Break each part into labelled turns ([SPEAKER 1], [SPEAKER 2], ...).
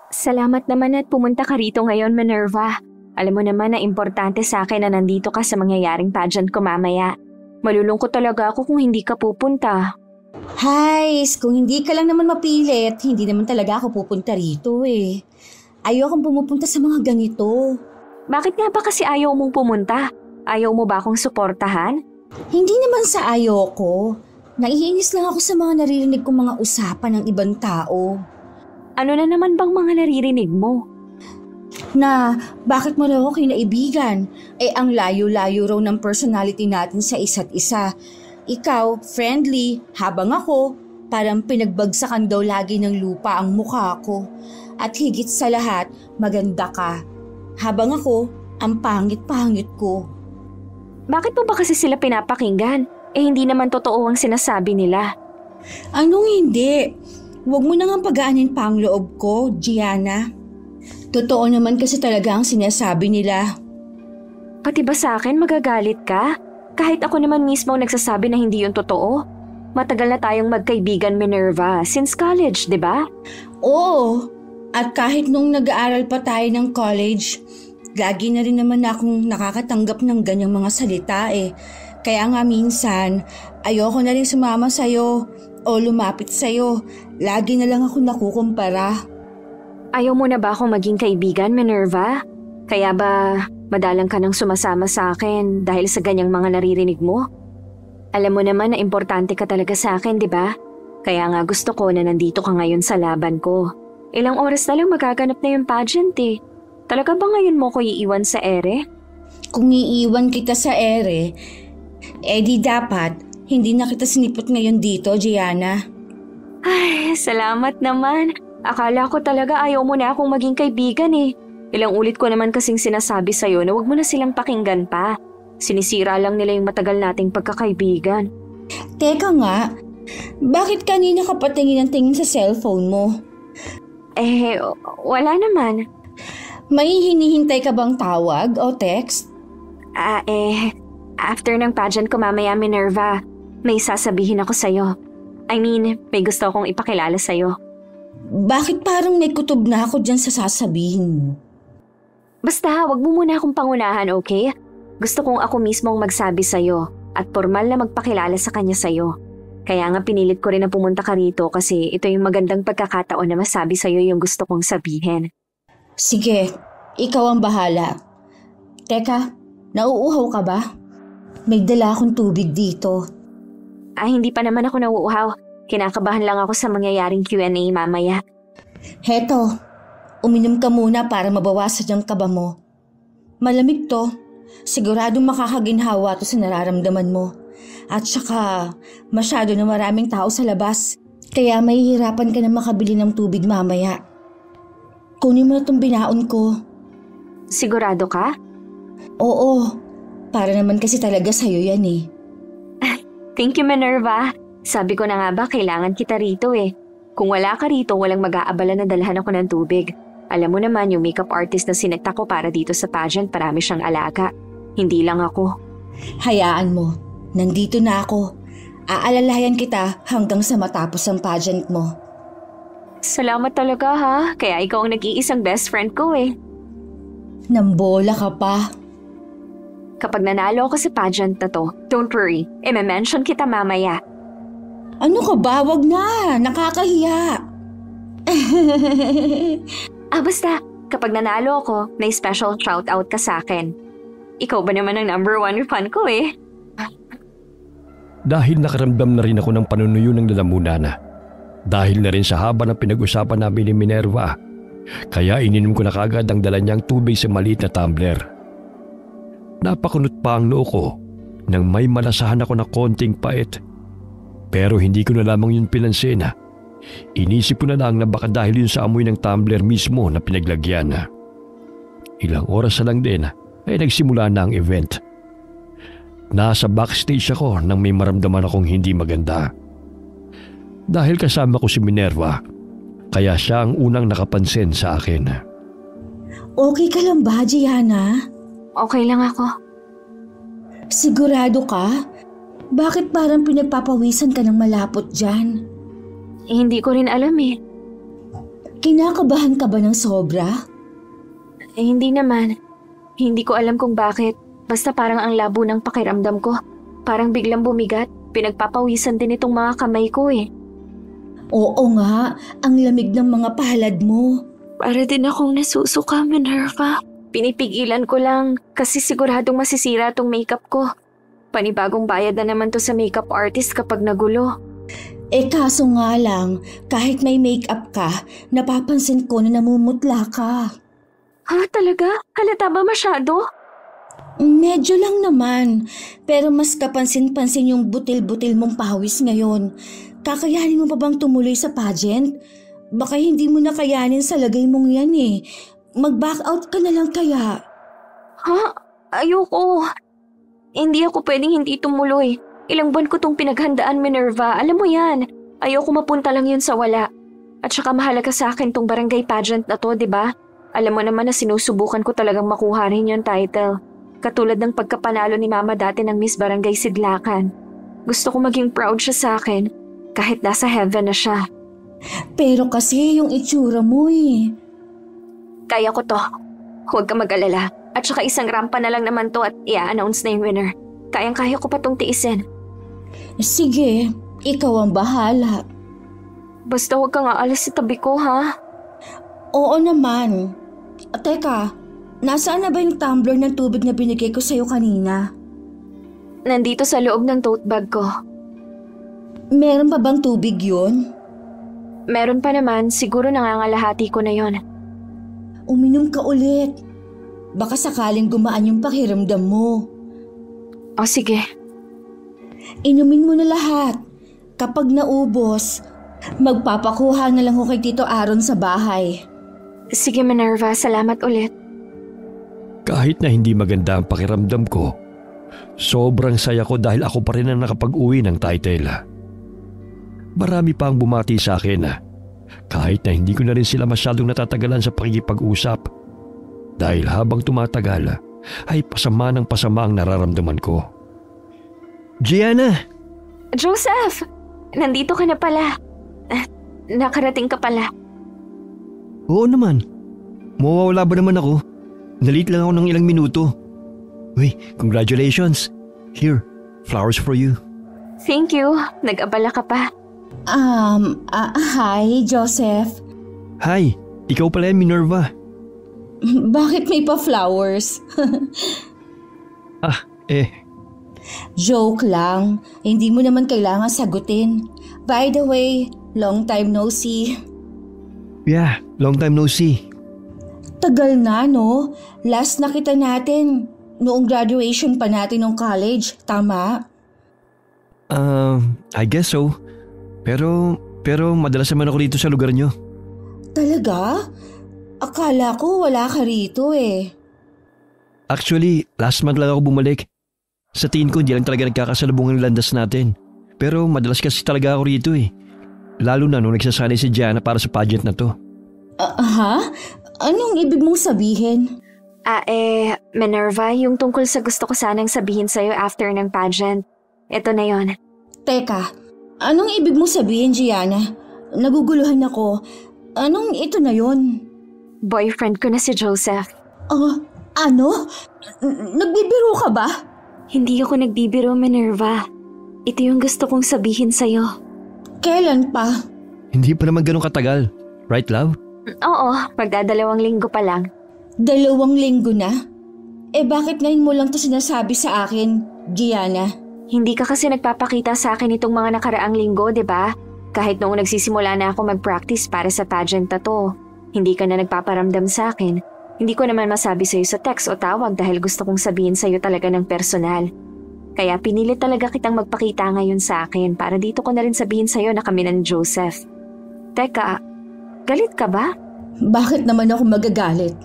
[SPEAKER 1] Salamat naman at pumunta ka rito ngayon, Minerva. Alam mo naman na importante sa akin na nandito ka sa mangyayaring pageant ko mamaya. Malulungkot talaga ako kung hindi ka pupunta.
[SPEAKER 2] Hay, kung hindi ka lang naman mapilit, hindi naman talaga ako pupunta rito eh. Ayokong pumupunta sa mga ganito.
[SPEAKER 1] Bakit nga ba kasi ayaw mong pumunta? Ayaw mo ba akong suportahan?
[SPEAKER 2] Hindi naman sa ayoko. Naiinis lang ako sa mga naririnig kong mga usapan ng ibang tao.
[SPEAKER 1] Ano na naman bang mga naririnig mo?
[SPEAKER 2] Na bakit mo raw ako kinaibigan? Ang layo-layo raw ng personality natin sa isa't isa. Ikaw, friendly, habang ako, parang pinagbagsakan daw lagi ng lupa ang mukha ko. At higit sa lahat, maganda ka. Habang ako, ang pangit-pangit ko.
[SPEAKER 1] Bakit mo ba kasi sila pinapakinggan? Hindi naman totoo ang sinasabi nila.
[SPEAKER 2] Anong hindi? Huwag mo nang pagaanin pa ang loob ko, Gianna. Totoo naman kasi talaga ang sinasabi nila.
[SPEAKER 1] Pati ba sa akin magagalit ka? Kahit ako naman mismo ang nagsasabi na hindi yun totoo. Matagal na tayong magkaibigan, Minerva, since college, di ba?
[SPEAKER 2] Oo, at kahit nung nag-aaral pa tayo ng college, lagi na rin naman akong nakakatanggap ng ganyang mga salita eh. Kaya nga minsan, ayoko na rin sumama sa'yo o lumapit sa'yo. Lagi na lang ako nakukumpara.
[SPEAKER 1] Ayaw mo na ba akong maging kaibigan, Minerva? Kaya ba madalang ka nang sumasama sa akin dahil sa ganyang mga naririnig mo? Alam mo naman na importante ka talaga sa akin, di ba? Kaya nga gusto ko na nandito ka ngayon sa laban ko. Ilang oras na lang magaganap na yung pageant eh. Talaga ba ngayon mo ko iiwan sa ere?
[SPEAKER 2] Kung iiwan kita sa ere, di dapat hindi na kita sinipot ngayon dito, Gianna.
[SPEAKER 1] Ay, salamat naman. Akala ko talaga ayaw mo na akong maging kaibigan eh. Ilang ulit ko naman kasing sinasabi sa'yo na wag mo na silang pakinggan pa. Sinisira lang nila yung matagal nating pagkakaibigan.
[SPEAKER 2] Teka nga, bakit kanina ka patingin ng tingin sa cellphone mo?
[SPEAKER 1] Wala naman.
[SPEAKER 2] May hinihintay ka bang tawag o text?
[SPEAKER 1] After ng pageant ko mamaya, Minerva, may sasabihin ako sa'yo. May gusto akong ipakilala sa'yo.
[SPEAKER 2] Bakit parang may kutob na ako dyan sa sasabihin mo?
[SPEAKER 1] Basta, wag mo muna akong pangunahan, okay? Gusto kong ako mismo ang magsabi sa'yo at formal na magpakilala sa kanya sa'yo. Kaya nga pinilit ko rin na pumunta ka rito kasi ito yung magandang pagkakataon na masabi sa'yo yung gusto kong sabihin.
[SPEAKER 2] Sige, ikaw ang bahala. Teka, nauuhaw ka ba? May dala akong tubig dito.
[SPEAKER 1] Hindi pa naman ako nauuhaw. Kinakabahan lang ako sa mangyayaring Q&A mamaya.
[SPEAKER 2] Heto, uminom ka muna para mabawasan ang kaba mo. Malamig to. Siguradong makakaginhawa to sa nararamdaman mo. At saka, masyado na maraming tao sa labas. Kaya mahihirapan ka na makabili ng tubig mamaya. Kunin mo na itong binaon ko.
[SPEAKER 1] Sigurado ka?
[SPEAKER 2] Oo, para naman kasi talaga sa'yo yan eh.
[SPEAKER 1] Thank you, Minerva. Sabi ko na nga ba, kailangan kita rito eh. Kung wala ka rito, walang mag-aabala na dalhan ako ng tubig. Alam mo naman, yung makeup artist na sinekta ko para dito sa pageant, parami siyang alaga. Hindi lang ako.
[SPEAKER 2] Hayaan mo, nandito na ako. Aalalayan kita hanggang sa matapos ang pageant mo.
[SPEAKER 1] Salamat talaga ha, kaya ikaw ang nag-iisang best friend ko eh.
[SPEAKER 2] Nambola ka pa.
[SPEAKER 1] Kapag nanalo ako sa pageant na to, don't worry, i-mention kita mamaya.
[SPEAKER 2] Ano ka ba? Wag na, nakakahiya.
[SPEAKER 1] Basta, kapag nanalo ako, may special shoutout ka sa akin. Ikaw ba naman ang number 1 fan ko eh?
[SPEAKER 3] Dahil nakaramdam na rin ako ng panunuyo ng lalamunan. Dahil na rin sa haba ng pinag-usapan namin ni Minerva, kaya ininom ko na kagad ang dala niyang tubig sa maliit na tumbler. Napakunot pa ang noo ko nang may malasahan ako na konting pait. Pero hindi ko na lamang yun pinansin. Inisip ko na lang na baka dahil yun sa amoy ng tumbler mismo na pinaglagyan. Ilang oras na lang din ay nagsimula na ang event. Nasa backstage ako nang may maramdaman akong hindi maganda. Dahil kasama ko si Minerva, kaya siya ang unang nakapansin sa akin.
[SPEAKER 2] Okay ka lang ba, Gianna?
[SPEAKER 1] Okay lang ako.
[SPEAKER 2] Sigurado ka? Bakit parang pinagpapawisan ka ng malapot dyan?
[SPEAKER 1] Hindi ko rin alam eh.
[SPEAKER 2] Kinakabahan ka ba ng sobra?
[SPEAKER 1] Hindi naman. Hindi ko alam kung bakit. Basta parang ang labo ng pakiramdam ko. Parang biglang bumigat. Pinagpapawisan din itong mga kamay ko eh.
[SPEAKER 2] Oo nga, ang lamig ng mga palad mo.
[SPEAKER 1] Para din akong nasusuka, Minerva. Pinipigilan ko lang kasi siguradong masisira tong makeup ko. Panibagong bayad na naman to sa makeup artist kapag nagulo.
[SPEAKER 2] Kaso nga lang, kahit may makeup ka, napapansin ko na namumutla ka.
[SPEAKER 1] Ha, talaga? Halata ba masyado?
[SPEAKER 2] Medyo lang naman, pero mas kapansin-pansin yung butil-butil mong pawis ngayon. Kakayanin mo pa bang tumuloy sa pageant? Baka hindi mo na kayanin sa lagay mong yan eh. Mag-back out ka na lang kaya.
[SPEAKER 1] Ha? Ayoko. Hindi ako pwedeng hindi tumuloy. Ilang buwan ko tong pinaghandaan, Minerva. Alam mo yan. Ayoko mapunta lang yun sa wala. At saka mahalaga sa akin tong barangay pageant na to, di ba? Alam mo naman na sinusubukan ko talagang makuha rin yung title. Katulad ng pagkapanalo ni Mama dati ng Miss Barangay Sidlakan. Gusto ko maging proud siya sa akin, kahit nasa heaven na siya.
[SPEAKER 2] Pero kasi yung itsura mo eh.
[SPEAKER 1] Kaya ko to. Huwag ka mag-alala. At saka isang rampa na lang naman to at i-announce na yung winner. Kayang-kaya ko pa tong tiisin.
[SPEAKER 2] Sige, ikaw ang bahala.
[SPEAKER 1] Basta huwag kang aalis sa tabi ko, ha?
[SPEAKER 2] Oo naman. Teka, nasaan na ba yung tumbler ng tubig na binigay ko sa'yo kanina?
[SPEAKER 1] Nandito sa loob ng tote bag ko.
[SPEAKER 2] Meron pa bang tubig yun?
[SPEAKER 1] Meron pa naman, siguro nangangalahati ko na yon.
[SPEAKER 2] Uminom ka ulit. Baka sakaling gumaan yung pakiramdam mo.
[SPEAKER 1] O sige.
[SPEAKER 2] Inumin mo na lahat. Kapag naubos, magpapakuha na lang ko kay Tito Aaron sa bahay.
[SPEAKER 1] Sige, Minerva, salamat ulit.
[SPEAKER 3] Kahit na hindi maganda ang pakiramdam ko, sobrang saya ko dahil ako pa rin ang nakapag-uwi ng title. Marami pa ang bumati sa akin kahit na hindi ko na rin sila masyadong natatagalan sa pakikipag-usap. Dahil habang tumatagal ay pasama ng pasama ang nararamdaman ko. Gianna!
[SPEAKER 1] Joseph! Nandito ka na pala. Nakarating ka pala.
[SPEAKER 3] Oo naman. Mawawala ba naman ako? Nalit lang ako ng ilang minuto. Uy, congratulations. Here, flowers for you.
[SPEAKER 1] Thank you. Nag-abala ka pa.
[SPEAKER 2] Hi, Joseph.
[SPEAKER 3] Hi, ikaw pala yan, Minerva.
[SPEAKER 2] Bakit may pa-flowers? Joke lang. Hindi mo naman kailangan sagutin. By the way, long time no see.
[SPEAKER 3] Yeah, long time no see.
[SPEAKER 2] Tagal na, no? Last nakita natin, noong graduation pa natin ng college, tama?
[SPEAKER 3] I guess so. Pero madalas naman ako dito sa lugar nyo.
[SPEAKER 2] Talaga? Akala ko wala ka rito eh.
[SPEAKER 3] Actually, last month lang ako bumalik. Sa tingin ko hindi lang talaga nagkakasalubungan ng landas natin. Pero madalas kasi talaga ako rito eh. Lalo na nung nagsasanay si Gianna para sa pageant na to.
[SPEAKER 2] Anong ibig mong sabihin?
[SPEAKER 1] Minerva, yung tungkol sa gusto ko sanang sabihin sa'yo after ng pageant. Ito na yon.
[SPEAKER 2] Teka, anong ibig mong sabihin, Gianna? Naguguluhan ako. Anong ito na yon?
[SPEAKER 1] Boyfriend ko na si Joseph.
[SPEAKER 2] Ano? Nagbibiro ka ba?
[SPEAKER 1] Hindi ako nagbibiro, Minerva. Ito yung gusto kong sabihin sa'yo.
[SPEAKER 2] Kailan pa?
[SPEAKER 3] Hindi pa naman ganun katagal. Right, love?
[SPEAKER 1] Oo, magdadalawang linggo pa lang.
[SPEAKER 2] 2 linggo na? Bakit ngayon mo lang to sinasabi sa akin, Gianna?
[SPEAKER 1] Hindi ka kasi nagpapakita sa akin itong mga nakaraang linggo, di ba? Kahit noong nagsisimula na ako mag-practice para sa pageant na to, hindi ka na nagpaparamdam sa akin. Hindi ko naman masabi sa'yo sa text o tawag dahil gusto kong sabihin sa'yo talaga ng personal. Kaya pinili talaga kitang magpakita ngayon sa akin para dito ko na rin sabihin sa'yo na kami ng Joseph. Teka, galit ka ba?
[SPEAKER 2] Bakit naman ako magagalit?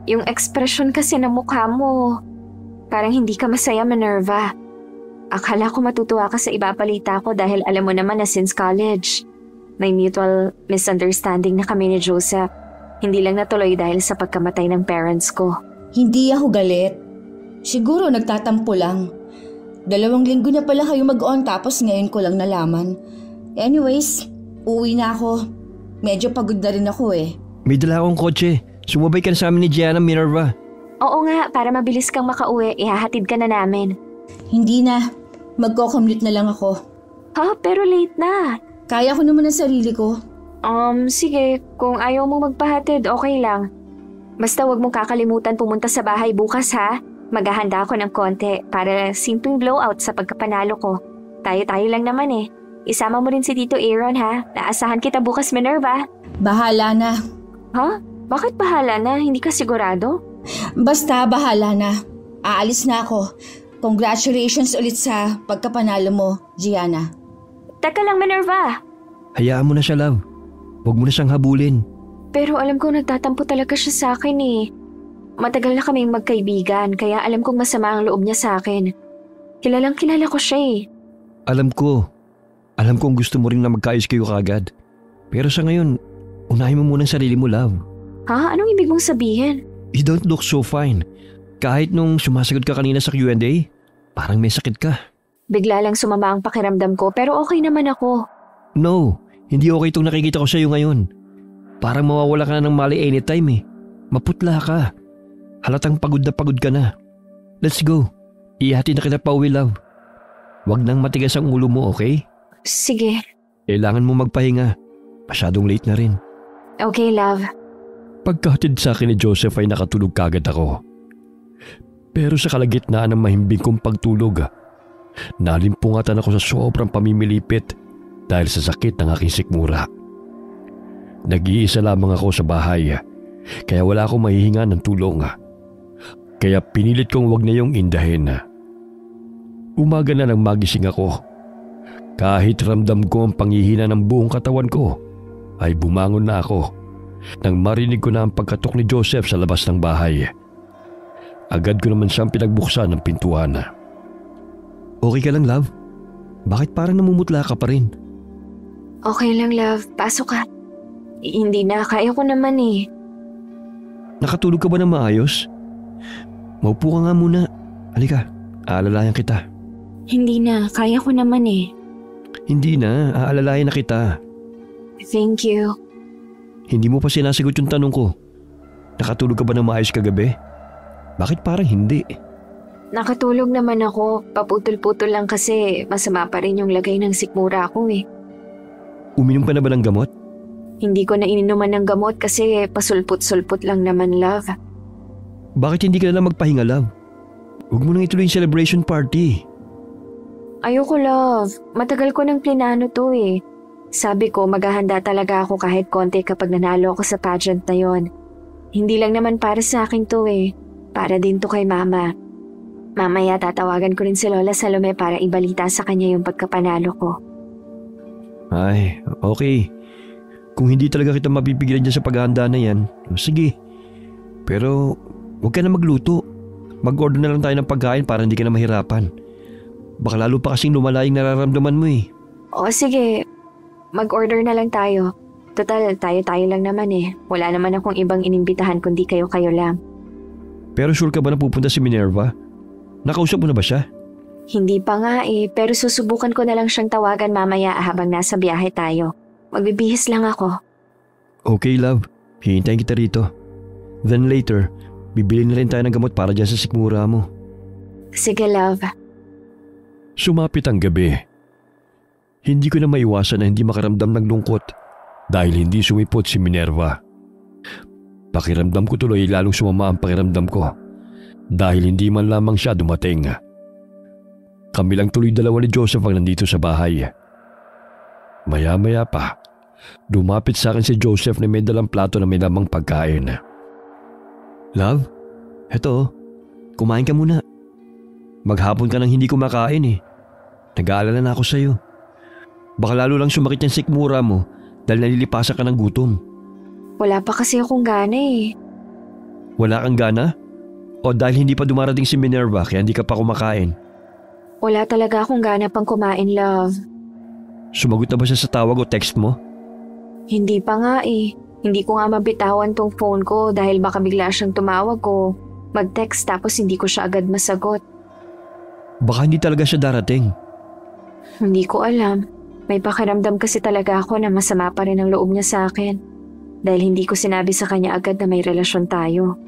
[SPEAKER 1] Yung ekspresyon kasi ng mukha mo, parang hindi ka masaya, Minerva. Akala ko matutuwa ka sa ibabalita ko dahil alam mo naman na since college, may mutual misunderstanding na kami ni Joseph. Hindi lang natuloy dahil sa pagkamatay ng parents ko.
[SPEAKER 2] Hindi ako galit. Siguro nagtatampo lang. 2 linggo na pala kayo mag-on tapos ngayon ko lang nalaman. Anyways, uwi na ako. Medyo pagod na rin ako eh.
[SPEAKER 3] May dala akong kotse. Sumabay ka na sa amin ni Gianna, Minerva.
[SPEAKER 1] Oo nga, para mabilis kang makauwi, ihahatid ka na namin.
[SPEAKER 2] Hindi na. Magko-commute na lang ako.
[SPEAKER 1] Ha? Pero late na.
[SPEAKER 2] Kaya ko naman ang sarili ko.
[SPEAKER 1] Sige. Kung ayaw mo magpahatid, okay lang. Basta wag mong kakalimutan pumunta sa bahay bukas ha. Maghahanda ako ng konti para simpleng blowout sa pagkapanalo ko. Tayo-tayo lang naman eh. Isama mo rin si Tito Aaron ha. Naasahan kita bukas, Minerva.
[SPEAKER 2] Bahala na.
[SPEAKER 1] Ha? Bakit bahala na? Hindi ka sigurado?
[SPEAKER 2] Basta bahala na. Aalis na ako. Congratulations ulit sa pagkapanalo mo, Gianna.
[SPEAKER 1] Teka lang, Minerva.
[SPEAKER 3] Hayaan mo na siya, love. Huwag mo na siyang habulin.
[SPEAKER 1] Pero alam ko nagtatampo talaga siya sa akin eh. Matagal na kaming magkaibigan kaya alam kong masama ang loob niya sa akin. Kilalang kilala ko siya eh.
[SPEAKER 3] Alam ko. Alam kong gusto mo rin na magkaayos kayo kagad. Pero sa ngayon, unahin mo muna ang sarili mo, love.
[SPEAKER 1] Ha? Anong ibig mong sabihin?
[SPEAKER 3] You don't look so fine. Kahit nung sumasagot ka kanina sa Q&A, parang may sakit ka.
[SPEAKER 1] Bigla lang sumama ang pakiramdam ko pero okay naman ako.
[SPEAKER 3] No, hindi okay itong nakikita ko sa'yo ngayon. Parang mawawala ka na ng mali anytime eh. Maputla ka. Halatang pagod ka na. Let's go. Ihatid na kita pa uwi, love. Huwag nang matigas ang ulo mo, okay?
[SPEAKER 1] Sige.
[SPEAKER 3] Kailangan mo magpahinga. Masyadong late na rin.
[SPEAKER 1] Okay, love.
[SPEAKER 3] Pagkahatid sa akin ni Joseph ay nakatulog kagad ako. Pero sa kalagitnaan ng mahimbing kong pagtulog, nalimpungatan ako sa sobrang pamimilipit dahil sa sakit ng aking sikmura. Nag-iisa lamang ako sa bahay, kaya wala akong mahihinga ng tulong. Kaya pinilit kong wag na yung indahin. Umaga na nang magising ako. Kahit ramdam ko ang panghihina ng buong katawan ko, ay bumangon na ako nang marinig ko na ang pagkatok ni Joseph sa labas ng bahay. Agad ko naman siyang pinagbuksan ng pintuan. Okay ka lang, love? Bakit parang namumutla ka pa rin?
[SPEAKER 1] Okay lang, love. Pasok ka. Hindi na. Kaya ko naman eh.
[SPEAKER 3] Nakatulog ka ba ng maayos? Maupo ka nga muna. Halika, aalalayan kita.
[SPEAKER 1] Hindi na. Kaya ko naman eh.
[SPEAKER 3] Hindi na, aalalayan na kita.
[SPEAKER 1] Thank you.
[SPEAKER 3] Hindi mo pa sinasagot yung tanong ko. Nakatulog ka ba ng maayos kagabi? Bakit parang hindi?
[SPEAKER 1] Nakatulog naman ako. Paputol-putol lang kasi masama pa rin yung lagay ng sikmura ko eh.
[SPEAKER 3] Uminom ka na ba ng gamot?
[SPEAKER 1] Hindi ko na ininuman ng gamot kasi pasulput-sulput lang naman, love.
[SPEAKER 3] Bakit hindi ka na lang magpahinga, love? Huwag mo nang ituloy yung celebration party.
[SPEAKER 1] Ayoko, love. Matagal ko nang plinano to eh. Sabi ko maghahanda talaga ako kahit konti kapag nanalo ako sa pageant na yon. Hindi lang naman para sa akin to eh. Para din to kay mama. Mamaya tatawagan ko rin si Lola Salome para ibalita sa kanya yung pagkapanalo ko.
[SPEAKER 3] Ay, okay. Kung hindi talaga kita mapipigilan dyan sa paghahanda na yan, sige. Pero huwag ka na magluto. Mag-order na lang tayo ng pagkain para hindi ka na mahirapan. Baka lalo pa kasing lumala yung nararamdaman mo eh.
[SPEAKER 1] O sige, mag-order na lang tayo. Total, tayo-tayo lang naman eh. Wala naman akong ibang inimbitahan kundi kayo-kayo lang.
[SPEAKER 3] Pero sure ka ba na pupunta si Minerva? Nakausap mo na ba siya?
[SPEAKER 1] Hindi pa nga eh, pero susubukan ko na lang siyang tawagan mamaya habang nasa biyahe tayo. Magbibihis lang ako.
[SPEAKER 3] Okay, love. Hihintayin kita rito. Then later, bibili na rin tayo ng gamot para dyan sa sikmura mo.
[SPEAKER 1] Sige, love.
[SPEAKER 3] Sumapit ang gabi. Hindi ko na maiwasan na hindi makaramdam ng lungkot dahil hindi sumipot si Minerva. Pakiramdam ko tuloy lalong sumama ang pakiramdam ko dahil hindi man lamang siya dumating. Kami lang tuloy dalawa ni Joseph ang nandito sa bahay. Maya-maya pa, lumapit sa akin si Joseph na may dalang plato na may lamang pagkain. Love, eto, kumain ka muna. Maghapon ka nang hindi kumakain eh. Nag-aalala na ako sa'yo. Baka lalo lang sumakit yung sikmura mo dahil nalilipasan ka ng gutom.
[SPEAKER 1] Wala pa kasi akong gana eh.
[SPEAKER 3] Wala kang gana? O dahil hindi pa dumarating si Minerva kaya hindi ka pa kumakain?
[SPEAKER 1] Wala talaga akong gana pang kumain, love.
[SPEAKER 3] Sumagot na ba siya sa tawag o text mo?
[SPEAKER 1] Hindi pa nga eh. Hindi ko nga mabitawan tong phone ko dahil baka bigla siyang tumawag ko. Mag-text tapos hindi ko siya agad masagot.
[SPEAKER 3] Baka hindi talaga siya darating.
[SPEAKER 1] Hindi ko alam. May pakiramdam kasi talaga ako na masama pa rin ang loob niya sa akin. Dahil hindi ko sinabi sa kanya agad na may relasyon tayo.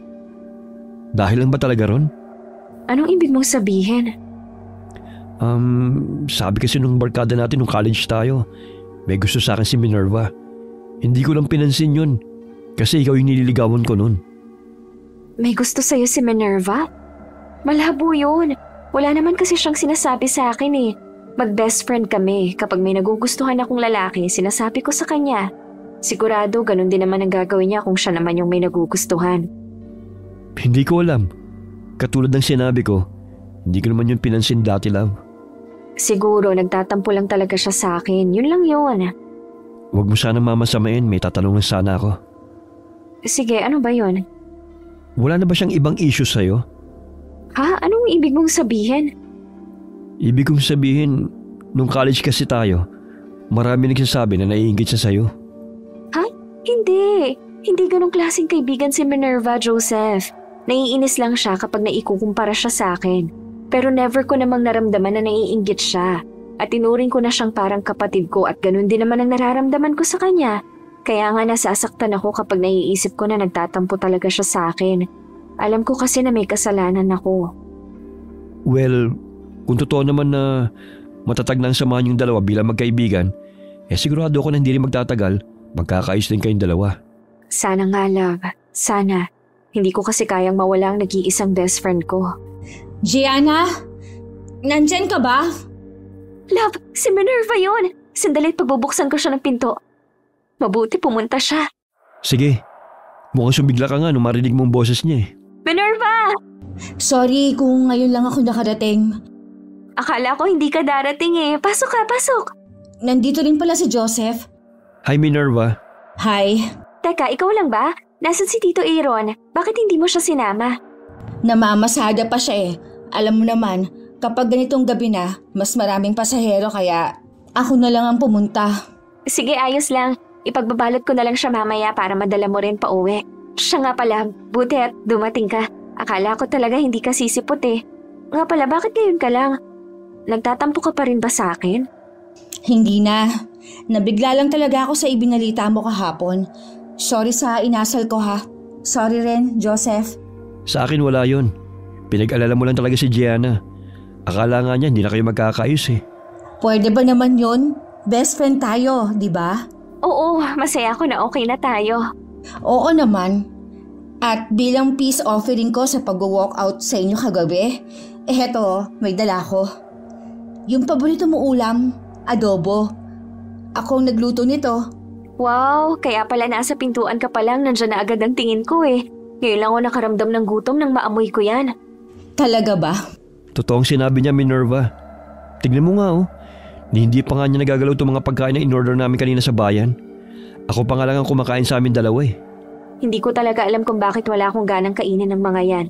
[SPEAKER 3] Dahil lang ba talaga ron?
[SPEAKER 1] Anong ibig mong sabihin?
[SPEAKER 3] Sabi kasi nung barkada natin nung college tayo, may gusto sa akin si Minerva. Hindi ko lang pinansin yun. Kasi ikaw yung nililigawan ko nun.
[SPEAKER 1] May gusto sa'yo si Minerva? Malabo yun. Wala naman kasi siyang sinasabi sa akin eh. Mag-best friend kami. Kapag may nagugustuhan akong lalaki, sinasabi ko sa kanya. Sigurado ganun din naman ang gagawin niya kung siya naman yung may nagugustuhan.
[SPEAKER 3] Hindi ko alam. Katulad ng sinabi ko, hindi ko naman yun pinansin dati, love.
[SPEAKER 1] Siguro nagtatampo lang talaga siya sa akin. Yun lang yun.
[SPEAKER 3] Huwag mo sana mamasamain, may tatanungan sana ako.
[SPEAKER 1] Sige, ano ba yun?
[SPEAKER 3] Wala na ba siyang ibang issue sa'yo?
[SPEAKER 1] Ha? Anong ibig mong sabihin?
[SPEAKER 3] Ibig kong sabihin, nung college kasi tayo, marami nagsasabi na naiinggit siya sa'yo.
[SPEAKER 1] Ha? Hindi. Hindi ganong klaseng kaibigan si Minerva, Joseph. Naiinis lang siya kapag naikukumpara siya sa akin. Pero never ko namang naramdaman na naiinggit siya. At tinuring ko na siyang parang kapatid ko at ganun din naman ang nararamdaman ko sa kanya. Kaya nga nasasaktan ako kapag naiisip ko na nagtatampo talaga siya sa akin. Alam ko kasi na may kasalanan ako.
[SPEAKER 3] Well, kung totoo naman na matatag na ang samahan yung dalawa bilang magkaibigan, sigurado ako na hindi rin magtatagal, magkakaayos din kayong dalawa.
[SPEAKER 1] Sana nga, love. Sana. Hindi ko kasi kayang mawala ang nag-iisang best friend ko.
[SPEAKER 2] Gianna? Nandyan ka ba?
[SPEAKER 1] Love, si Minerva yun. Sandalit pagbubuksan ko siya ng pinto. Mabuti pumunta siya.
[SPEAKER 3] Sige, mukhang sumigla ka nga nung marinig mong boses niya eh.
[SPEAKER 1] Minerva!
[SPEAKER 2] Sorry kung ngayon lang ako nakarating.
[SPEAKER 1] Akala ko hindi ka darating eh. Pasok ka, pasok.
[SPEAKER 2] Nandito rin pala si Joseph.
[SPEAKER 3] Hi Minerva.
[SPEAKER 2] Hi.
[SPEAKER 1] Teka, ikaw lang ba? Nasaan si Tito Aaron? Bakit hindi mo siya sinama?
[SPEAKER 2] Namamasada pa siya eh. Alam mo naman, kapag ganitong gabi na, mas maraming pasahero kaya ako na lang ang pumunta.
[SPEAKER 1] Sige, ayos lang. Ipagbabalot ko na lang siya mamaya para madala mo rin pa uwi. Siya nga pala, buti at dumating ka. Akala ko talaga hindi ka sisipot eh. Nga pala, bakit ngayon ka lang? Nagtatampo ka pa rin ba sa akin?
[SPEAKER 2] Hindi na. Nabigla lang talaga ako sa ibinalita mo kahapon. Sorry sa inasal ko ha. Sorry rin, Joseph.
[SPEAKER 3] Sa akin wala yun. Pinag-alala mo lang talaga si Gianna. Akala nga niya hindi na kayo magkakaayos eh.
[SPEAKER 2] Pwede ba naman yun? Best friend tayo, di ba?
[SPEAKER 1] Oo, masaya ako na okay na tayo.
[SPEAKER 2] Oo naman. At bilang peace offering ko sa pag-walk out sa inyo kagabi, heto, may dala ko. Yung paborito mo ulam, adobo. Ako ang nagluto nito.
[SPEAKER 1] Wow, kaya pala nasa pintuan ka pa lang, nandyan na agad ang tingin ko eh. Ngayon lang ako nakaramdam ng gutom nang maamoy ko yan.
[SPEAKER 2] Talaga ba?
[SPEAKER 3] Totoong sinabi niya Minerva. Tignan mo nga oh. Hindi pa nga niya nagagalaw itong mga pagkain na in-order namin kanina sa bayan. Ako pa nga lang ang kumakain sa amin dalawa eh.
[SPEAKER 1] Hindi ko talaga alam kung bakit wala akong ganang kainin ng mga yan.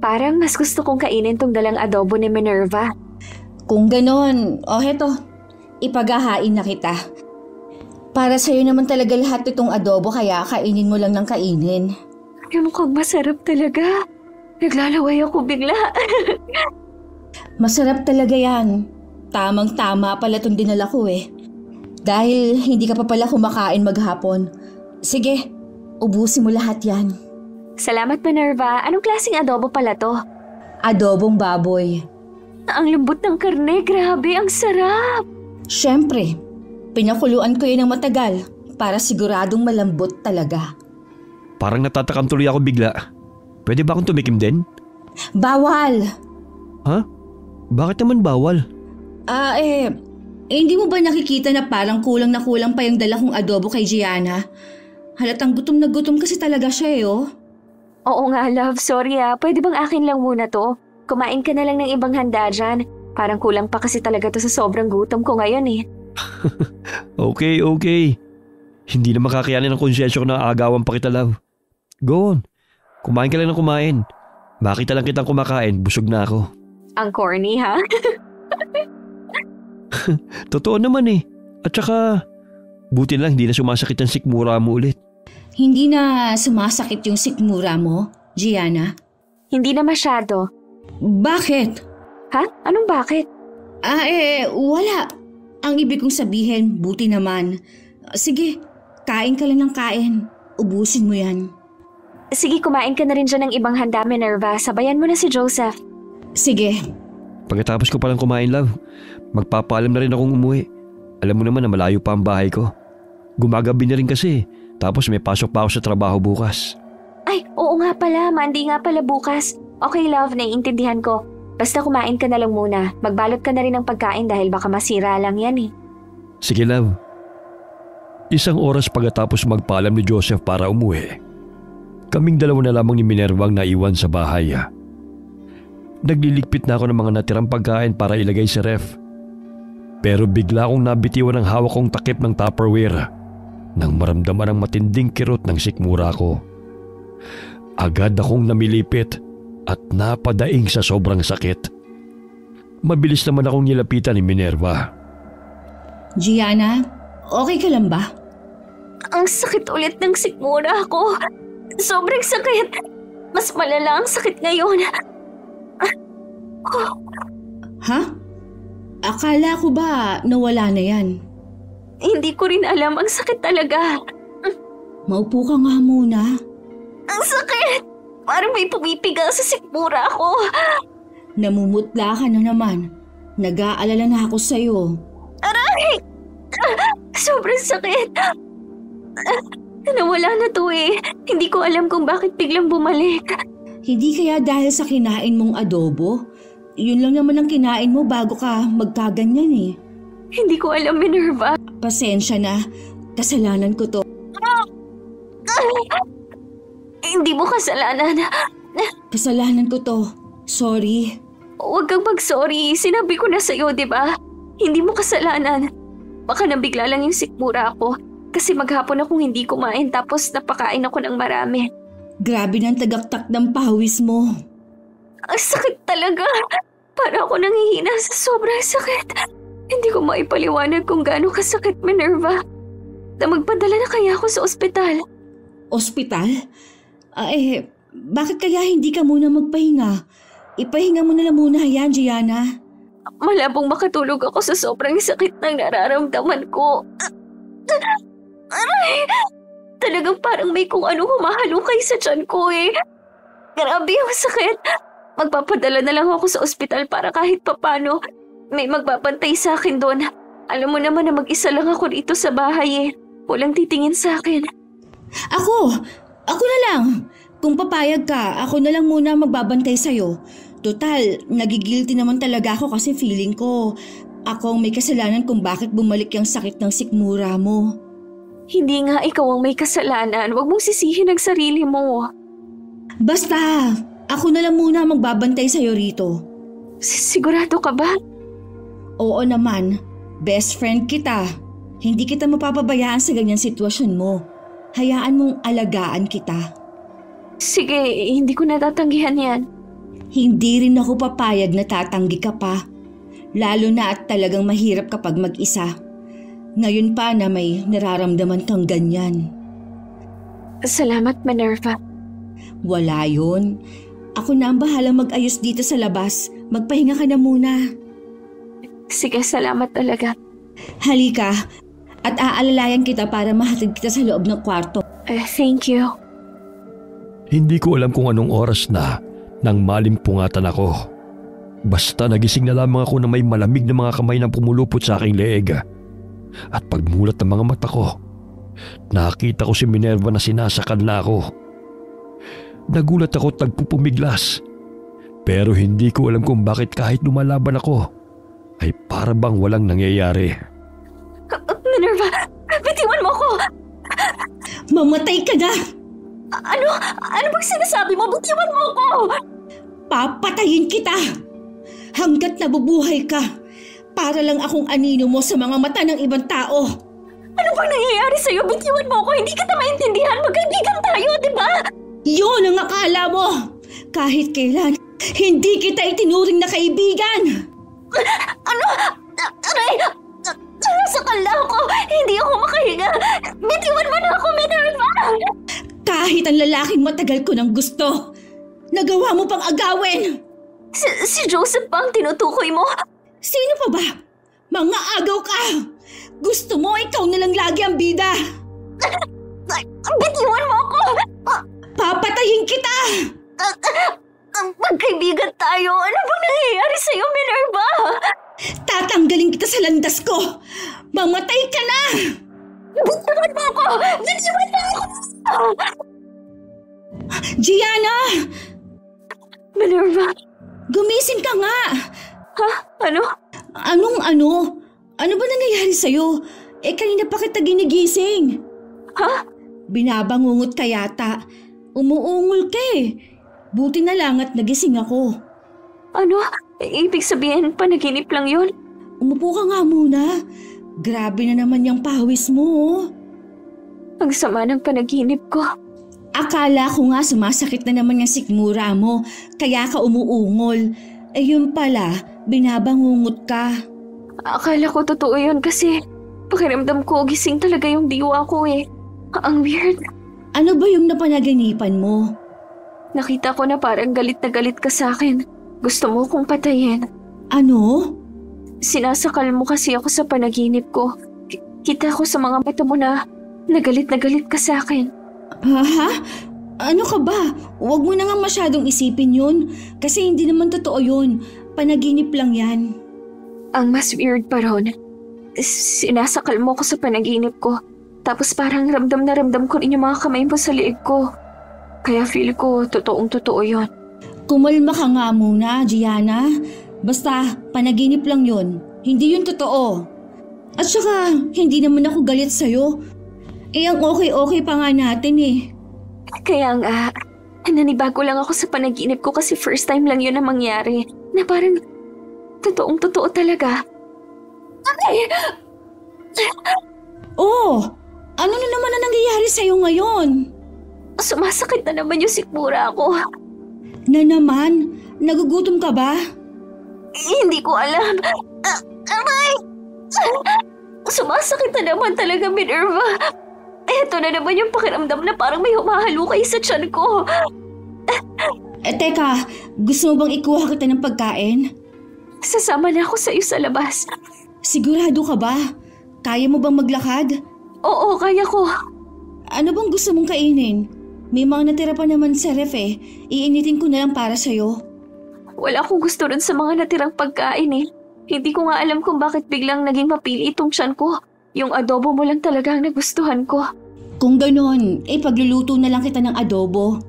[SPEAKER 1] Parang mas gusto kong kainin tong dalang adobo ni Minerva.
[SPEAKER 2] Kung ganon, heto, ipaghahain na kita. Para sa'yo naman talaga lahat itong adobo kaya kainin mo lang ng kainin.
[SPEAKER 1] Yung mukhang masarap talaga. Naglalaway ako bigla.
[SPEAKER 2] Masarap talaga yan. Tamang-tama pala itong dinala ko eh. Dahil hindi ka pa pala kumakain maghapon. Sige, ubusin mo lahat yan.
[SPEAKER 1] Salamat, Minerva. Anong klaseng adobo pala to?
[SPEAKER 2] Adobong baboy.
[SPEAKER 1] Ang lambot ng karne. Grabe, ang sarap.
[SPEAKER 2] Siyempre, pinakuluan ko yun ng matagal para siguradong malambot talaga.
[SPEAKER 3] Parang natatakam tuloy ako bigla. Pwede ba akong tumikim din?
[SPEAKER 2] Bawal!
[SPEAKER 3] Ha? Bakit naman bawal?
[SPEAKER 2] Hindi mo ba nakikita na parang kulang na kulang pa yung dala kong adobo kay Gianna? Halatang gutom na gutom kasi talaga siya eh oh.
[SPEAKER 1] Oo nga, love. Sorry ah. Pwede bang akin lang muna to? Kumain ka na lang ng ibang handa dyan. Parang kulang pa kasi talaga to sa sobrang gutom ko ngayon eh.
[SPEAKER 3] Okay. Hindi na makakayanin ng konsyensya ko na aagawan pa kita, love. Go on. Kumain ka lang ng kumain. Makita lang kitang kumakain, busog na ako.
[SPEAKER 1] Ang corny ha?
[SPEAKER 3] Totoo naman eh. At saka, buti lang hindi na sumasakit ang sikmura mo ulit.
[SPEAKER 2] Hindi na sumasakit yung sikmura mo, Gianna?
[SPEAKER 1] Hindi na masyado.
[SPEAKER 2] Bakit?
[SPEAKER 1] Ha? Anong bakit?
[SPEAKER 2] Wala. Ang ibig kong sabihin, buti naman. Sige, kain ka lang ng kain. ubusin mo yan.
[SPEAKER 1] Sige, kumain ka na rin dyan ng ibang handa, Minerva. Sabayan mo na si Joseph.
[SPEAKER 2] Sige.
[SPEAKER 3] Pagkatapos ko palang kumain, love, magpapaalam na rin akong umuwi. Alam mo naman na malayo pa ang bahay ko. Gumagabi na rin kasi, tapos may pasok pa ako sa trabaho bukas.
[SPEAKER 1] Ay, oo nga pala. Monday nga pala bukas. Okay, love, naiintindihan ko. Basta kumain ka na lang muna. Magbalot ka na rin ng pagkain dahil baka masira lang yan eh.
[SPEAKER 3] Sige, love. Isang oras pagkatapos magpaalam ni Joseph para umuwi, kaming dalawa na lamang ni Minerva ang naiwan sa bahay. Nagliligpit na ako ng mga natirang pagkain para ilagay sa ref. Pero bigla akong nabitiwan ang hawak kong takip ng Tupperware nang maramdaman ang matinding kirot ng sikmura ko. Agad akong namilipit at napadaing sa sobrang sakit. Mabilis naman akong nilapitan ni Minerva.
[SPEAKER 2] Gianna, okay ka lang ba?
[SPEAKER 1] Ang sakit ulit ng sikmura ko. Sobrang sakit. Mas malala ang sakit ngayon.
[SPEAKER 2] Ha? Akala ko ba nawala na yan?
[SPEAKER 1] Hindi ko rin alam. Ang sakit talaga.
[SPEAKER 2] Maupo ka nga muna.
[SPEAKER 1] Ang sakit! Parang may pumipiga sa sikmura ko.
[SPEAKER 2] Namumutla ka na naman. Nag-aalala na ako sa'yo.
[SPEAKER 1] Aray! Sobrang sakit. Nawala na to eh. Hindi ko alam kung bakit biglang bumalik.
[SPEAKER 2] Hindi kaya dahil sa kinain mong adobo? Yun lang naman ang kinain mo bago ka magkaganyan eh.
[SPEAKER 1] Hindi ko alam, Minerva.
[SPEAKER 2] Pasensya na. Kasalanan ko to.
[SPEAKER 1] Hindi mo kasalanan.
[SPEAKER 2] Kasalanan ko to. Sorry.
[SPEAKER 1] Huwag kang mag-sorry. Sinabi ko na sa'yo, di ba? Hindi mo kasalanan. Baka nabigla lang yung sikmura ko. Kasi maghapon akong hindi kumain tapos napakain ako ng marami.
[SPEAKER 2] Grabe ng tagaktak ng pawis mo.
[SPEAKER 1] Ang sakit talaga. Para ako nanghihina sa sobrang sakit. Hindi ko maipaliwanag kung gaano kasakit, Minerva. Na magpadala na kaya ako sa ospital.
[SPEAKER 2] Ospital? Bakit kaya hindi ka muna magpahinga? Ipahinga mo na lang muna yan, Gianna.
[SPEAKER 1] Malabong makatulog ako sa sobrang sakit ng nararamdaman ko. Aray! Talagang parang may kung ano humahalukay sa tiyan ko eh. Grabe yung sakit. Magpapadala na lang ako sa ospital para kahit papano may magbabantay sa akin doon. Alam mo naman na mag-isa lang ako dito sa bahay eh. Walang titingin sa akin.
[SPEAKER 2] Ako na lang. Kung papayag ka, ako na lang muna magbabantay sa'yo. Total, nagigilty naman talaga ako kasi feeling ko ako ang may kasalanan kung bakit bumalik yung sakit ng sikmura mo.
[SPEAKER 1] Hindi nga ikaw ang may kasalanan. Huwag mong sisihin ang sarili mo.
[SPEAKER 2] Basta, ako na lang muna magbabantay sa'yo rito.
[SPEAKER 1] Sigurado ka ba?
[SPEAKER 2] Oo naman. Best friend kita. Hindi kita mapapabayaan sa ganyang sitwasyon mo. Hayaan mong alagaan kita.
[SPEAKER 1] Sige, hindi ko natatanggihan yan.
[SPEAKER 2] Hindi rin ako papayag na tatanggi ka pa. Lalo na at talagang mahirap kapag mag-isa. Ngayon pa na may nararamdaman kang ganyan.
[SPEAKER 1] Salamat, Minerva.
[SPEAKER 2] Wala yun. Ako na ang bahalang mag-ayos dito sa labas. Magpahinga ka na muna.
[SPEAKER 1] Sige, salamat talaga.
[SPEAKER 2] Halika at aalalayan kita para mahatid kita sa loob ng kwarto.
[SPEAKER 1] Thank you.
[SPEAKER 3] Hindi ko alam kung anong oras na nang malimpungatan ako. Basta nagising na lamang ako na may malamig na mga kamay na pumulupot sa aking leeg. At pagmulat ng mga mata ko, nakita ko si Minerva na sinasakal na ako. Nagulat ako at nagpupumiglas. Pero hindi ko alam kung bakit kahit lumalaban ako, ay para bang walang nangyayari.
[SPEAKER 1] Minerva, bitiwan mo ko!
[SPEAKER 2] Mamatay ka na!
[SPEAKER 1] Ano bang sinasabi mo? Bitiwan mo ko!
[SPEAKER 2] Papatayin kita! Hanggat nabubuhay ka, para lang akong anino mo sa mga mata ng ibang tao.
[SPEAKER 1] Ano bang nangyayari sa'yo? Bitiwan mo ko! Hindi kita maintindihan! Magkaibigan tayo, di ba?
[SPEAKER 2] Yun ang akala mo! Kahit kailan, hindi kita itinuring na kaibigan!
[SPEAKER 1] Ano? Aray! Nasakal na ako! Hindi ako makahinga! Bitiwan mo na ako, Minerva!
[SPEAKER 2] Kahit ang lalaking matagal ko ng gusto, nagawa mo pang agawin!
[SPEAKER 1] Si Joseph ba ang tinutukoy mo?
[SPEAKER 2] Sino pa ba? Mga agaw ka! Gusto mo ikaw na lang lagi ang bida!
[SPEAKER 1] Bitiwan mo ako!
[SPEAKER 2] Papatayin kita!
[SPEAKER 1] Magkaibigan tayo. Ano bang nangyayari sa'yo, Minerva?
[SPEAKER 2] Tatanggalin kita sa landas ko! Mamatay ka na!
[SPEAKER 1] Bitiwan mo ako! Bitiwan mo ako!
[SPEAKER 2] Gianna!
[SPEAKER 1] Minerva?
[SPEAKER 2] Gumising ka nga!
[SPEAKER 1] Ha? Ano?
[SPEAKER 2] Anong ano? Ano ba nangyayari sa'yo? Kanina pa kita ginigising.
[SPEAKER 1] Ha?
[SPEAKER 2] Binabangungot ka yata. Umuungol ka eh. Buti na lang at nagising ako.
[SPEAKER 1] Ano? Ibig sabihin, panaginip lang yun?
[SPEAKER 2] Umupo ka nga muna. Grabe na naman yung pawis mo. Oh.
[SPEAKER 1] Ang sama ng panaginip ko.
[SPEAKER 2] Akala ko nga sumasakit na naman yung sikmura mo, kaya ka umuungol. Yun pala, binabangungot ka.
[SPEAKER 1] Akala ko totoo yun kasi pakiramdam ko gising talaga yung diwa ko eh. Ang weird.
[SPEAKER 2] Ano ba yung napanaginipan mo?
[SPEAKER 1] Nakita ko na parang galit na galit ka sa akin. Gusto mo kong patayin.
[SPEAKER 2] Ano?
[SPEAKER 1] Sinasakal mo kasi ako sa panaginip ko. Kita ko sa mga mata mo na galit ka sa akin.
[SPEAKER 2] Ha? Ano ka ba? Huwag mo na nga masyadong isipin yun. Kasi hindi naman totoo yun. Panaginip lang yan.
[SPEAKER 1] Ang mas weird pa ron, sinasakal mo ko sa panaginip ko. Tapos parang ramdam na ramdam ko rin yung mga kamay mo sa liig ko. Kaya feel ko totoong totoo yun.
[SPEAKER 2] Kumalma ka nga muna, Gianna. Basta, panaginip lang yun. Hindi yun totoo. At saka, hindi naman ako galit sa'yo. Ang okay-okay pa nga natin eh.
[SPEAKER 1] Kaya nga, nanibago lang ako sa panaginip ko kasi first time lang yun na mangyari. Na parang totoong totoo talaga. Ay!
[SPEAKER 2] Oh! Ano na naman ang nangyayari sa'yo ngayon?
[SPEAKER 1] Sumasakit na naman yung sikmura ko.
[SPEAKER 2] Na naman? Nagugutom ka ba?
[SPEAKER 1] Hindi ko alam. Aray! Sumasakit na naman talaga, Minerva. Eto na naman yung pakiramdam na parang may humahalukay sa tiyan ko.
[SPEAKER 2] Teka, gusto mo bang ikuha kita ng pagkain?
[SPEAKER 1] Sasama na ako sa iyo sa labas.
[SPEAKER 2] Sigurado ka ba? Kaya mo bang maglakad?
[SPEAKER 1] Oo, kaya ko.
[SPEAKER 2] Ano bang gusto mong kainin? May mga natira pa naman sa ref eh. Iinitin ko na lang para sa'yo.
[SPEAKER 1] Wala akong gusto rin sa mga natirang pagkain eh. Hindi ko nga alam kung bakit biglang naging mapili itong tiyan ko. Yung adobo mo lang talaga ang nagustuhan ko.
[SPEAKER 2] Kung ganon, pagluluto na lang kita ng adobo.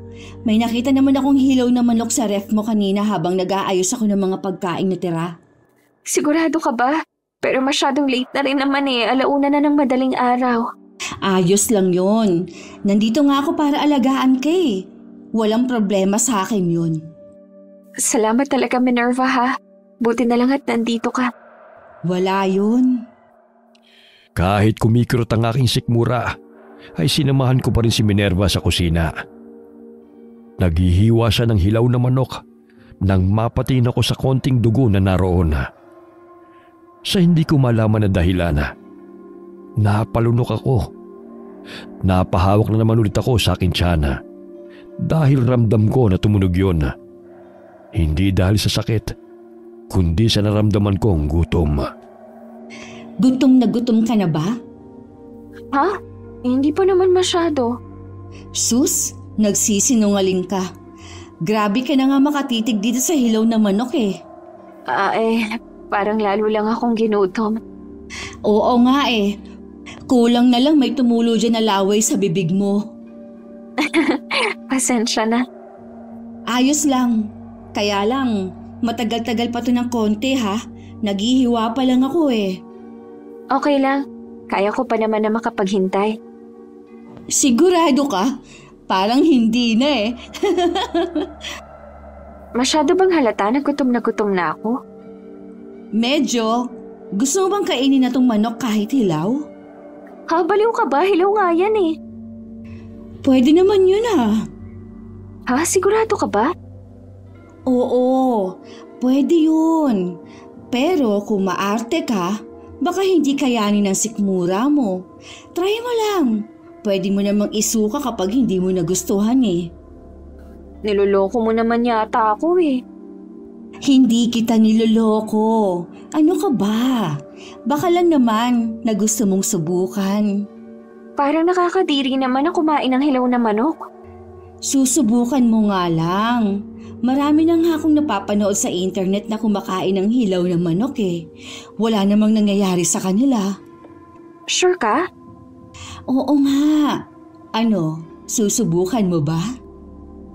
[SPEAKER 2] May nakita naman akong hilaw na manok sa ref mo kanina habang nag-aayos ako ng mga pagkain natira.
[SPEAKER 1] Sigurado ka ba? Pero masyadong late na rin naman eh. Alauna na ng madaling araw.
[SPEAKER 2] Ayos lang yon. Nandito nga ako para alagaan ka eh. Walang problema sa akin yun.
[SPEAKER 1] Salamat talaga, Minerva ha. Buti na lang at nandito ka.
[SPEAKER 2] Wala yun.
[SPEAKER 3] Kahit kumikirot ang aking sikmura, ay sinamahan ko pa rin si Minerva sa kusina. Naghihiwa siya ng hilaw na manok nang mapatin ako sa konting dugo na naroon. Sa hindi ko malaman na dahilan, napalunok ako. Napahawak na naman ulit ako sa aking tiyan dahil ramdam ko na tumunog yun. Hindi dahil sa sakit, kundi sa naramdaman kong gutom.
[SPEAKER 2] Gutom na gutom ka na ba?
[SPEAKER 1] Ha? Hindi pa naman masyado.
[SPEAKER 2] Sus, nagsisinungaling ka. Grabe ka na nga makatitig dito sa hilaw na manok eh.
[SPEAKER 1] Parang lalo lang akong ginutom.
[SPEAKER 2] Oo nga eh. Kulang na lang may tumulo dyan na laway sa bibig mo.
[SPEAKER 1] Pasensya na.
[SPEAKER 2] Ayos lang. Kaya lang, matagal-tagal pa to ng konti ha. Naghihiwa pa lang ako eh.
[SPEAKER 1] Okay lang. Kaya ko pa naman na makapaghintay.
[SPEAKER 2] Sigurado ka? Parang hindi na eh.
[SPEAKER 1] Masyado bang halata na gutom na ako?
[SPEAKER 2] Medyo. Gusto mo bang kainin na tong manok kahit hilaw?
[SPEAKER 1] Ha, baliw ka ba? Hilaw nga yan eh.
[SPEAKER 2] Pwede naman yun ah.
[SPEAKER 1] Ha? Sigurado ka ba?
[SPEAKER 2] Oo, pwede yun. Pero kung maarte ka, baka hindi kayanin ng sikmura mo. Try mo lang. Pwede mo namang isuka kapag hindi mo nagustuhan eh.
[SPEAKER 1] Niloloko mo naman yata ako eh.
[SPEAKER 2] Hindi kita niloloko. Ano ka ba? Baka lang naman na gusto mong subukan.
[SPEAKER 1] Parang nakakadiri naman na kumain ng hilaw na manok.
[SPEAKER 2] Susubukan mo nga lang. Marami na nga akong napapanood sa internet na kumakain ng hilaw na manok eh. Wala namang nangyayari sa kanila.
[SPEAKER 1] Sure ka?
[SPEAKER 2] Oo nga. Ano, susubukan mo ba?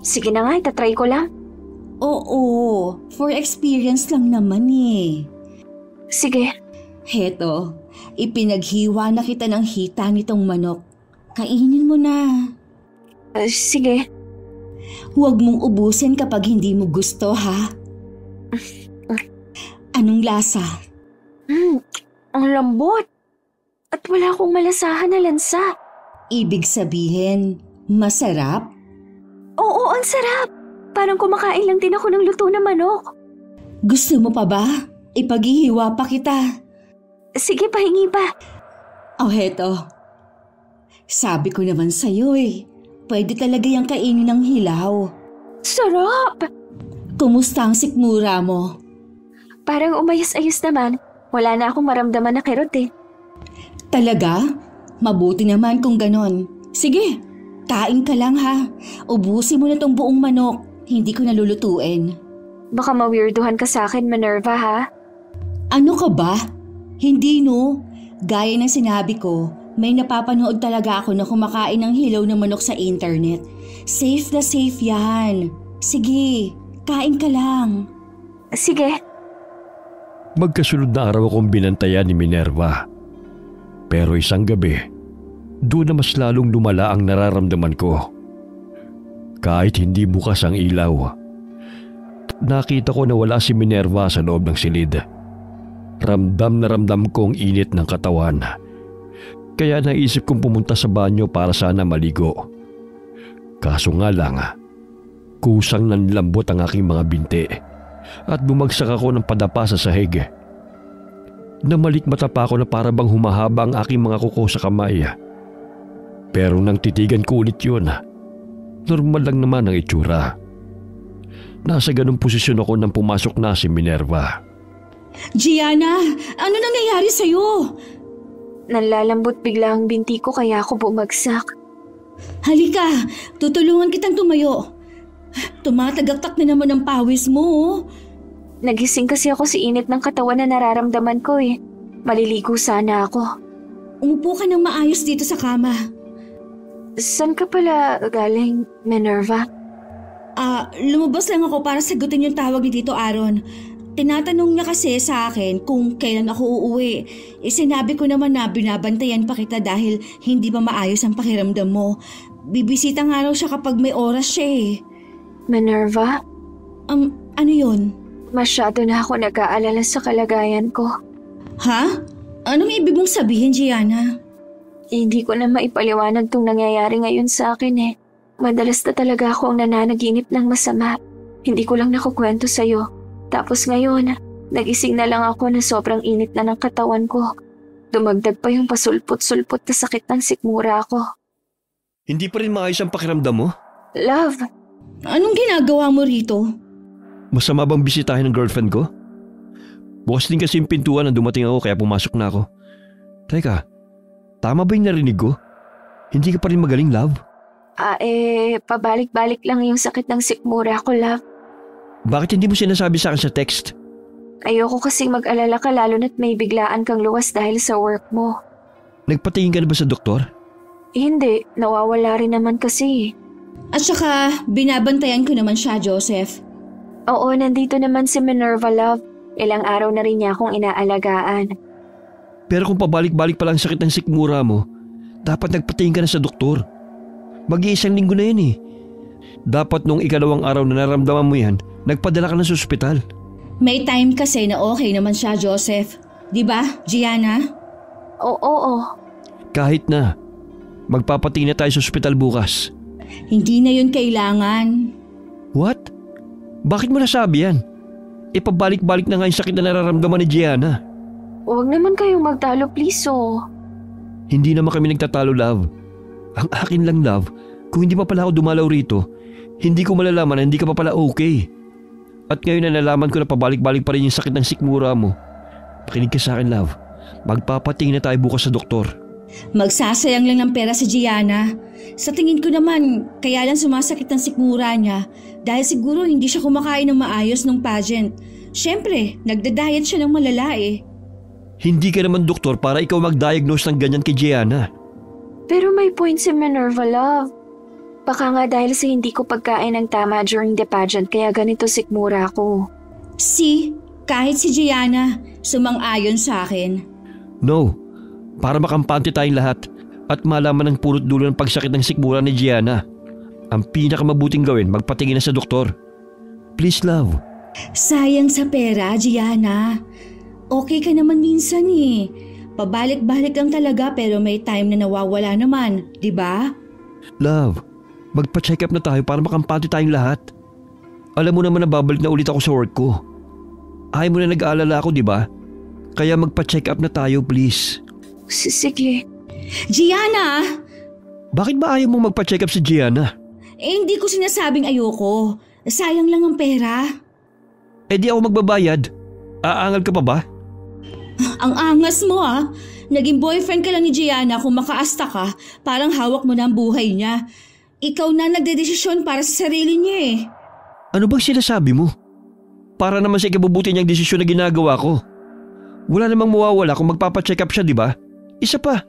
[SPEAKER 1] Sige na nga, itatry ko lang.
[SPEAKER 2] Oo, for experience lang naman eh.
[SPEAKER 1] Sige.
[SPEAKER 2] Heto, ipinaghiwa na kita ng hita nitong manok. Kainin mo na.
[SPEAKER 1] Sige.
[SPEAKER 2] Huwag mong ubusin kapag hindi mo gusto, ha? Anong lasa?
[SPEAKER 1] Ang lambot. At wala akong malasahan na lansa.
[SPEAKER 2] Ibig sabihin, masarap?
[SPEAKER 1] Oo, ang sarap. Parang kumakain lang din ako ng luto na manok.
[SPEAKER 2] Gusto mo pa ba? Ipaghihiwa pa kita.
[SPEAKER 1] Sige, pahingi pa.
[SPEAKER 2] Heto. Sabi ko naman sa'yo eh. Pwede talaga yung kainin ng hilaw.
[SPEAKER 1] Sarap!
[SPEAKER 2] Kumusta ang sikmura mo?
[SPEAKER 1] Parang umayos-ayos naman. Wala na akong maramdaman na kirot eh.
[SPEAKER 2] Talaga? Mabuti naman kung ganon. Sige, kain ka lang ha. Ubusin mo na tong buong manok. Hindi ko nalulutuin.
[SPEAKER 1] Baka mawirduhan ka sa akin, Minerva, ha?
[SPEAKER 2] Ano ka ba? Hindi no. Gaya ng sinabi ko, may napapanood talaga ako na kumakain ng hilaw na manok sa internet. Safe na safe yan. Sige, kain ka lang.
[SPEAKER 1] Sige.
[SPEAKER 3] Magkasunod na araw akong binantayan ni Minerva. Pero isang gabi, doon na mas lalong lumala ang nararamdaman ko. Kahit hindi bukas ang ilaw, nakita ko na wala si Minerva sa loob ng silid. Ramdam na ramdam ko ang init ng katawan. Kaya naisip kong pumunta sa banyo para sana maligo. Kaso nga lang, kusang nanlambot ang aking mga binti at bumagsak ako ng padapa sa sahig. Namalikmata pa ako na para bang humahaba ang aking mga kuko sa kamay. Pero nang titigan ko ulit yun, normal lang naman ang itsura. Nasa ganung posisyon ako nang pumasok na si Minerva.
[SPEAKER 2] Gianna, ano nangyayari sa'yo?
[SPEAKER 1] Nanlalambot bigla ang binti ko kaya ako bumagsak.
[SPEAKER 2] Halika, tutulungan kitang tumayo. Tumatagaktak na naman ang pawis mo.
[SPEAKER 1] Nagising kasi ako sa init ng katawan na nararamdaman ko eh. Maliligo sana ako.
[SPEAKER 2] Umupo ka ng maayos dito sa kama.
[SPEAKER 1] Saan ka pala galing, Minerva?
[SPEAKER 2] Lumabas lang ako para sagutin yung tawag ni Tito Aaron. Tinatanong niya kasi sa akin kung kailan ako uuwi. Sinabi ko naman na binabantayan pa kita dahil hindi pa maayos ang pakiramdam mo. Bibisita nga raw siya kapag may oras siya eh.
[SPEAKER 1] Minerva?
[SPEAKER 2] Ano yun?
[SPEAKER 1] Masyado na ako nag-aalala sa kalagayan ko.
[SPEAKER 2] Ha? Anong ibig mong sabihin, Gianna?
[SPEAKER 1] Hindi ko na maipaliwanag tong nangyayari ngayon sa akin eh. Madalas na talaga ako ang nananaginip ng masama. Hindi ko lang nakukwento sa'yo. Tapos ngayon, nagising na lang ako na sobrang init na ng katawan ko. Dumagdag pa yung pasulpot-sulpot na sakit ng sikmura ko.
[SPEAKER 3] Hindi pa rin maayos ang pakiramdam mo?
[SPEAKER 1] Love!
[SPEAKER 2] Anong ginagawa mo rito?
[SPEAKER 3] Masama bang bisitahin ng girlfriend ko? Bukas din kasi yung pintuan na dumating ako kaya pumasok na ako. Teka, tama ba yung narinig ko? Hindi ka pa rin magaling, love?
[SPEAKER 1] Pabalik-balik lang yung sakit ng sikmura ko, love.
[SPEAKER 3] Bakit hindi mo sinasabi sa akin sa text?
[SPEAKER 1] Ayoko kasing mag-alala ka lalo na't may biglaan kang luwas dahil sa work mo.
[SPEAKER 3] Nagpatingin ka na ba sa doktor?
[SPEAKER 1] Hindi, nawawala rin naman kasi.
[SPEAKER 2] At saka, binabantayan ko naman siya, Joseph.
[SPEAKER 1] Oo, nandito naman si Minerva, love. Ilang araw na rin niya akong inaalagaan.
[SPEAKER 3] Pero kung pabalik-balik pa lang sakit ng sikmura mo, dapat nagpatingin ka na sa doktor. Mag-iisang linggo na yun eh. Dapat nung ikalawang araw na naramdaman mo yan, nagpadala ka na sa ospital.
[SPEAKER 2] May time kasi na okay naman siya, Joseph. Di ba, Gianna?
[SPEAKER 1] Oo.
[SPEAKER 3] Kahit na. Magpapatingin na tayo sa ospital bukas.
[SPEAKER 2] Hindi na yun kailangan.
[SPEAKER 3] What? Bakit mo nasabi yan? Pabalik-balik na nga yung sakit na nararamdaman ni Gianna.
[SPEAKER 1] Huwag naman kayong magtalo, please, oh.
[SPEAKER 3] Hindi naman kami nagtatalo, love. Ang akin lang, love, kung hindi pa pala ako dumalaw rito, hindi ko malalaman na hindi ka pa pala okay. At ngayon na nalaman ko na pabalik-balik pa rin yung sakit ng sikmura mo. Makinig ka sa akin, love. Magpapatingin na tayo bukas sa doktor.
[SPEAKER 2] Magsasayang lang ng pera si Gianna. Sa tingin ko naman, kaya lang sumasakit ang sikmura niya dahil siguro hindi siya kumakain ng maayos nung pageant. Siyempre, nagda-diet siya ng malala eh.
[SPEAKER 3] Hindi ka naman doktor para ikaw mag-diagnose ng ganyan kay Gianna.
[SPEAKER 1] Pero may point si Minerva, love. Baka nga dahil sa hindi ko pagkain ng tama during the pageant kaya ganito sikmura ko.
[SPEAKER 2] Kahit si Gianna, sumang-ayon sa akin.
[SPEAKER 3] No, para makampante tayong lahat at malaman ang pulot dulo ng pagsakit ng sikmura ni Gianna. Ang pinakamabuting gawin, magpatingin na sa doktor. Please, love.
[SPEAKER 2] Sayang sa pera, Gianna. Okay ka naman minsan eh. Pabalik-balik lang talaga pero may time na nawawala naman, di ba?
[SPEAKER 3] Love, magpa-check up na tayo para makampante tayong lahat. Alam mo naman na babalik na ulit ako sa work ko. Ayaw mo na nag-aalala ako, di ba? Kaya magpa-check up na tayo, please.
[SPEAKER 1] Sige.
[SPEAKER 2] Gianna!
[SPEAKER 3] Bakit ba ayaw mong magpa-check up si Gianna?
[SPEAKER 2] Hindi ko sinasabing ayoko. Sayang lang ang pera.
[SPEAKER 3] Di ako magbabayad. Aangal ka pa ba?
[SPEAKER 2] Ang angas mo ah. Naging boyfriend ka lang ni Gianna kung makaasta ka, parang hawak mo na ang buhay niya. Ikaw na nagdedesisyon para sa sarili niya eh.
[SPEAKER 3] Ano bang sinasabi mo? Para naman sa ikabubuti niyang desisyon na ginagawa ko. Wala namang mawawala kung magpapacheck up siya, di ba? Isa pa,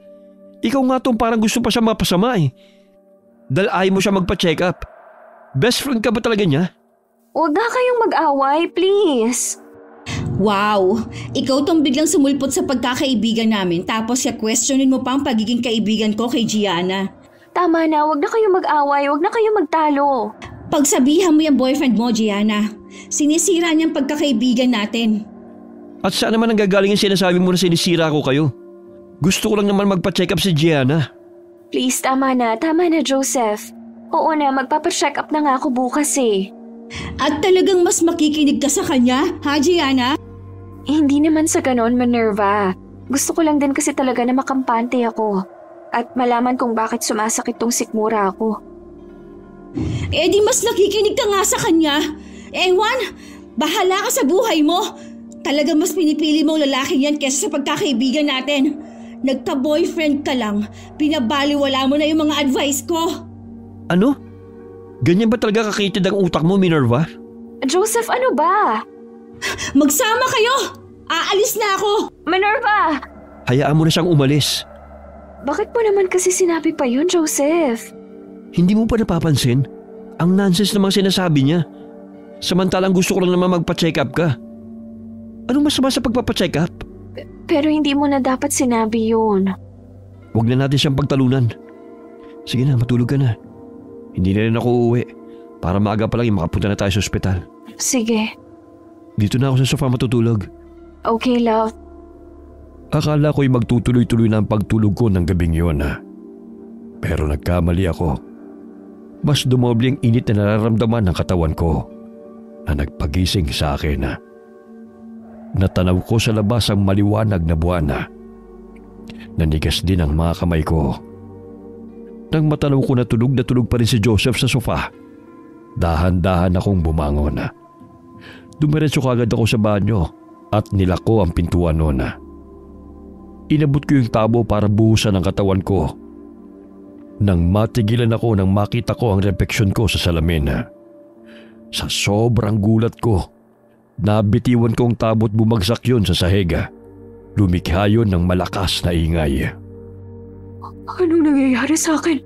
[SPEAKER 3] ikaw nga tong parang gusto pa siya mapasama eh. Dahil ayaw mo siya magpa-check up. Best friend ka ba talaga niya?
[SPEAKER 1] Huwag na kayong mag-away, please.
[SPEAKER 2] Wow! Ikaw tong biglang sumulpot sa pagkakaibigan namin tapos questionin mo pa ang pagiging kaibigan ko kay Gianna.
[SPEAKER 1] Tama na, huwag na kayong mag-away, huwag na kayong magtalo.
[SPEAKER 2] Pagsabihan mo yung boyfriend mo, Gianna. Sinisira niyang pagkakaibigan natin.
[SPEAKER 3] At saan naman ang gagaling yung sinasabi mo na sinisira ko kayo? Gusto ko lang naman magpa-check up si Gianna.
[SPEAKER 1] Please, tama na, Joseph. Oo na, magpapacheck up na nga ako bukas eh.
[SPEAKER 2] At talagang mas makikinig ka sa kanya, ha Gianna?
[SPEAKER 1] Hindi naman sa ganon, Minerva. Gusto ko lang din kasi talaga na makampante ako. At malaman kung bakit sumasakit tong sikmura ako.
[SPEAKER 2] Di mas nakikinig ka nga sa kanya. Ewan, bahala ka sa buhay mo. Talaga mas pinipili mong lalaki yan kesa sa pagkakaibigan natin. Nagka-boyfriend ka lang, pinabaliwala mo na yung mga advice ko.
[SPEAKER 3] Ano? Ganyan ba talaga kakitid ang utak mo, Minerva?
[SPEAKER 1] Joseph, ano ba?
[SPEAKER 2] Magsama kayo! Aalis na ako!
[SPEAKER 1] Minerva!
[SPEAKER 3] Hayaan mo na siyang umalis.
[SPEAKER 1] Bakit mo naman kasi sinabi pa yun, Joseph?
[SPEAKER 3] Hindi mo pa napapansin? Ang nonsense namang sinasabi niya. Samantalang gusto ko lang naman magpa-check up ka. Anong masama sa pagpapacheck up?
[SPEAKER 1] Pero hindi mo na dapat sinabi yun.
[SPEAKER 3] Huwag na natin siyang pagtalunan. Sige na, matulog ka na. Hindi na rin ako uuwi. Para maaga pa lang makapunta na tayo sa ospital.
[SPEAKER 1] Sige.
[SPEAKER 3] Dito na ako sa sofa matutulog.
[SPEAKER 1] Okay, love.
[SPEAKER 3] Akala ko'y magtutuloy-tuloy na ang pagtulog ko ng gabing yun. Pero nagkamali ako. Mas dumoble ang init na nararamdaman ng katawan ko na nagpagising sa akin. Natanaw ko sa labas ang maliwanag na buwan. Nanigas din ang mga kamay ko. Nang matanaw ko na tulog pa rin si Joseph sa sofa, dahan-dahan akong bumangon. Dumiretso kagad ako sa banyo at nilako ang pintuan noon. Inabot ko yung tabo para buhusan ang katawan ko. Nang matigilan ako nang makita ko ang refleksyon ko sa salamin. Sa sobrang gulat ko, nabitiwan ko ang tabo at bumagsak yun sa sahig. Lumikha yun ng malakas na ingay.
[SPEAKER 1] Anong nangyayari sa akin?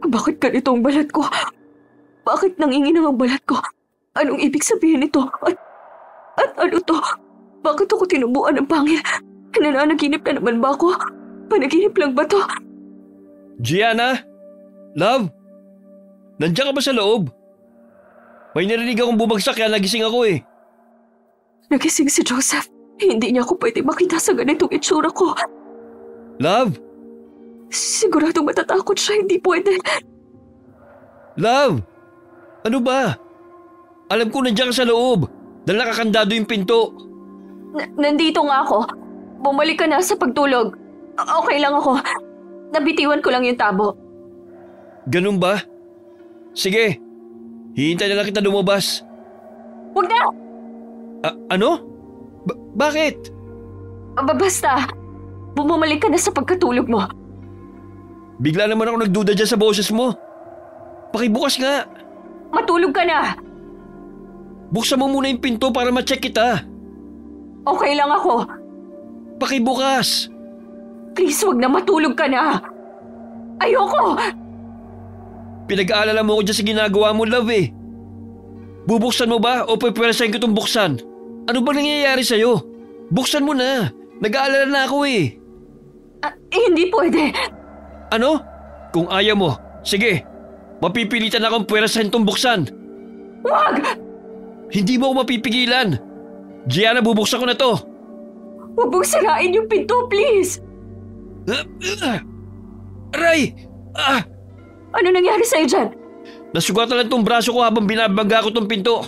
[SPEAKER 1] Bakit ganito ang balat ko? Bakit nanginginang ang balat ko? Anong ibig sabihin nito? At ano to? Bakit ako tinubuan ng pangil? Nananaginip na naman ba ako? Panaginip lang ba to?
[SPEAKER 3] Gianna? Love? Nandiyan ka ba sa loob? May narinig akong bumagsak kaya nagising ako eh.
[SPEAKER 1] Nagising si Joseph. Hindi niya ako pwede makita sa ganitong itsura ko.
[SPEAKER 3] Love?
[SPEAKER 1] Siguradong matatakot siya, hindi pwede.
[SPEAKER 3] Love! Ano ba? Alam ko nandiyan ka sa loob dahil nakakandado yung pinto.
[SPEAKER 1] Nandito nga ako. Bumalik ka na sa pagtulog. Okay lang ako. Nabitiwan ko lang yung tabo.
[SPEAKER 3] Ganun ba? Sige. Hihintay na lang kita lumabas.
[SPEAKER 1] Huwag na!
[SPEAKER 3] Ano? Bakit?
[SPEAKER 1] Basta, bumalik ka na sa pagkatulog mo.
[SPEAKER 3] Bigla naman ako nagduda dyan sa boses mo. Pakibukas nga.
[SPEAKER 1] Matulog ka na!
[SPEAKER 3] Buksan mo muna yung pinto para ma-check kita.
[SPEAKER 1] Okay lang ako.
[SPEAKER 3] Pakibukas.
[SPEAKER 1] Please, wag na, matulog ka na. Ayoko!
[SPEAKER 3] Pinag-aalala mo ko dyan sa ginagawa mo, love eh. Bubuksan mo ba o pwepwersahin ko itong buksan? Ano ba nangyayari sa'yo? Buksan mo na. Nag-aalala na ako eh.
[SPEAKER 1] Hindi pwede.
[SPEAKER 3] Ano? Kung ayaw mo, sige. Mapipilitan akong pwersahin itong buksan.
[SPEAKER 1] Wag!
[SPEAKER 3] Hindi mo ako mapipigilan. Gianna, bubuksan ko na to.
[SPEAKER 1] Huwag mong sirain yung pinto, please.
[SPEAKER 3] Aray!
[SPEAKER 1] Ano nangyari sa'yo dyan?
[SPEAKER 3] Nasugatan lang tong braso ko habang binabangga ko tong pinto.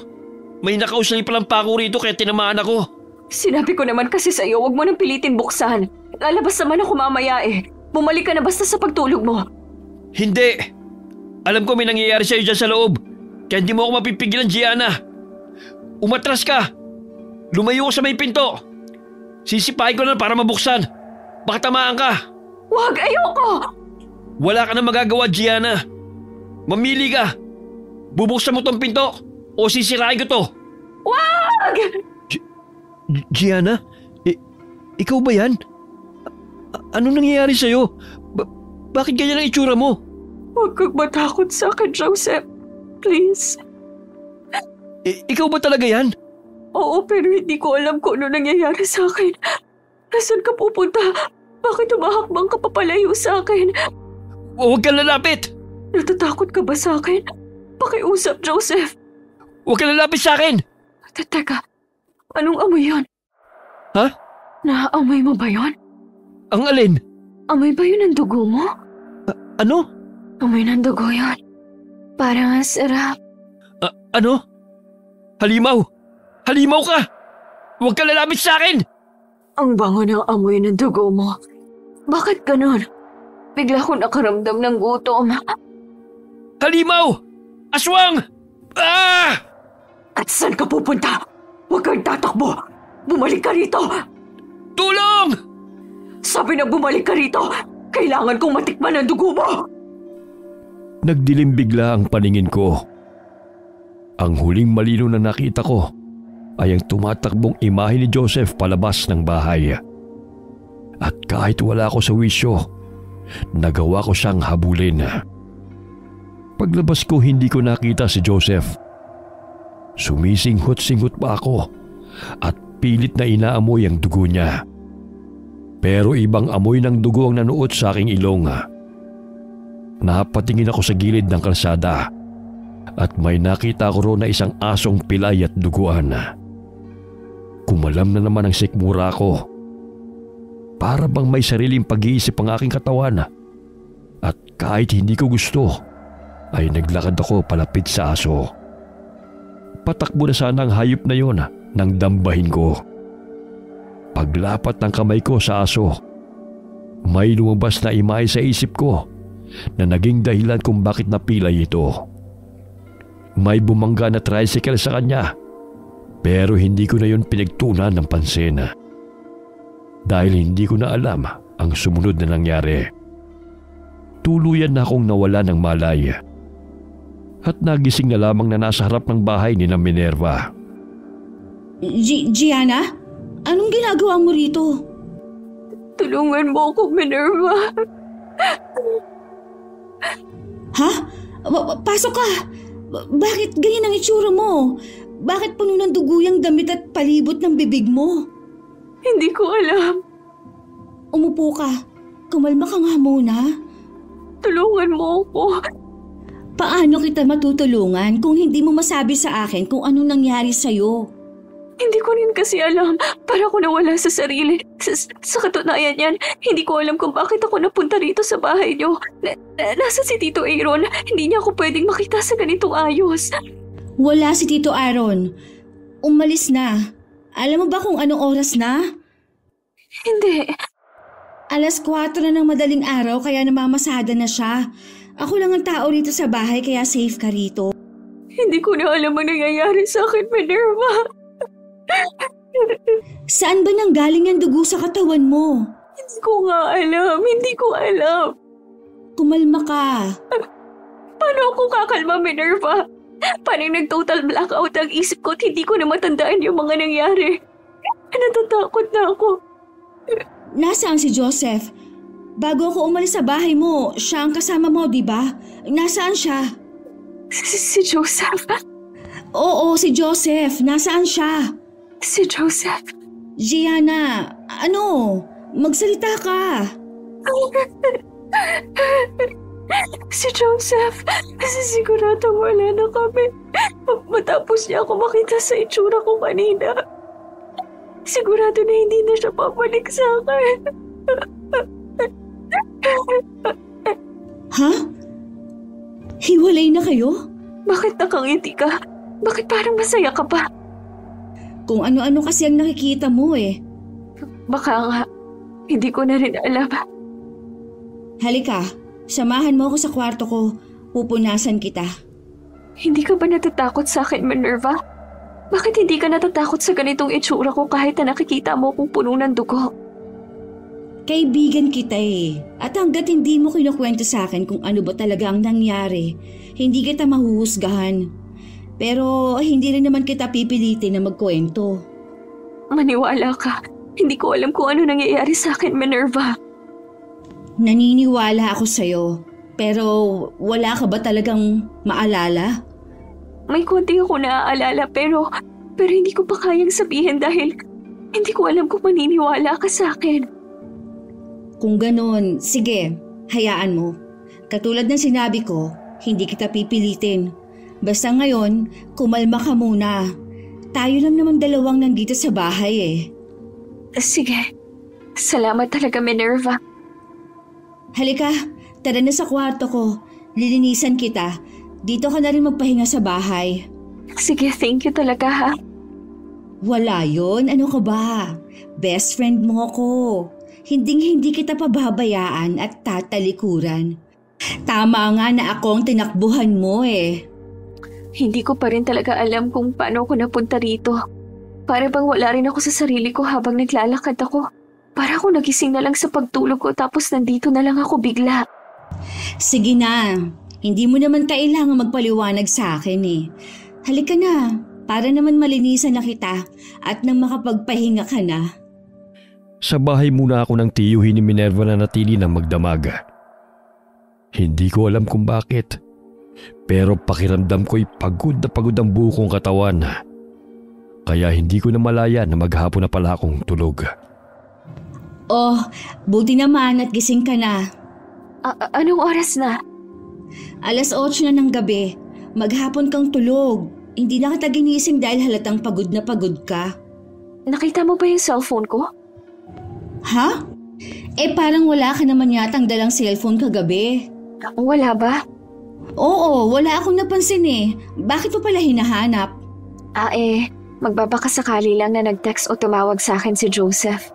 [SPEAKER 3] May nakausali palang pako rito kaya tinamaan ako.
[SPEAKER 1] Sinabi ko naman kasi sa'yo, huwag mo nang pilitin buksan. Lalabas naman ako mamaya eh. Bumalik ka na basta sa pagtulog mo.
[SPEAKER 3] Hindi! Alam ko may nangyayari sa'yo dyan sa loob. Kaya hindi mo ako mapipigilan, Gianna. Umatras ka! Lumayo ka sa may pinto! Sisipahin ko na para mabuksan. Baka tamaan ka.
[SPEAKER 1] Wag! Ayoko!
[SPEAKER 3] Wala ka na magagawa, Gianna. Mamili ka. Bubuksan mo tong pinto o sisirain ko to.
[SPEAKER 1] Wag!
[SPEAKER 3] Gianna? Ikaw ba yan? Ano nangyayari sa'yo? Bakit ganyan ang itsura mo?
[SPEAKER 1] Huwag kang matakot sa akin, Joseph. Please.
[SPEAKER 3] Ikaw ba talaga yan?
[SPEAKER 1] Oo, pero hindi ko alam kung ano nangyayari sa akin. Nasaan ka pupunta? Bakit humahakbang ka papalayo sa akin?
[SPEAKER 3] Huwag kang lalapit!
[SPEAKER 1] Natatakot ka ba sa akin? Pakiusap, Joseph.
[SPEAKER 3] Huwag kang lalapit sa akin!
[SPEAKER 1] Teka, anong amoy yon?
[SPEAKER 3] Ha?
[SPEAKER 1] Naaamoy mo ba yon?
[SPEAKER 3] Ang alin?
[SPEAKER 1] Amoy ba yun ng dugo mo?
[SPEAKER 3] Ano?
[SPEAKER 1] Amoy ng dugo yon. Parang ang sarap.
[SPEAKER 3] Ano? Halimaw! Halimaw ka! Huwag ka lalapit sa akin!
[SPEAKER 1] Ang bango ng amoy ng dugo mo. Bakit ganun? Bigla ko nakaramdam ng gutom.
[SPEAKER 3] Halimaw! Aswang! Ah!
[SPEAKER 1] At saan ka pupunta? Huwag kang tatakbo! Bumalik ka rito!
[SPEAKER 3] Tulong!
[SPEAKER 1] Sabi na bumalik ka rito! Kailangan kong matikman ang dugo mo!
[SPEAKER 3] Nagdilim bigla ang paningin ko. Ang huling malino na nakita ko ay ang tumatakbong imahe ni Joseph palabas ng bahay. At kahit wala ako sa wisyo, nagawa ko siyang habulin. Paglabas ko hindi ko nakita si Joseph. Sumisinghot-singhot pa ako at pilit na inaamoy ang dugo niya. Pero ibang amoy ng dugo ang nanuot sa aking ilong. Napatingin ako sa gilid ng kalsada at may nakita ko roon na isang asong pilay at duguan. Kumalam na naman ang sikmura ko. Para bang may sariling pag-iisip ang aking katawan. At kahit hindi ko gusto, ay naglakad ako palapit sa aso. Patakbo na sana ang hayop na yon nang dambahin ko. Paglapat ng kamay ko sa aso, may lumabas na imahe sa isip ko na naging dahilan kung bakit napilay ito. May bumangga na tricycle sa kanya, pero hindi ko na yun pinagtuunan ng pansin. Dahil hindi ko na alam ang sumunod na nangyari. Tuluyan na akong nawala ng malay. At nagising na lamang na nasa harap ng bahay ni na Minerva.
[SPEAKER 2] Gianna? Anong ginagawa mo rito?
[SPEAKER 1] Tulungan mo ako, Minerva.
[SPEAKER 2] Ha? Pasok ka! Bakit ganyan ang itsura mo? Bakit puno ng dugo yung damit at palibot ng bibig mo?
[SPEAKER 1] Hindi ko alam.
[SPEAKER 2] Umupo ka. Kumalma ka nga muna.
[SPEAKER 1] Tulungan mo ako.
[SPEAKER 2] Paano kita matutulungan kung hindi mo masabi sa akin kung anong nangyari sa'yo?
[SPEAKER 1] Hindi ko rin kasi alam. Para ko nawala sa sarili. Sa katunayan yan, hindi ko alam kung bakit ako napunta rito sa bahay niyo. Nasa si Tito Aaron. Hindi niya ako pwedeng makita sa ganitong ayos.
[SPEAKER 2] Wala si Tito Aaron. Umalis na. Alam mo ba kung anong oras na?
[SPEAKER 1] Hindi.
[SPEAKER 2] 4:00 na ng madaling araw kaya namamasada na siya. Ako lang ang tao rito sa bahay kaya safe ka rito.
[SPEAKER 1] Hindi ko na alam ang nangyayari sa akin, Minerva.
[SPEAKER 2] Saan ba nanggaling ang dugo sa katawan mo?
[SPEAKER 1] Hindi ko nga alam. Hindi ko alam.
[SPEAKER 2] Kumalma ka.
[SPEAKER 1] Paano ako kakalma, Minerva? Parang nag-total blackout ang isip ko at hindi ko na matandaan yung mga nangyari. Natatakot na ako.
[SPEAKER 2] Nasaan si Joseph? Bago ako umalis sa bahay mo, siya ang kasama mo, di ba? Nasaan siya?
[SPEAKER 1] Si Joseph?
[SPEAKER 2] Oo, si Joseph. Nasaan siya?
[SPEAKER 1] Si Joseph?
[SPEAKER 2] Gianna, ano? Magsalita ka.
[SPEAKER 1] Si Joseph, kasi siguradong wala na kami. Matapos niya ako makita sa itsura ko kanina. Sigurado na hindi na siya babalik sa akin.
[SPEAKER 2] Ha? Hiwalay na kayo?
[SPEAKER 1] Bakit nakangiti ka? Bakit parang masaya ka pa?
[SPEAKER 2] Kung ano-ano kasi ang nakikita mo eh.
[SPEAKER 1] Baka nga, hindi ko na rin alam.
[SPEAKER 2] Halika, samahan mo ako sa kwarto ko. Pupunasan kita.
[SPEAKER 1] Hindi ka ba natatakot sa akin, Minerva? Bakit hindi ka natatakot sa ganitong itsura ko kahit na nakikita mo kung puno ng dugo?
[SPEAKER 2] Kaibigan kita eh. At hanggat hindi mo kinukwento sa akin kung ano ba talaga ang nangyari, hindi kita mahuhusgahan. Pero hindi rin naman kita pipilitin na magkwento.
[SPEAKER 1] Maniwala ka. Hindi ko alam kung ano nangyayari sa akin, Minerva.
[SPEAKER 2] Naniniwala ako sa'yo. Pero wala ka ba talagang maalala?
[SPEAKER 1] May konti ako naaalala pero hindi ko pa kayang sabihin dahil hindi ko alam kung maniniwala ka sa akin.
[SPEAKER 2] Kung ganon, sige, hayaan mo. Katulad ng sinabi ko, hindi kita pipilitin. Basta ngayon, kumalma ka muna. Tayo lang naman dalawang nandito sa bahay eh.
[SPEAKER 1] Sige, salamat talaga, Minerva.
[SPEAKER 2] Halika, tara na sa kwarto ko. Lilinisan kita. Dito ka na rin magpahinga sa bahay.
[SPEAKER 1] Sige, thank you talaga ha.
[SPEAKER 2] Wala yon, ano ka ba? Best friend mo ko. Hinding-hindi kita pababayaan at tatalikuran. Tama nga na ako ang tinakbuhan mo eh.
[SPEAKER 1] Hindi ko pa rin talaga alam kung paano ako napunta rito. Para bang wala rin ako sa sarili ko habang naglalakad ako. Para ako nagising na lang sa pagtulog ko tapos nandito na lang ako bigla.
[SPEAKER 2] Sige na, hindi mo naman kailangan magpaliwanag sa akin eh. Halika na, para naman malinisan na kita at nang makapagpahinga ka na.
[SPEAKER 3] Sa bahay muna ako ng tiyuhin ni Minerva na natili ng magdamag. Hindi ko alam kung bakit. Pero pakiramdam ko'y pagod ang buo kong katawan. Kaya hindi ko na malaya na maghapon na pala akong tulog.
[SPEAKER 2] Oh, buti naman at gising ka na.
[SPEAKER 1] Anong oras na?
[SPEAKER 2] 8:00 na ng gabi. Maghapon kang tulog. Hindi na kita ginising dahil halatang pagod na pagod ka.
[SPEAKER 1] Nakita mo ba yung cellphone ko?
[SPEAKER 2] Ha? Parang wala ka naman yatang dalang cellphone kagabi.
[SPEAKER 1] Wala ba?
[SPEAKER 2] Oo, wala akong napansin eh. Bakit mo pala hinahanap?
[SPEAKER 1] Magbabakasakali lang na nag-text o tumawag sa akin si Joseph.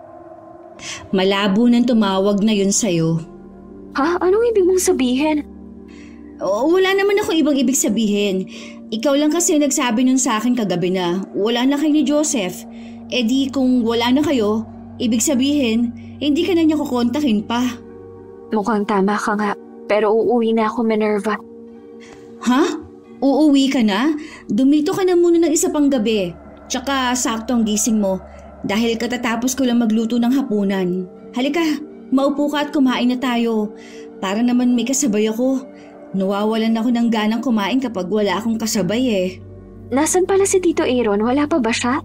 [SPEAKER 2] Malabo nang tumawag na yun sa'yo.
[SPEAKER 1] Ha? Anong ibig mong sabihin?
[SPEAKER 2] Wala naman ako ibang ibig sabihin. Ikaw lang kasi nagsabi nun sa akin kagabi na wala na kayo ni Joseph. Di kung wala na kayo, ibig sabihin, hindi ka na niya kukontakin pa.
[SPEAKER 1] Mukhang tama ka nga, pero uuwi na ako, Minerva.
[SPEAKER 2] Ha? Uuwi ka na? Dumito ka na muna ng isa pang gabi. Tsaka sakto ang gising mo dahil katatapos ko lang magluto ng hapunan. Halika, maupo ka at kumain na tayo. Para naman may kasabay ako. Nawawalan ako ng ganang kumain kapag wala akong kasabay eh.
[SPEAKER 1] Nasaan pala si Tito Aaron? Wala pa ba siya?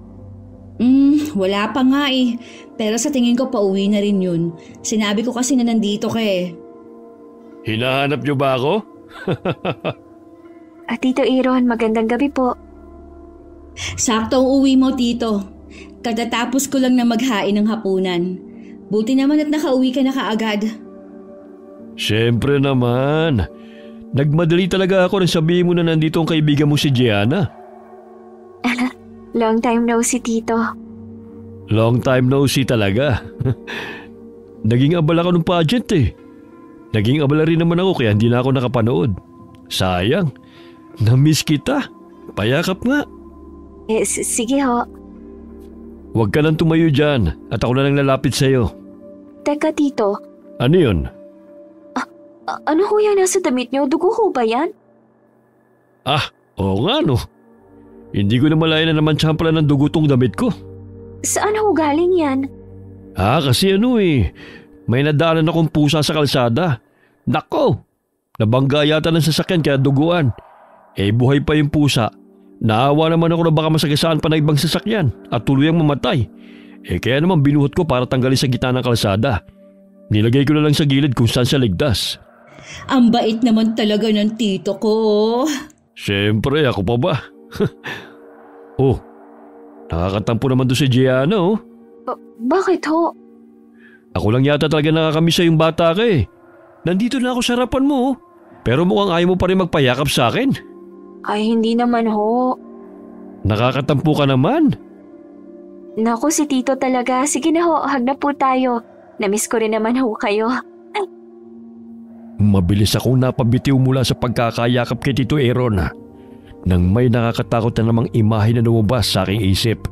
[SPEAKER 2] Wala pa nga eh. Pero sa tingin ko pauwi na rin yun. Sinabi ko kasi na nandito ka eh.
[SPEAKER 3] Hinahanap niyo ba ako?
[SPEAKER 1] Tito Aaron, magandang gabi po.
[SPEAKER 2] Sakto ang uwi mo, Tito. Katatapos ko lang na maghain ng hapunan. Buti naman at nakauwi ka na kaagad.
[SPEAKER 3] Siyempre naman. Nagmadali talaga ako nang sabihin mo na nandito ang kaibigan mo si Gianna.
[SPEAKER 1] Long time no see, Tito.
[SPEAKER 3] Long time no see talaga. Naging abala ka ng pageant eh. Naging abala rin naman ako kaya hindi na ako nakapanood. Sayang. Na-miss kita. Payakap nga.
[SPEAKER 1] Sige ho.
[SPEAKER 3] Huwag ka nang tumayo dyan at ako na lang lalapit sa'yo.
[SPEAKER 1] Teka, Tito.
[SPEAKER 3] Ano yun?
[SPEAKER 1] Ano ho yan nasa damit niyo? Dugo ho ba yan?
[SPEAKER 3] Oo nga no. Hindi ko na malaya na naman pala ng dugo tong damit ko.
[SPEAKER 1] Saan ho galing yan?
[SPEAKER 3] Kasi may nadaanan akong pusa sa kalsada. Nako! Nabangga yata ng sasakyan kaya duguan. Buhay pa yung pusa. Naawa naman ako na baka masagasaan pa na ibang sasakyan at tuluyang mamatay. Kaya naman binuhot ko para tanggalin sa gitna ng kalsada. Nilagay ko na lang sa gilid kung saan siya ligtas.
[SPEAKER 2] Ang bait naman talaga ng tito ko.
[SPEAKER 3] Siyempre, ako pa ba? Nakakatampo naman doon si Gianna
[SPEAKER 1] Bakit ho?
[SPEAKER 3] Ako lang yata talaga nakakamiss sa yung bata ka Nandito na ako sa harapan mo pero mukhang ayaw mo pa rin magpayakap sa akin.
[SPEAKER 1] Ay, hindi naman ho.
[SPEAKER 3] Nakakatampo ka naman.
[SPEAKER 1] Naku, si Tito talaga. Sige na ho, hag na po tayo. Namiss ko rin naman ho kayo.
[SPEAKER 3] Mabilis akong napabitiw mula sa pagkakayakap kay Tito Aaron nang may nakakatakot na namang imahe na lumabas sa aking isip.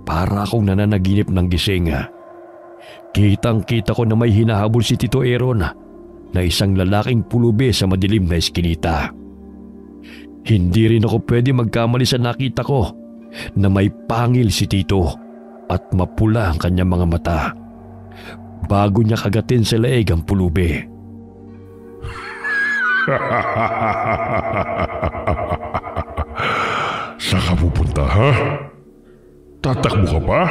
[SPEAKER 3] Para akong nananaginip ng gising. Kitang-kita ko na may hinahabol si Tito Aaron na isang lalaking pulubi sa madilim na eskinita. Hindi rin ako pwede magkamali sa nakita ko na may pangil si Tito at mapula ang kanyang mga mata bago niya kagatin sa leeg ang pulubi.
[SPEAKER 4] Saan ka pupunta, ha? Tatakbo ka pa?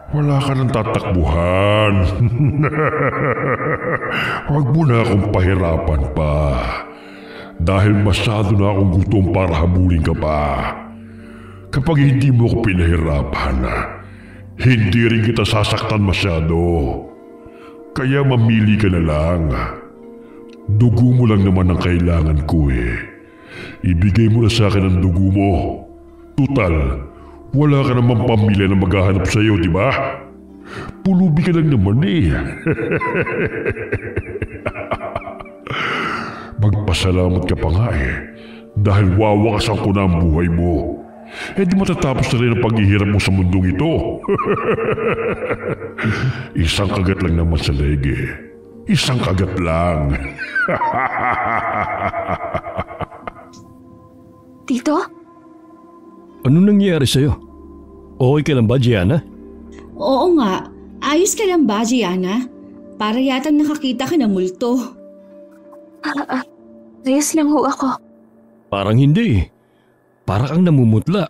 [SPEAKER 4] Wala ka ng tatakbuhan. Huwag mo na akong pahirapan pa. Dahil masyado na akong gutom para habulin ka pa. Kapag hindi mo ako pinahirapan, hindi rin kita sasaktan masyado. Kaya mamili ka na lang. Dugo mo lang naman ang kailangan ko Ibigay mo na sa akin ang dugo mo. Tutal, wala ka namang pamilya na maghahanap sa iyo, di ba? Pulubi ka lang naman Magpasalamat ka pa nga dahil wawakasan ko na ang buhay mo. Di matatapos na rin ang paghihirap mo sa mundong ito. Isang kagat lang naman sa leg Isang kagat lang.
[SPEAKER 1] Tito?
[SPEAKER 3] Ano nangyari sa'yo? Okay ka lang ba, Gianna?
[SPEAKER 2] Oo nga. Ayos ka lang ba, Gianna? Para yatang nakakita ka ng multo.
[SPEAKER 1] Ayos lang ho ako.
[SPEAKER 3] Parang hindi Para kang namumutla.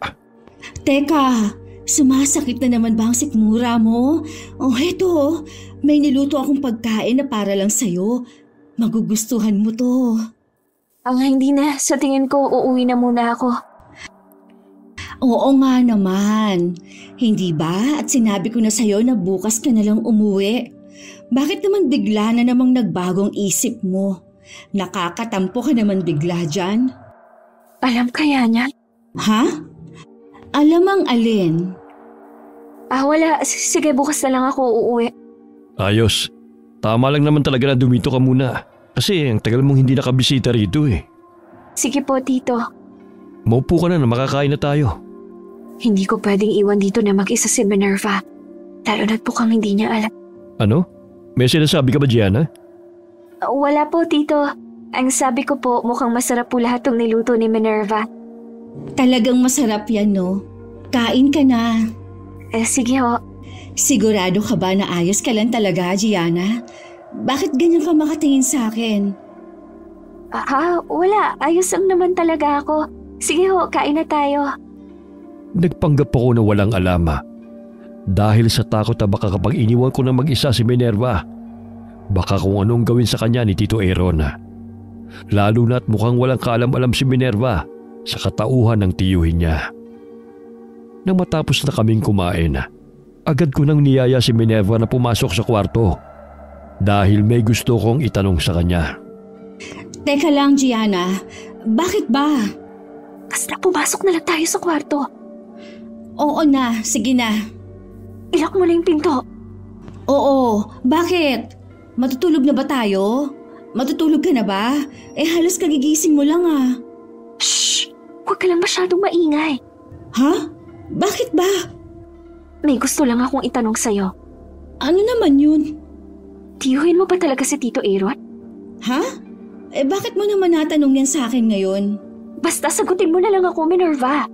[SPEAKER 2] Teka, sumasakit na naman ba ang sikmura mo? Heto, may niluto akong pagkain na para lang sa'yo. Magugustuhan mo to.
[SPEAKER 1] Hindi na. Sa tingin ko, uuwi na muna ako.
[SPEAKER 2] Oo nga naman. Hindi ba? At sinabi ko na sa'yo na bukas ka na lang umuwi. Bakit naman bigla na namang nagbagong isip mo? Nakakatampo ka naman bigla dyan.
[SPEAKER 1] Alam kaya niya?
[SPEAKER 2] Ha? Alam ang alin?
[SPEAKER 1] Wala. Sige, bukas na lang ako uuwi.
[SPEAKER 3] Ayos. Tama lang naman talaga na dumito ka muna. Kasi ang tagal mong hindi nakabisita rito
[SPEAKER 1] Sige po, Tito.
[SPEAKER 3] Maupo ka na makakain na tayo.
[SPEAKER 1] Hindi ko pwedeng iwan dito na mag-isa si Minerva. Lalo na't mukhang hindi niya alam.
[SPEAKER 3] Ano? May sinasabi ka ba, Gianna?
[SPEAKER 1] Wala po, Tito. Ang sabi ko po, mukhang masarap po lahat ng niluto ni Minerva.
[SPEAKER 2] Talagang masarap yan, no? Kain ka na.
[SPEAKER 1] Sige ho.
[SPEAKER 2] Sigurado ka ba na ayos ka lang talaga, Gianna? Bakit ganyan ka makatingin sa akin?
[SPEAKER 1] Wala. Ayos lang naman talaga ako. Sige ho, kain na tayo.
[SPEAKER 3] Nagpanggap ako na walang alama. Dahil sa takot na baka kapag iniwan ko na mag-isa si Minerva, baka kung anong gawin sa kanya ni Tito Aaron. Lalo na't mukhang walang kaalam-alam si Minerva sa katauhan ng tiyuhin niya. Nang matapos na kaming kumain, agad ko nang niyaya si Minerva na pumasok sa kwarto dahil may gusto kong itanong sa kanya.
[SPEAKER 2] Teka lang, Gianna. Bakit ba?
[SPEAKER 1] Basta pumasok na lang tayo sa kwarto.
[SPEAKER 2] Oo na, sige na.
[SPEAKER 1] Ilak mo na yung pinto.
[SPEAKER 2] Oo, bakit? Matutulog na ba tayo? Matutulog ka na ba? Halos kagigising mo lang
[SPEAKER 1] Shh! Huwag ka lang masyadong maingay.
[SPEAKER 2] Ha? Bakit ba?
[SPEAKER 1] May gusto lang akong itanong sa'yo.
[SPEAKER 2] Ano naman yun?
[SPEAKER 1] Tiyuhin mo ba talaga si Tito Aaron?
[SPEAKER 2] Ha? Bakit mo naman natanong yan sa akin ngayon?
[SPEAKER 1] Basta sagutin mo na lang ako, Minerva.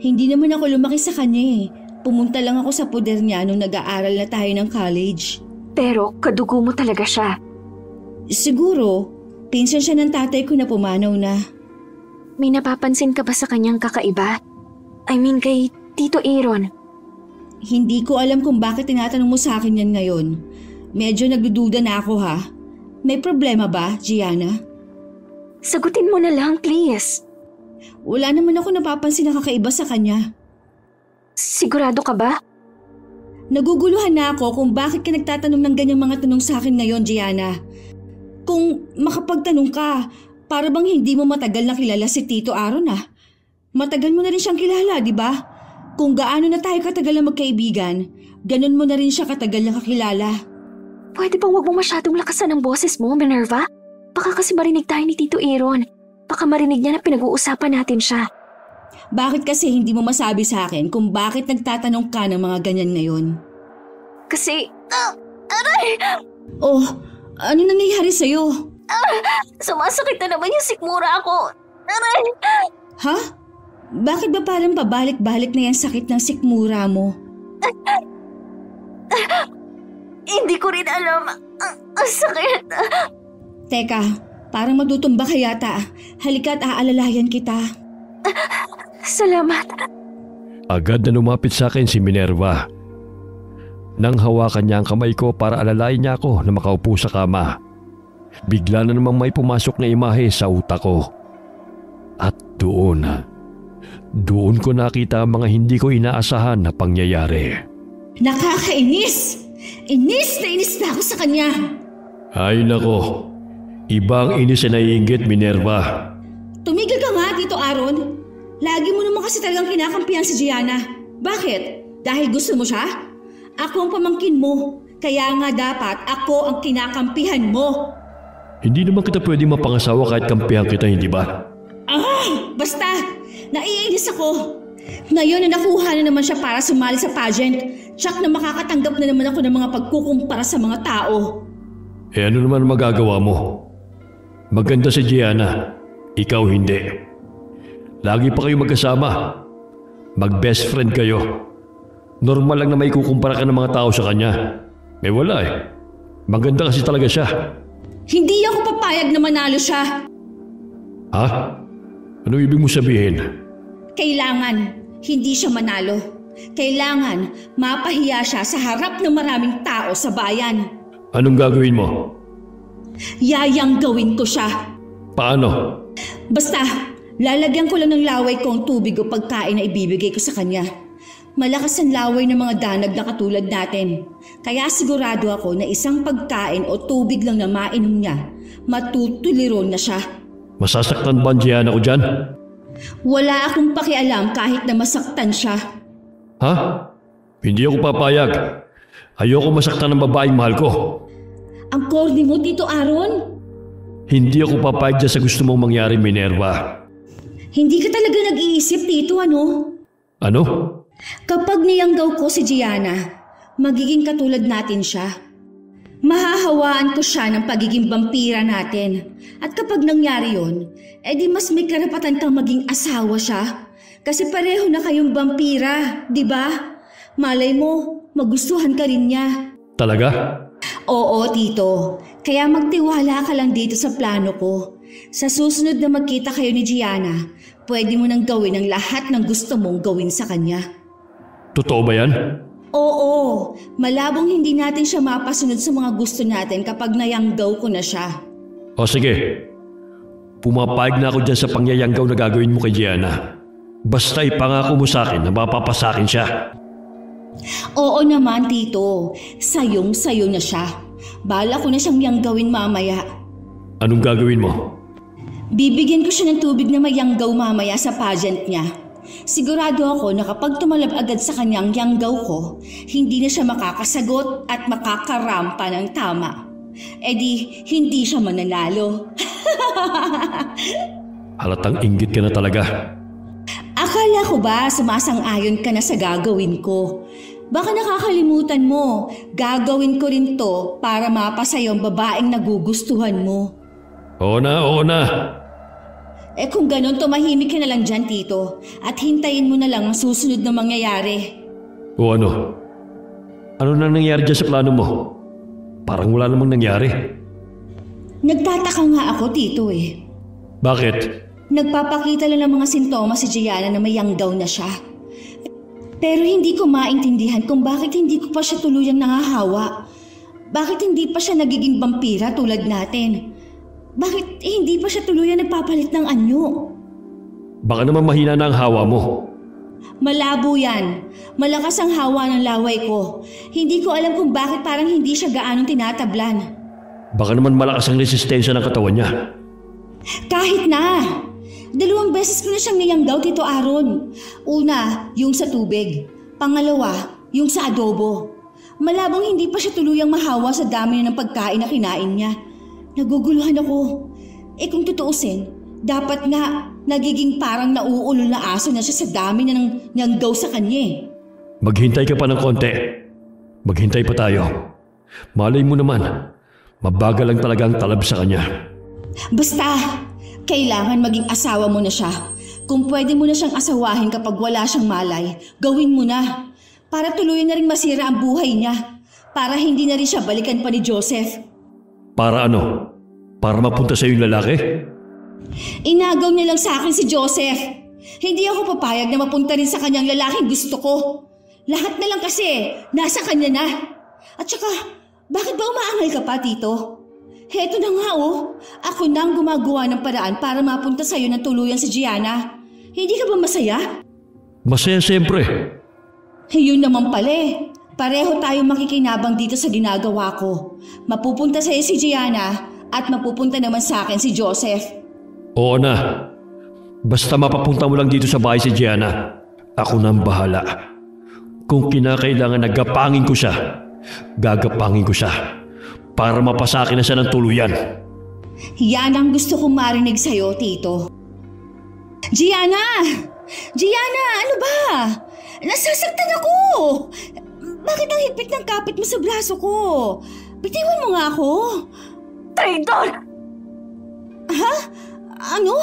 [SPEAKER 2] Hindi naman ako lumaki sa kanya eh. Pumunta lang ako sa poder niya nung nag-aaral na tayo ng college.
[SPEAKER 1] Pero kadugo mo talaga siya.
[SPEAKER 2] Siguro, pinsan siya ng tatay ko na pumanaw na.
[SPEAKER 1] May napapansin ka ba sa kanyang kakaiba? I mean kay Tito Aaron.
[SPEAKER 2] Hindi ko alam kung bakit tinatanong mo sa akin yan ngayon. Medyo nagdududa na ako ha. May problema ba, Gianna?
[SPEAKER 1] Sagutin mo na lang, please.
[SPEAKER 2] Wala naman ako napapansin na kakaiba sa kanya.
[SPEAKER 1] Sigurado ka ba?
[SPEAKER 2] Naguguluhan na ako kung bakit ka nagtatanong ng ganyang mga tanong sa akin ngayon, Gianna. Kung makapagtanong ka, para bang hindi mo matagal na kilala si Tito Aaron ah. Matagal mo na rin siyang kilala, di ba? Kung gaano na tayo katagal na magkaibigan, ganun mo na rin siya katagal na kakilala.
[SPEAKER 1] Pwede bang wag mo masyadong lakasan ang boses mo, Minerva? Baka kasi marinig tayo ni Tito Aaron. Baka marinig niya na pinag-uusapan natin siya.
[SPEAKER 2] Bakit kasi hindi mo masabi sa akin kung bakit nagtatanong ka ng mga ganyan ngayon?
[SPEAKER 1] Kasi... aray!
[SPEAKER 2] Oh, ano nangyayari sa'yo?
[SPEAKER 1] Sumasakit na naman yung sikmura ako. Aray!
[SPEAKER 2] Ha? Bakit ba parang pabalik-balik na yung sakit ng sikmura mo?
[SPEAKER 1] Hindi ko rin alam. Ang sakit.
[SPEAKER 2] Teka, parang magtutumba ka yata. Halika't aalalayan kita.
[SPEAKER 1] Salamat.
[SPEAKER 3] Agad na lumapit sa akin si Minerva. Nang hawakan niya ang kamay ko para alalayan niya ako na makaupo sa kama, bigla na namang may pumasok na imahe sa utak ko. At doon ko nakita ang mga hindi ko inaasahan na pangyayari.
[SPEAKER 2] Nakakainis! Inis na ako sa kanya!
[SPEAKER 3] Ay nako, ibang inis na naiinggit, Minerva.
[SPEAKER 2] Tumigil ka nga, Tito Aaron. Lagi mo naman kasi talagang kinakampihan si Gianna. Bakit? Dahil gusto mo siya? Ako ang pamangkin mo. Kaya nga dapat ako ang kinakampihan mo.
[SPEAKER 3] Hindi naman kita pwede mapangasawa kahit kampihan kita, hindi ba?
[SPEAKER 2] Basta, naiinis ako. Ngayon na nakuha na naman siya para sumali sa pageant, tsak na makakatanggap na naman ako ng mga pagkukumpara sa mga tao.
[SPEAKER 3] Eh ano naman magagawa mo? Maganda si Gianna, ikaw hindi. Lagi pa kayo magkasama. Mag-best friend kayo. Normal lang na may kukumpara ka ng mga tao sa kanya. Eh wala eh. Maganda kasi talaga siya.
[SPEAKER 2] Hindi ako papayag na manalo siya.
[SPEAKER 3] Ha? Ano ibig mo sabihin?
[SPEAKER 2] Kailangan hindi siya manalo. Kailangan mapahiya siya sa harap ng maraming tao sa bayan.
[SPEAKER 3] Anong gagawin mo?
[SPEAKER 2] Yayang gawin ko siya.
[SPEAKER 3] Paano?
[SPEAKER 2] Basta, lalagyan ko lang ng laway ko ang tubig o pagkain na ibibigay ko sa kanya. Malakas ang laway ng mga danag na katulad natin. Kaya sigurado ako na isang pagkain o tubig lang na mainom niya, matutuliro na siya.
[SPEAKER 3] Masasaktan ba ang Gianna ko dyan?
[SPEAKER 2] Wala akong pakialam kahit na masaktan siya.
[SPEAKER 3] Ha? Hindi ako papayag. Ayoko masaktan ng babaeng mahal ko.
[SPEAKER 2] Ang corny mo, Tito Aaron?
[SPEAKER 3] Hindi ako papayag dyan sa gusto mong mangyari, Minerva.
[SPEAKER 2] Hindi ka talaga nag-iisip, Tito, ano?
[SPEAKER 3] Ano?
[SPEAKER 2] Kapag niyanggaw ko si Gianna, magiging katulad natin siya. Mahahawaan ko siya ng pagiging vampira natin. At kapag nangyari yun, edi mas may karapatan kang maging asawa siya. Kasi pareho na kayong vampira, di ba? Malay mo, magustuhan ka rin niya.
[SPEAKER 3] Talaga?
[SPEAKER 2] Oo, Tito. Kaya magtiwala ka lang dito sa plano ko. Sa susunod na magkita kayo ni Gianna, pwede mo nang gawin ang lahat ng gusto mong gawin sa kanya.
[SPEAKER 3] Totoo ba yan?
[SPEAKER 2] Oo, malabong hindi natin siya mapasunod sa mga gusto natin kapag nayanggaw ko na siya.
[SPEAKER 3] O sige, pumapayag na ako dyan sa pangyayanggaw na gagawin mo kay Gianna. Basta ipangako mo sa akin na mapapasakin siya.
[SPEAKER 2] Oo naman, Tito. Sayong-sayo na siya. Bala ko na siyang yanggawin mamaya.
[SPEAKER 3] Anong gagawin mo?
[SPEAKER 2] Bibigyan ko siya ng tubig na mayanggaw mamaya sa pageant niya. Sigurado ako na kapag tumalab agad sa kanyang yanggaw ko, hindi na siya makakasagot at makakarampa ng tama. E di, hindi siya mananalo.
[SPEAKER 3] Halatang inggit ka na talaga.
[SPEAKER 2] Akala ko ba sumasang-ayon ka na sa gagawin ko? Baka nakakalimutan mo, gagawin ko rin to para mapasaya ang babaeng nagugustuhan mo.
[SPEAKER 3] Oo na.
[SPEAKER 2] Kung ganon, tumahimik ka na lang dyan, Tito, at hintayin mo na lang ang susunod na mangyayari.
[SPEAKER 3] O ano? Ano na nangyari dyan sa plano mo? Parang wala namang nangyari.
[SPEAKER 2] Nagtataka nga ako, Tito
[SPEAKER 3] Bakit?
[SPEAKER 2] Nagpapakita lang ng mga sintomas si Gianna na may young daw na siya. Pero hindi ko maintindihan kung bakit hindi ko pa siya tuluyang nangahawa. Bakit hindi pa siya nagiging vampira tulad natin? Bakit hindi pa siya tuluyang nagpapalit ng anyo?
[SPEAKER 3] Baka naman mahina na ang hawa mo.
[SPEAKER 2] Malabo yan. Malakas ang hawa ng laway ko. Hindi ko alam kung bakit parang hindi siya gaanong tinatablan.
[SPEAKER 3] Baka naman malakas ang resistensya ng katawan niya.
[SPEAKER 2] Kahit na! 2 beses ko na siyang niyanggaw, Tito Aaron. Una, yung sa tubig. Pangalawa, yung sa adobo. Malabong hindi pa siya tuluyang mahawa sa dami na ng pagkain na kinain niya. Naguguluhan ako. Kung tutuusin, dapat nga nagiging parang nauulol na aso na siya sa dami na ng niyanggaw sa kanya.
[SPEAKER 3] Maghintay ka pa ng konti. Maghintay pa tayo. Malay mo naman, mabagal lang talaga ang talab sa kanya.
[SPEAKER 2] Basta, kailangan maging asawa mo na siya. Kung pwede mo na siyang asawahin kapag wala siyang malay, gawin mo na. Para tuluyan na rin masira ang buhay niya. Para hindi na rin siya balikan pa ni Joseph.
[SPEAKER 3] Para ano? Para mapunta sa yung lalaki?
[SPEAKER 2] Inagaw niya lang sa akin si Joseph. Hindi ako papayag na mapunta rin sa kanyang lalaking gusto ko. Lahat na lang kasi, nasa kanya na. At saka, bakit ba umaangal ka pa, Tito? Heto na nga ako na ang gumagawa ng paraan para mapunta sa'yo ng tuluyan si Gianna. Hindi ka ba masaya?
[SPEAKER 3] Masaya siyempre.
[SPEAKER 2] Yun naman pala Pareho tayong makikinabang dito sa ginagawa ko. Mapupunta sa'yo si Gianna at mapupunta naman sa akin si Joseph.
[SPEAKER 3] Oo na. Basta mapapunta mo lang dito sa bahay si Gianna. Ako na ang bahala. Kung kinakailangan nagapangin ko siya, gagapangin ko siya. Para mapasakin na siya ng tuluyan.
[SPEAKER 2] Yan ang gusto kong marinig sa'yo, Tito. Gianna! Gianna, ano ba? Nasasaktan ako! Bakit ang higpit ng kapit mo sa braso ko? Bitiwan mo nga ako.
[SPEAKER 1] Traitor!
[SPEAKER 2] Ha? Ano?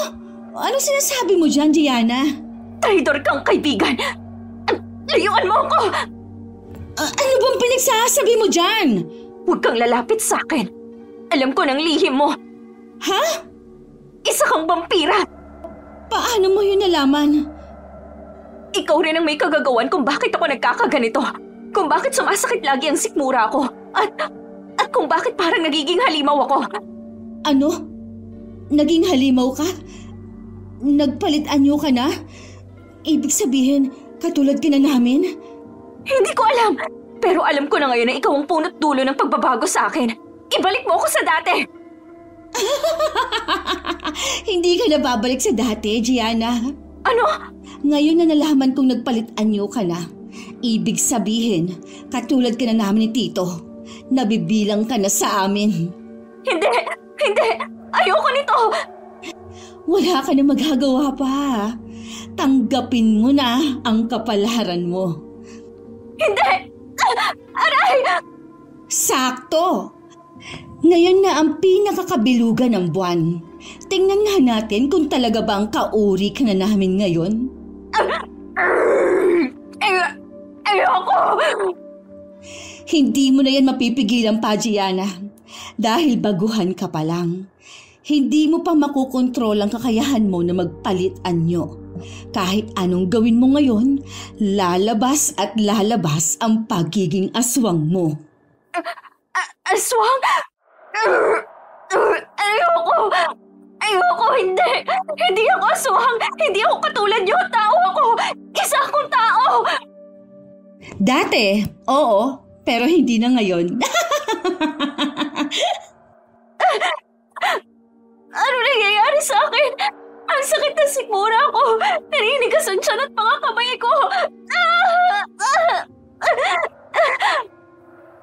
[SPEAKER 2] Ano sinasabi mo dyan, Gianna?
[SPEAKER 1] Traitor kang kaibigan! Layuan mo ako!
[SPEAKER 2] Ano bang pinagsasabi mo dyan?
[SPEAKER 1] Huwag kang lalapit sa akin. Alam ko ng lihim mo.
[SPEAKER 2] Ha?
[SPEAKER 1] Isa kang vampira.
[SPEAKER 2] Paano mo yun nalaman?
[SPEAKER 1] Ikaw rin ang may kagagawan kung bakit ako nagkakaganito. Kung bakit sumasakit lagi ang sikmura ko. At kung bakit parang nagiging halimaw ako.
[SPEAKER 2] Ano? Naging halimaw ka? Nagpalit anyo ka na? Ibig sabihin, katulad ka na namin?
[SPEAKER 1] Hindi ko alam. Pero alam ko na ngayon na ikaw ang punot dulo ng pagbabago sa akin. Ibalik mo ako sa dati.
[SPEAKER 2] Hindi ka na babalik sa dati, Gianna.
[SPEAKER 1] Ano?
[SPEAKER 2] Ngayon na nalaman kong nagpalit anyo ka na. Ibig sabihin, katulad ka na namin ni Tito. Nabibilang ka na sa amin.
[SPEAKER 1] Hindi! Ayoko nito!
[SPEAKER 2] Wala ka na magagawa pa. Tanggapin mo na ang kapalaran mo.
[SPEAKER 1] Hindi! Aray!
[SPEAKER 2] Sakto! Ngayon na ang pinakakabilugan ng buwan. Tingnan nga natin kung talaga ba ang kauri ka na namin ngayon.
[SPEAKER 1] Ayoko!
[SPEAKER 2] Hindi mo na yan mapipigilan pa, Gianna. Dahil baguhan ka pa lang. Hindi mo pa makukontrol ang kakayahan mo na magpalit anyo. Kahit anong gawin mo ngayon, lalabas at lalabas ang pagiging aswang mo.
[SPEAKER 1] Aswang? Ayoko, hindi! Hindi ako aswang! Hindi ako katulad niyo! Tao ako! Isa akong tao!
[SPEAKER 2] Dati, oo, pero hindi na ngayon.
[SPEAKER 1] Ano nangyayari sa akin? Ang sakit na sikmura ko! Narinigas ang tiyan at mga kamay ko!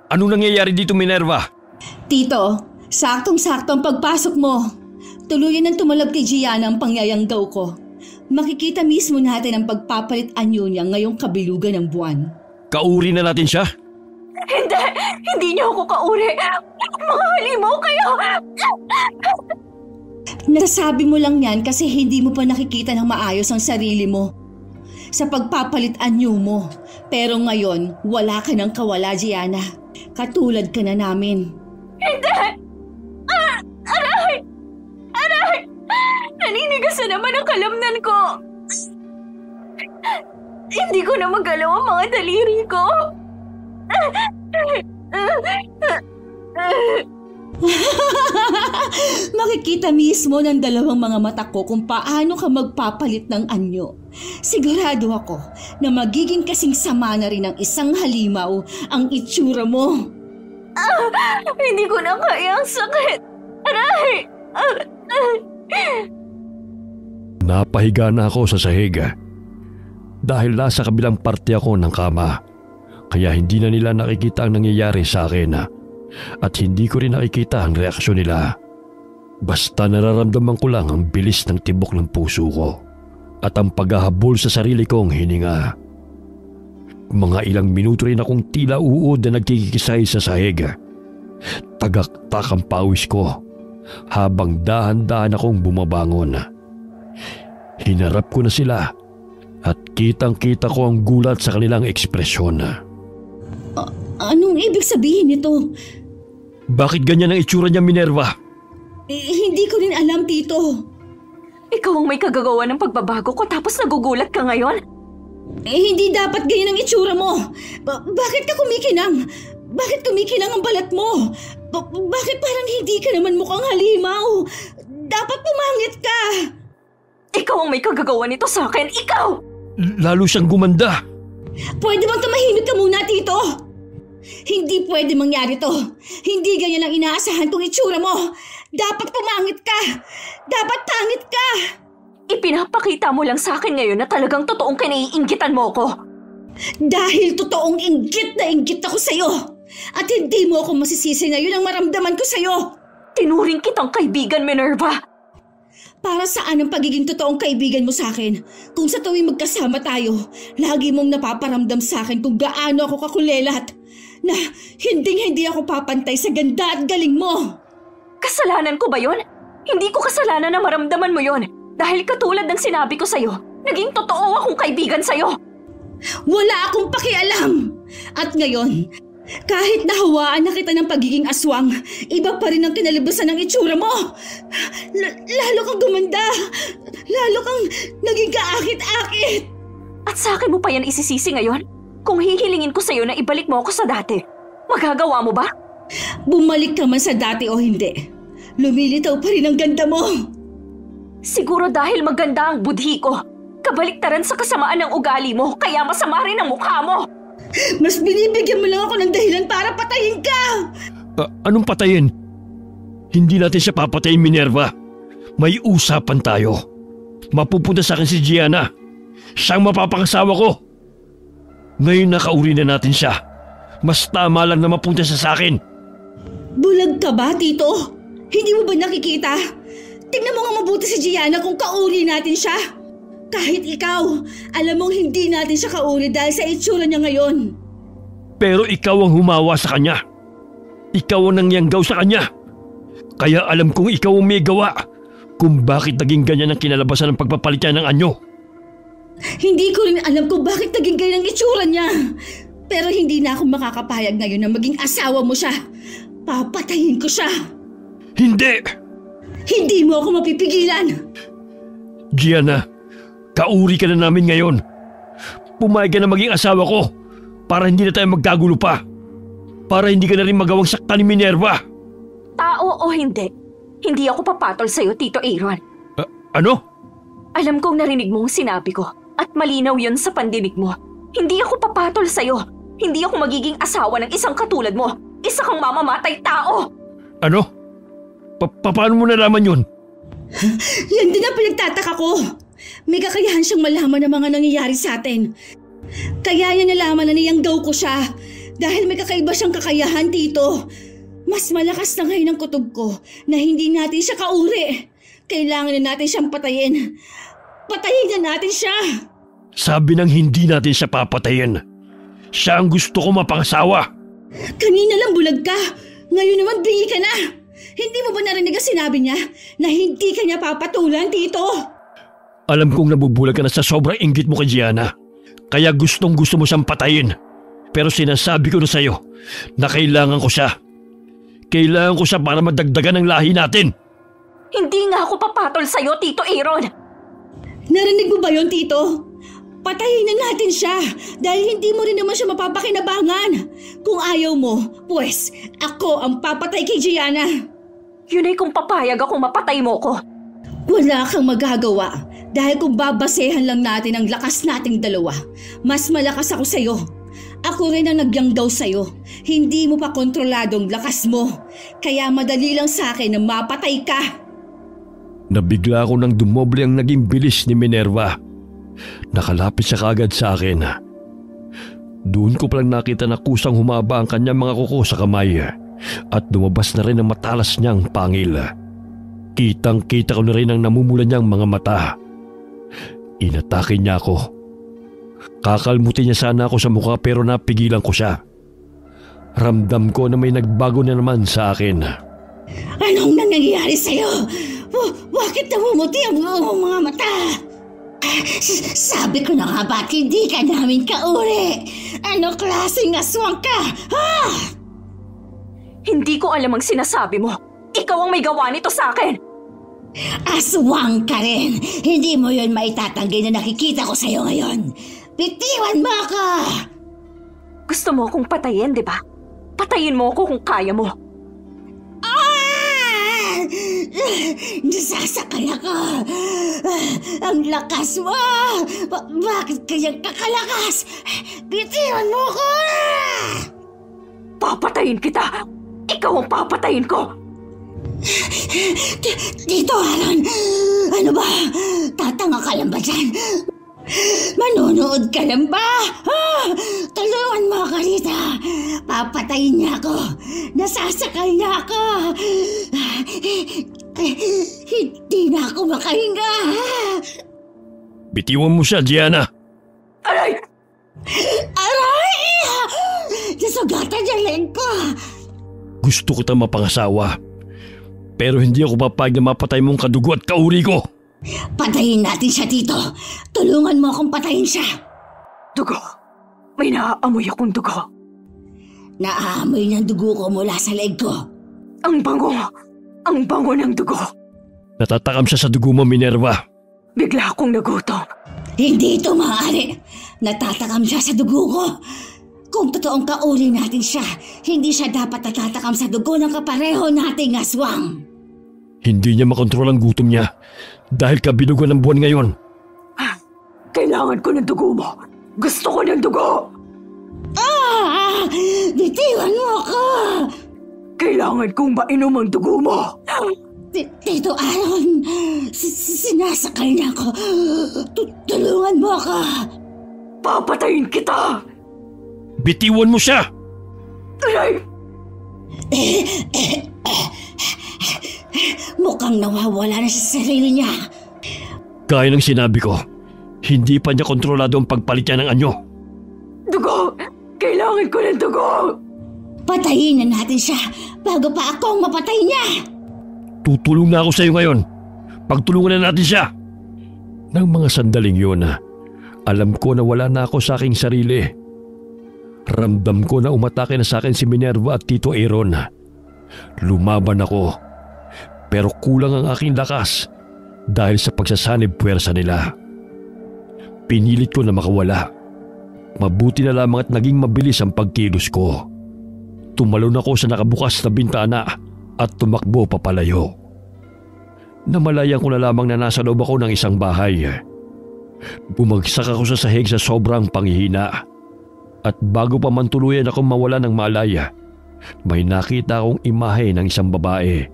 [SPEAKER 3] Ano nangyayari dito, Minerva?
[SPEAKER 2] Tito, saktong-sakto ang pagpasok mo. Tuluyan ng tumalab kay Gianna ang pangyayanggaw ko. Makikita mismo natin ang pagpapalit anyo niya ngayong kabilugan ng buwan.
[SPEAKER 3] Kauri na natin siya?
[SPEAKER 1] Hindi! Hindi niyo ako kauri! Mga halimaw kayo!
[SPEAKER 2] Nasasabi mo lang yan kasi hindi mo pa nakikita ng maayos ang sarili mo. Sa pagpapalit anyo mo. Pero ngayon, wala ka ng kawala, Gianna. Katulad ka na namin.
[SPEAKER 1] Hindi! Aray! Aray! Naninigas na naman ang kalamnan ko! Hindi ko na magalaw ang mga daliri ko!
[SPEAKER 2] Makikita mismo ng dalawang mga mata ko kung paano ka magpapalit ng anyo. Sigurado ako na magiging kasing sama na rin ng isang halimaw ang itsura mo.
[SPEAKER 1] Hindi ko na kaya ang sakit! Aray!
[SPEAKER 3] Napahiga na ako sa sahig dahil nasa kabilang parte ako ng kama. Kaya hindi na nila nakikita ang nangyayari sa akin at hindi ko rin nakikita ang reaksyon nila. Basta nararamdaman ko lang ang bilis ng tibok ng puso ko at ang paghahabol sa sarili kong hininga. Mga ilang minuto rin akong tila uod na nagkikisay sa sahig. Tagaktak ang pawis ko habang dahan-dahan akong bumabangon. Hinarap ko na sila at kitang-kita ko ang gulat sa kanilang ekspresyon.
[SPEAKER 2] Anong ibig sabihin nito?
[SPEAKER 3] Bakit ganyan ang itsura niya, Minerva?
[SPEAKER 2] Hindi ko rin alam, Tito.
[SPEAKER 1] Ikaw ang may kagagawa ng pagbabago ko tapos nagugulat ka ngayon?
[SPEAKER 2] Hindi dapat ganyan ang itsura mo. Bakit ka kumikinang? Bakit kumikinang ang balat mo? Bakit parang hindi ka naman mukhang halimaw? Dapat pumangit ka.
[SPEAKER 1] Ikaw ang may kagagawa nito sa akin. Ikaw!
[SPEAKER 3] Lalo siyang gumanda.
[SPEAKER 2] Pwede bang tumahimik ka muna, Tito? Hindi pwede mangyari to. Hindi ganyan ang inaasahan kong itsura mo. Dapat pumangit ka. Dapat pangit ka.
[SPEAKER 1] Ipinapakita mo lang sa akin ngayon na talagang totoong kinaiinggitan mo ko.
[SPEAKER 2] Dahil totoong inggit na inggit ako sa'yo. At hindi mo ako masisisi ngayon ang maramdaman ko sa'yo.
[SPEAKER 1] Tinuring kitang kaibigan, Minerva.
[SPEAKER 2] Para saan ang pagiging totoong kaibigan mo sa akin? Kung sa tuwing magkasama tayo, lagi mong napaparamdam sa akin kung gaano ako kakulelat. Na hindi ako papantay sa ganda at galing mo.
[SPEAKER 1] Kasalanan ko ba yon? Hindi ko kasalanan na maramdaman mo yon. Dahil katulad ng sinabi ko sa'yo, naging totoo akong kaibigan sa'yo.
[SPEAKER 2] Wala akong pakialam. At ngayon, kahit nahawaan na kita ng pagiging aswang, iba pa rin ang kinalibusan ng itsura mo. Lalo kang gumanda. Lalo kang naging kaakit-akit.
[SPEAKER 1] At sa akin mo pa yan isisisi ngayon? Kung hihilingin ko sa'yo na ibalik mo ako sa dati, magagawa mo ba?
[SPEAKER 2] Bumalik ka man sa dati o hindi, lumilitaw pa rin ang ganda mo.
[SPEAKER 1] Siguro dahil maganda ang budhi ko. Kabaliktaran sa kasamaan ng ugali mo, kaya masama rin ang mukha mo.
[SPEAKER 2] Mas binibigyan mo lang ako ng dahilan para patayin ka.
[SPEAKER 3] Anong patayin? Hindi natin siya papatayin, Minerva. May usapan tayo. Mapupunta sa akin si Gianna. Siyang mapapakasawa ko. Ngayon nakauri na natin siya. Mas tama lang na mapunta siya sa akin.
[SPEAKER 2] Bulag ka ba, Tito? Hindi mo ba nakikita? Tingnan mo nga mabuti si Gianna kung kauri natin siya. Kahit ikaw, alam mong hindi natin siya kauri dahil sa itsura niya ngayon.
[SPEAKER 3] Pero ikaw ang humawa sa kanya. Ikaw ang nangyanggaw sa kanya. Kaya alam kong ikaw ang may gawa kung bakit naging ganyan ang kinalabasan ng pagpapalit niya ng anyo.
[SPEAKER 2] Hindi ko rin alam kung bakit naging ganyan ang itsura niya. Pero hindi na ako makakapayag ngayon na maging asawa mo siya. Papatayin ko siya.
[SPEAKER 3] Hindi!
[SPEAKER 2] Hindi mo ako mapipigilan.
[SPEAKER 3] Gianna, kauri ka na namin ngayon. Pumayag ka na maging asawa ko para hindi na tayo magkagulo pa. Para hindi ka na rin magawang saktan ni Minerva.
[SPEAKER 1] Tao o hindi, hindi ako papatol sa'yo, Tito Aaron.
[SPEAKER 3] Ano?
[SPEAKER 1] Alam kong narinig mo ang sinabi ko at malinaw yon sa pandinig mo. Hindi ako papatol sa'yo. Hindi ako magiging asawa ng isang katulad mo. Isa kang mamamatay tao.
[SPEAKER 3] Ano? Paano mo nalaman yun?
[SPEAKER 2] Yan din ang pinagtataka ko. May kakayahan siyang malaman ng mga nangyayari sa atin. Kaya niya nalaman na niyanggaw ko siya. Dahil may kakaiba siyang kakayahan, Tito. Mas malakas na ngayon ang kutob ko na hindi natin siya kauri. Kailangan na natin siyang patayin. Patayin na natin siya.
[SPEAKER 3] Sabi nang hindi natin siya papatayin. Siya ang gusto ko mapangasawa.
[SPEAKER 2] Kanina lang bulag ka. Ngayon naman bingi ka na. Hindi mo ba narinig ang sinabi niya na hindi ka niya papatulan, Tito?
[SPEAKER 3] Alam kong nabubulag ka na sa sobrang inggit mo kay Gianna. Kaya gusto mo siyang patayin. Pero sinasabi ko na sa'yo na kailangan ko siya. Kailangan ko siya para madagdagan ang lahi natin.
[SPEAKER 1] Hindi nga ako papatol sa'yo, Tito Aaron.
[SPEAKER 2] Narinig mo ba yon, Tito? Patayin na natin siya dahil hindi mo rin naman siya mapapakinabangan. Kung ayaw mo, pues ako ang papatay kay Gianna.
[SPEAKER 1] Yun ay kung papayag ako mapatay mo ko.
[SPEAKER 2] Wala kang magagawa dahil kung babasehan lang natin ang lakas nating dalawa, mas malakas ako sa'yo. Ako rin ang nagyanggaw sa'yo. Hindi mo pa kontroladong lakas mo. Kaya madali lang sa akin na mapatay ka.
[SPEAKER 3] Nabigla ako nang dumoble ang naging bilis ni Minerva. Nakalapit siya kaagad sa akin. Doon ko palang nakita na kusang humaba ang kanyang mga kuko sa kamay at lumabas na rin ang matalas niyang pangil. Kitang-kita ko na rin ang namumula niyang mga mata. Inatake niya ako. Kakalmutin niya sana ako sa mukha pero napigilan ko siya. Ramdam ko na may nagbago na naman sa akin.
[SPEAKER 2] Anong nangyayari sa'yo? Bakit namumuti ang mga mata? Sabi ko na nga ba't hindi ka namin kauri? Ano klaseng aswang ka? Ha?
[SPEAKER 1] Hindi ko alam ang sinasabi mo. Ikaw ang may gawa nito sa akin.
[SPEAKER 2] Aswang ka rin. Hindi mo yun maitatanggi na nakikita ko sa'yo ngayon. Bitiwan mo ako!
[SPEAKER 1] Gusto mo akong patayin, di ba? Patayin mo ako kung kaya mo.
[SPEAKER 2] Nasasakay ako. Ang lakas mo. Bakit kayang kakalakas? Bitiwan mo ko!
[SPEAKER 1] Papatayin kita! Ikaw ang papatayin ko!
[SPEAKER 2] Tito Aaron, ano ba? Tatanga ka lang ba dyan? Manonood ka lang ba? Tulungan mo ako dito. Papatayin niya ako. Nasasakal niya ako. Hindi na ako makahinga.
[SPEAKER 3] Bitiwan mo siya, Gianna.
[SPEAKER 1] Aray!
[SPEAKER 2] Aray! Nasugatan niya leg ko.
[SPEAKER 3] Gusto ko tang mapangasawa. Pero hindi ako papayag na mapatay mong kadugo at kauri ko.
[SPEAKER 2] Patayin natin siya, Tito. Tulungan mo akong patayin siya.
[SPEAKER 1] Dugo. May naaamoy akong dugo.
[SPEAKER 2] Naaamoy ng dugo ko mula sa leg ko.
[SPEAKER 1] Ang bango. Ang bango ng dugo.
[SPEAKER 3] Natatakam siya sa dugo mo, Minerva.
[SPEAKER 1] Bigla akong nagutom.
[SPEAKER 2] Hindi ito maaari. Natatakam siya sa dugo ko. Kung totoong kauri natin siya, hindi siya dapat natatakam sa dugo ng kapareho nating aswang.
[SPEAKER 3] Hindi niya makontrol ang gutom niya dahil kabilugan ng buwan ngayon.
[SPEAKER 1] Kailangan ko ng dugo mo. Gusto ko ng dugo.
[SPEAKER 2] Bitiwan mo ako!
[SPEAKER 1] Kailangan kong mainom ang dugo mo.
[SPEAKER 2] Tito Aaron, sinasakal niya ako. Tulungan mo ako.
[SPEAKER 1] Papatayin kita.
[SPEAKER 3] Bitiwan mo siya!
[SPEAKER 1] Aray!
[SPEAKER 2] Mukhang nawawala na sa sarili niya.
[SPEAKER 3] Gaya ng sinabi ko, hindi pa niya kontrolado ang pagpalit niya ng anyo.
[SPEAKER 1] Dugo! Kailangan ko ng dugo!
[SPEAKER 2] Patayin na natin siya bago pa ako ang mapatay niya.
[SPEAKER 3] Tutulong na ako sa iyo ngayon. Pagtulungan na natin siya. Nang mga sandaling yun, alam ko na wala na ako sa aking sarili. Ramdam ko na umatake na sa akin si Minerva at Tito Aaron. Lumaban ako, pero kulang ang aking lakas dahil sa pagsasanib puwersa nila. Pinilit ko na makawala. Mabuti na lamang at naging mabilis ang pagkilos ko. Tumalon ako sa nakabukas na bintana at tumakbo papalayo. Namalayan ko na lamang na nasa loob ako ng isang bahay. Bumagsak ako sa sahig sa sobrang panghihina. At bago pa man tuluyan akong mawala ng malaya, may nakita akong imahe ng isang babae.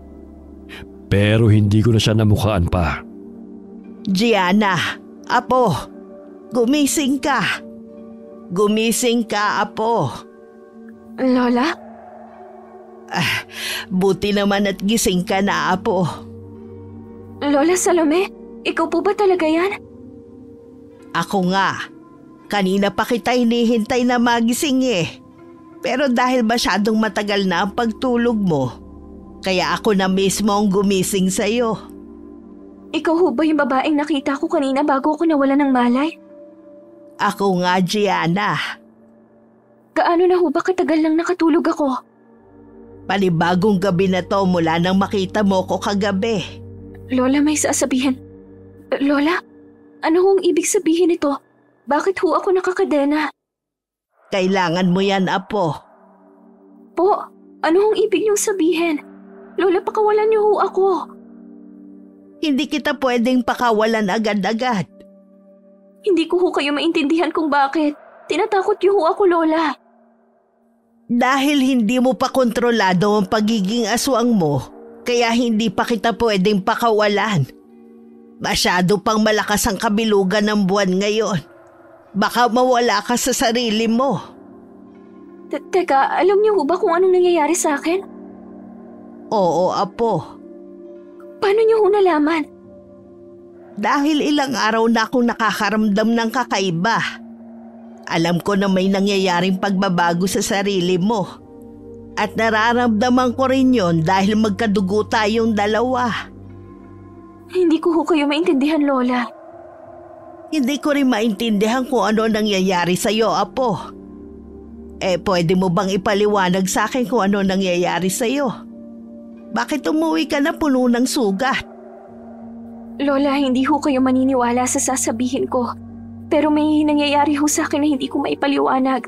[SPEAKER 3] Pero hindi ko na siya namukhaan pa.
[SPEAKER 5] Gianna, apo, gumising ka. Gumising ka, apo.
[SPEAKER 1] Lola?
[SPEAKER 5] Buti naman at gising ka na, apo.
[SPEAKER 1] Lola Salome? Ikaw po ba talaga yan?
[SPEAKER 5] Ako nga. Kanina pa kita hinihintay na magising eh. Pero dahil masyadong matagal na ang pagtulog mo, kaya ako na mismo ang gumising sa'yo.
[SPEAKER 1] Ikaw ho ba yung babaeng nakita ko kanina bago ako nawala ng malay?
[SPEAKER 5] Ako nga, Gianna.
[SPEAKER 1] Gaano na ho ba katagal nang nakatulog ako?
[SPEAKER 5] Panibagong gabi na to mula nang makita mo ko kagabi.
[SPEAKER 1] Lola, may sasabihin. Lola, ano hong ibig sabihin nito? Bakit ho ako nakakadena?
[SPEAKER 5] Kailangan mo yan, Apo.
[SPEAKER 1] Po, ano hong ibig niyong sabihin? Lola, pakawalan niyo ho ako.
[SPEAKER 5] Hindi kita pwedeng pakawalan agad-agad.
[SPEAKER 1] Hindi ko ho kayo maintindihan kung bakit. Tinatakot niyo ho ako, Lola.
[SPEAKER 5] Dahil hindi mo pa kontrolado ang pagiging aswang mo, kaya hindi pa kita pwedeng pakawalan. Masyado pang malakas ang kabilugan ng buwan ngayon. Baka mawala ka sa sarili mo.
[SPEAKER 1] Teka, alam niyo ho ba kung anong nangyayari sa akin?
[SPEAKER 5] Oo, Apo.
[SPEAKER 1] Paano niyo ho nalaman?
[SPEAKER 5] Dahil ilang araw na akong nakakaramdam ng kakaiba. Alam ko na may nangyayaring pagbabago sa sarili mo. At nararamdaman ko rin yon dahil magkadugo tayong dalawa.
[SPEAKER 1] Hindi ko ho kayo maintindihan, Lola.
[SPEAKER 5] Hindi ko rin maintindihan kung ano nangyayari sa'yo, Apo. Pwede mo bang ipaliwanag sa akin kung ano nangyayari sa'yo? Bakit umuwi ka na puno ng sugat?
[SPEAKER 1] Lola, hindi ho kayo maniniwala sa sasabihin ko. Pero may nangyayari ho sa akin na hindi ko maipaliwanag.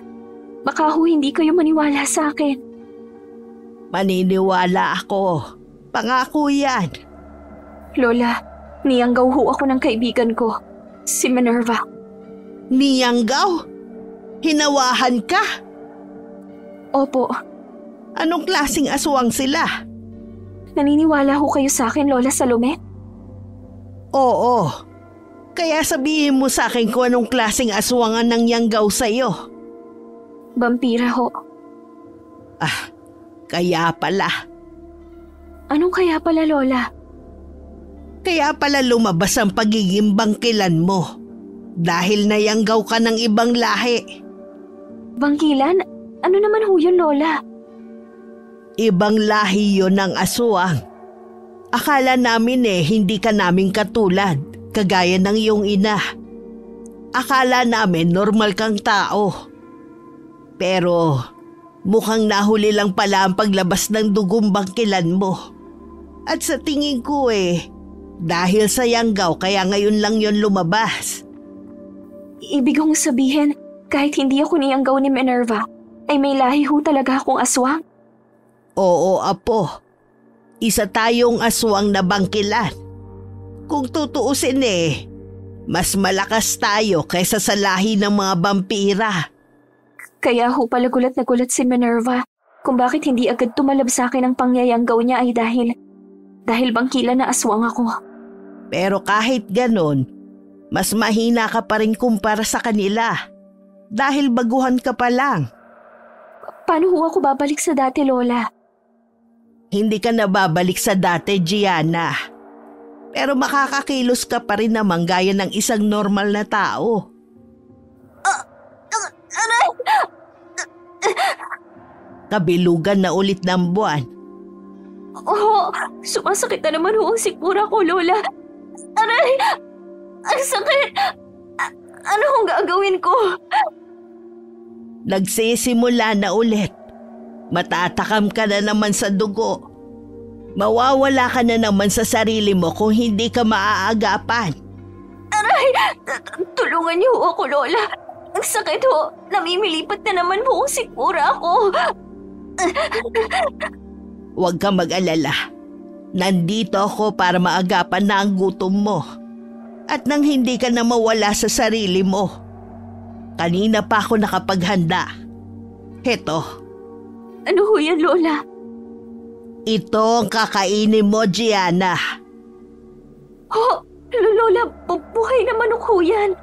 [SPEAKER 1] Baka ho hindi kayo maniwala sa akin.
[SPEAKER 5] Maniniwala ako. Pangako yan.
[SPEAKER 1] Lola, niyanggaw ho ako ng kaibigan ko, si Minerva.
[SPEAKER 5] Niyanggaw? Hinawahan ka?
[SPEAKER 1] Opo.
[SPEAKER 5] Anong klaseng aswang sila?
[SPEAKER 1] Naniniwala ho kayo sa akin, Lola Salome?
[SPEAKER 5] Oo. Kaya sabihin mo sa akin kung anong klaseng aswangan ng yanggaw sa'yo.
[SPEAKER 1] Vampira ho.
[SPEAKER 5] Kaya pala.
[SPEAKER 1] Anong kaya pala, Lola?
[SPEAKER 5] Kaya pala lumabas ang pagiging bangkilan mo. Dahil nayanggaw ka ng ibang lahi.
[SPEAKER 1] Bangkilan? Ano naman ho yun, Lola?
[SPEAKER 5] Ibang lahi yun ng aswang. Akala namin hindi ka namin katulad, kagaya ng iyong ina. Akala namin normal kang tao. Pero mukhang nahuli lang pala ang paglabas ng dugong bangkilan mo. At sa tingin ko dahil sa yanggaw kaya ngayon lang yon lumabas.
[SPEAKER 1] Ibig kong sabihin, kahit hindi ako niyanggaw ni Minerva, ay may lahi ho talaga akong aswang?
[SPEAKER 5] Oo, Apo. Isa tayong aswang na bangkilan. Kung tutuusin mas malakas tayo kaysa sa lahi ng mga vampira.
[SPEAKER 1] Kaya ho pala gulat na gulat si Minerva kung bakit hindi agad tumalab sa akin ang pangyayanggaw niya ay dahil bangkilan na aswang ako.
[SPEAKER 5] Pero kahit ganon, mas mahina ka pa rin kumpara sa kanila. Dahil baguhan ka pa lang.
[SPEAKER 1] Paano ho ako babalik sa dati, Lola?
[SPEAKER 5] Hindi ka na babalik sa dati, Gianna. Pero makakakilos ka pa rin naman gaya ng isang normal na tao.
[SPEAKER 1] Aray!
[SPEAKER 5] Kabilugan na ulit ng buwan.
[SPEAKER 1] Oh, sumasakit na naman ho ang sikmura ko, Lola. Aray! Ang sakit! Ano hong gagawin ko?
[SPEAKER 5] Nagsisimula na ulit. Matatakam ka na naman sa dugo. Mawawala ka na naman sa sarili mo kung hindi ka maaagapan.
[SPEAKER 1] Aray! Tulungan niyo ako, Lola. Ang sakit ho. Namimilipat na naman po ang sikmura ko.
[SPEAKER 5] Huwag ka mag-alala. Nandito ako para maagapan na ang gutom mo. At nang hindi ka na mawala sa sarili mo. Kanina pa ako nakapaghanda. Heto.
[SPEAKER 1] Ano ho yan, Lola?
[SPEAKER 5] Ito ang kakainin mo, Gianna.
[SPEAKER 1] Oh, Lola, buhay na manok ho yan.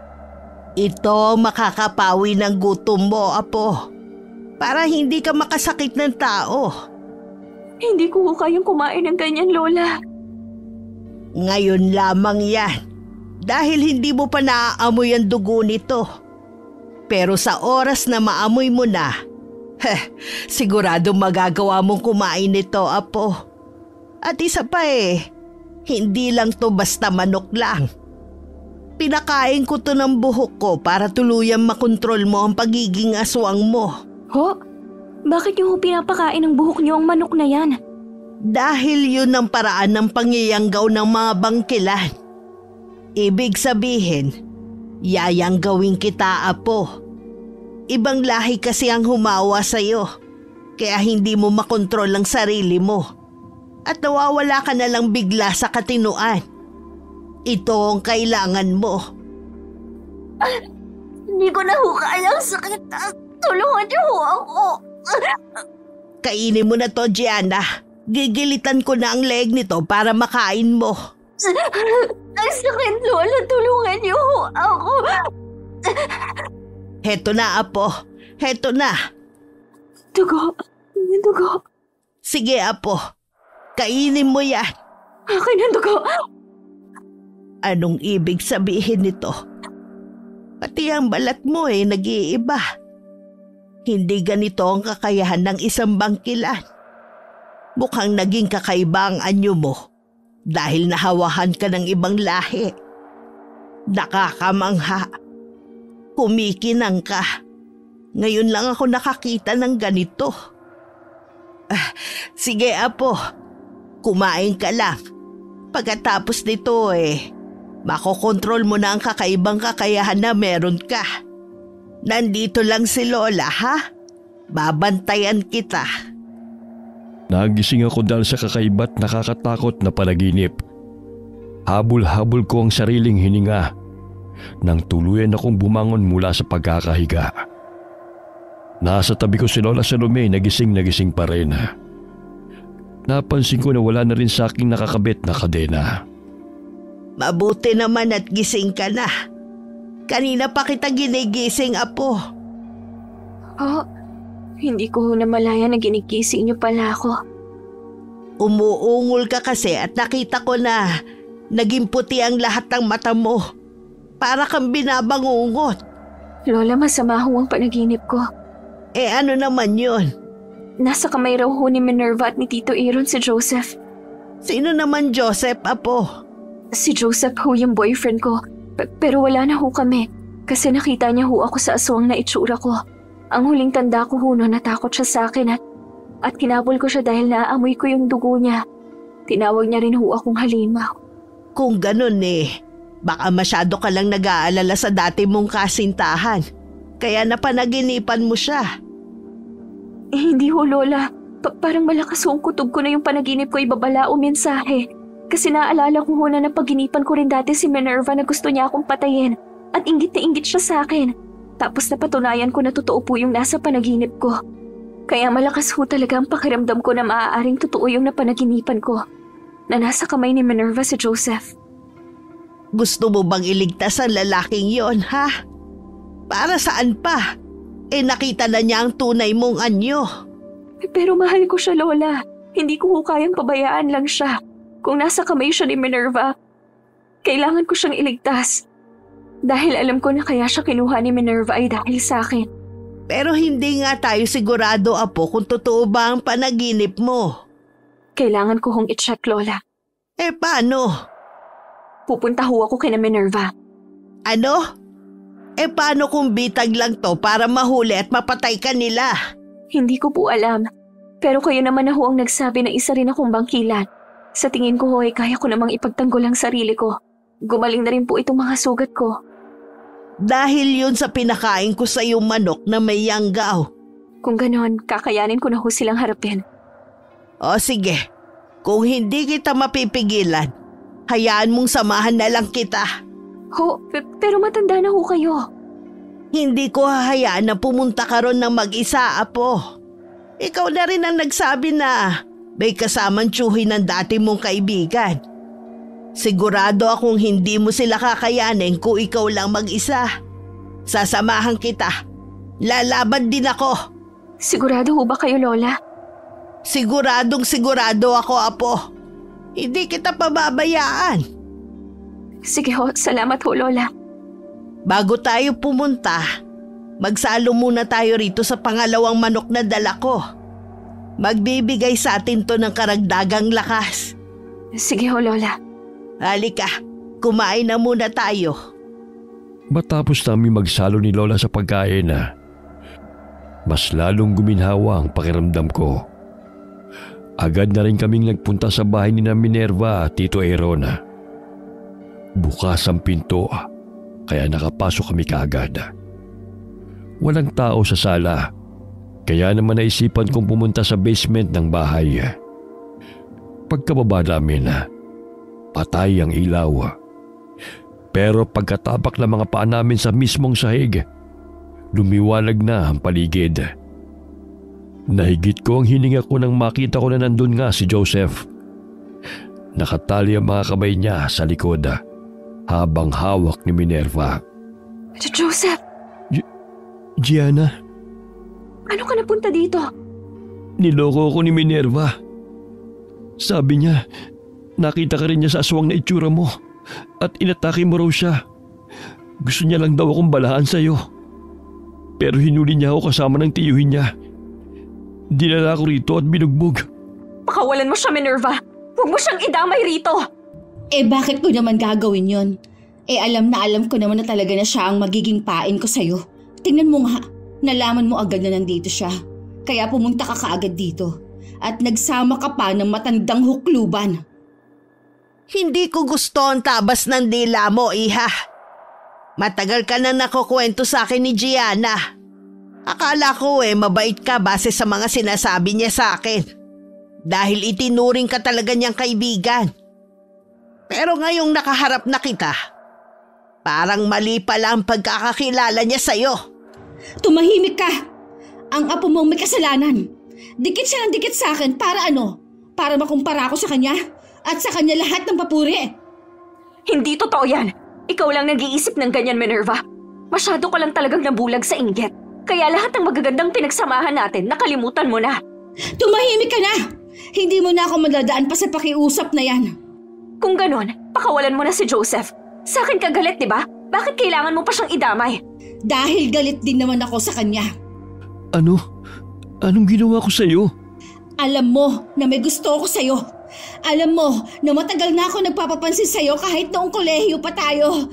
[SPEAKER 5] Ito ang makakapawi ng gutom mo, Apo. Para hindi ka makasakit ng tao.
[SPEAKER 1] Hindi ko ho kayang kumain ng ganyan, Lola.
[SPEAKER 5] Ngayon lamang yan. Dahil hindi mo pa naaamoy ang dugo nito. Pero sa oras na maamoy mo na, sigurado magagawa mong kumain nito, apo. At isa pa hindi lang to basta manok lang. Pinakain ko to ng buhok ko para tuluyang makontrol mo ang pagiging aswang mo.
[SPEAKER 1] Ho? Bakit niyo pinapakain ng buhok niyo ang manok na yan?
[SPEAKER 5] Dahil yun ang paraan ng pangyayanggaw ng mga bangkilan. Ibig sabihin, yayanggawin kita, apo. Ibang lahi kasi ang humawa sa'yo, kaya hindi mo makontrol ang sarili mo. At nawawala ka na lang bigla sa katinuan. Ito ang kailangan mo.
[SPEAKER 1] Hindi ko na ho kaya ang sakit. Tulungan niyo ho ako.
[SPEAKER 5] Kainin mo na to, Gianna. Gigilitan ko na ang leg nito para makain mo.
[SPEAKER 1] Ang sakit, Lola. Tulungan niyo ho ako.
[SPEAKER 5] Heto na, apo. Heto na.
[SPEAKER 1] Dugo. Dugo.
[SPEAKER 5] Sige, apo. Kainin mo yan.
[SPEAKER 1] Akin ang dugo.
[SPEAKER 5] Anong ibig sabihin nito? Pati ang balat mo nag-iiba. Hindi ganito ang kakayahan ng isang bangkilan. Mukhang naging kakaiba ang anyo mo dahil nahawahan ka ng ibang lahi. Nakakamangha. Kumikinang ka. Ngayon lang ako nakakita ng ganito. Sige, apo. Kumain ka lang. Pagkatapos nito makokontrol mo na ang kakaibang kakayahan na meron ka. Nandito lang si Lola, ha? Babantayan kita.
[SPEAKER 3] Nagising ako dahil sa kakaiba't nakakatakot na panaginip. Habol-habol ko ang sariling hininga nang tuluyan akong bumangon mula sa pagkakahiga. Nasa tabi ko si Lola Salome, nagising pa rin. Napansin ko na wala na rin sa aking nakakabit na kadena.
[SPEAKER 5] Mabuti naman at gising ka na. Kanina pa kita ginigising, apo.
[SPEAKER 1] Hindi ko namalaya na ginigising niyo pala ako.
[SPEAKER 5] Umuungol ka kasi at nakita ko na naging puti ang lahat ng mata mo. Para kang binabangungot.
[SPEAKER 1] Lola, masama ho ang panaginip ko.
[SPEAKER 5] Ano naman yun?
[SPEAKER 1] Nasa kamay raw ho ni Minerva at ni Tito Aaron si Joseph.
[SPEAKER 5] Sino naman Joseph, apo?
[SPEAKER 1] Si Joseph ho yung boyfriend ko. Pero wala na ho kami. Kasi nakita niya ho ako sa aswang na itsura ko. Ang huling tanda ko ho noon, natakot siya sa akin at kinabol ko siya dahil naaamoy ko yung dugo niya. Tinawag niya rin ho akong halimaw.
[SPEAKER 5] Kung ganun baka masyado ka lang nag-aalala sa dati mong kasintahan. Kaya napanaginipan mo siya.
[SPEAKER 1] Hindi ho, Lola. Parang malakas ho ang kutob ko na yung panaginip ko ibabala o mensahe. Kasi naalala ko ho na napaginipan ko rin dati si Minerva na gusto niya akong patayin. At inggit na inggit siya sa akin. Tapos napatunayan ko na totoo po yung nasa panaginip ko. Kaya malakas ho talaga ang pakiramdam ko na maaaring totoo yung napanaginipan ko. Na nasa kamay ni Minerva si Joseph.
[SPEAKER 5] Gusto mo bang iligtas ang lalaking yon, ha? Para saan pa? Nakita na niya ang tunay mong anyo.
[SPEAKER 1] Pero mahal ko siya, Lola. Hindi ko ho kayang pabayaan lang siya. Kung nasa kamay siya ni Minerva, kailangan ko siyang iligtas. Dahil alam ko na kaya siya kinuha ni Minerva ay dahil sa akin.
[SPEAKER 5] Pero hindi nga tayo sigurado, apo, kung totoo ba ang panaginip mo.
[SPEAKER 1] Kailangan ko hong i-check, Lola.
[SPEAKER 5] Paano?
[SPEAKER 1] Pupunta ho ako kina Minerva.
[SPEAKER 5] Ano? Paano kung bitag lang to para mahuli at mapatay ka nila?
[SPEAKER 1] Hindi ko po alam. Pero kayo naman na ho ang nagsabi na isa rin akong bangkilan. Sa tingin ko ho kaya ko namang ipagtanggol ang sarili ko. Gumaling na rin po itong mga sugat ko.
[SPEAKER 5] Dahil yun sa pinakain ko sa iyong manok na may yanggaw.
[SPEAKER 1] Kung ganon, kakayanin ko na ho silang harapin.
[SPEAKER 5] O sige, kung hindi kita mapipigilan, hayaan mong samahan na lang kita.
[SPEAKER 1] Ho, pero matanda na ho kayo.
[SPEAKER 5] Hindi ko hahayaan na pumunta ka ron ng mag-isa, apo. Ikaw na rin ang nagsabi na may kasamang tiyuhin ng dati mong kaibigan. Sigurado akong hindi mo sila kakayanin kung ikaw lang mag-isa. Sasamahan kita. Lalaban din ako.
[SPEAKER 1] Sigurado ho ba kayo, Lola?
[SPEAKER 5] Siguradong sigurado ako, apo. Hindi kita pababayaan.
[SPEAKER 1] Sige ho, salamat ho, Lola.
[SPEAKER 5] Bago tayo pumunta, Magsalo muna tayo rito sa pangalawang manok na dala ko. Magbibigay sa atin to ng karagdagang lakas.
[SPEAKER 1] Sige ho, Lola.
[SPEAKER 5] Halika, kumain na muna tayo.
[SPEAKER 3] Matapos namin magsalo ni Lola sa pagkain mas lalong guminhawa ang pakiramdam ko. Agad na rin kaming nagpunta sa bahay ni Minerva at Tito Aaron. Bukas ang pinto kaya nakapasok kami kaagad. Walang tao sa sala kaya naman naisipan kong pumunta sa basement ng bahay. Pagkababa namin, patay ang ilaw. Pero pagkatapak ng mga paa namin sa mismong sahig, lumiwanag na ang paligid. Nahigit ko ang hininga ko nang makita ko na nandun nga si Joseph. Nakatali ang mga kamay niya sa likod habang hawak ni Minerva.
[SPEAKER 1] Joseph!
[SPEAKER 3] Gianna,
[SPEAKER 1] Ano ka napunta dito?
[SPEAKER 3] niloko ko ni Minerva. Sabi niya, nakita ka rin niya sa aswang na itsura mo at inatake mo raw siya. Gusto niya lang daw akong balahan sa'yo. Pero hinuli niya ako kasama ng tiyuhin niya. Dinala ko rito at binugbog.
[SPEAKER 1] Pakawalan mo siya, Minerva! Huwag mo siyang idamay rito!
[SPEAKER 2] Bakit ko naman gagawin yon? Alam ko naman na talaga na siya ang magiging pain ko sa'yo. Tingnan mo nga, nalaman mo agad na nandito siya. Kaya pumunta ka kaagad dito. At nagsama ka pa ng matandang hukluban.
[SPEAKER 5] Hindi ko gusto ang tabas ng dila mo, iha. Matagal ka na nakukwento sa akin ni Gianna. Akala ko mabait ka base sa mga sinasabi niya sa akin. Dahil itinuring ka talaga niyang kaibigan. Pero ngayong nakaharap na kita, parang mali pala ang pagkakakilala niya sa'yo.
[SPEAKER 2] Tumahimik ka! Ang apo mong may kasalanan. Dikit siya ng dikit sa akin para ano? Para makumpara ko sa kanya? At sa kanya lahat ng papuri?
[SPEAKER 1] Hindi totoo yan! Ikaw lang nag-iisip ng ganyan, Minerva. Masyado ka lang talagang nabulag sa inggit. Kaya lahat ng magagandang pinagsamahan natin, nakalimutan mo na.
[SPEAKER 2] Tumahimik ka na! Hindi mo na ako madadaan pa sa pakiusap na yan.
[SPEAKER 1] Kung ganon, pakawalan mo na si Joseph. Sa akin ka galit, di ba? Bakit kailangan mo pa siyang idamay?
[SPEAKER 2] Dahil galit din naman ako sa kanya.
[SPEAKER 3] Ano? Anong ginawa ko sa'yo?
[SPEAKER 2] Alam mo na may gusto ako sa'yo. Alam mo na matagal na ako nagpapapansin sa'yo kahit noong kolehiyo pa tayo.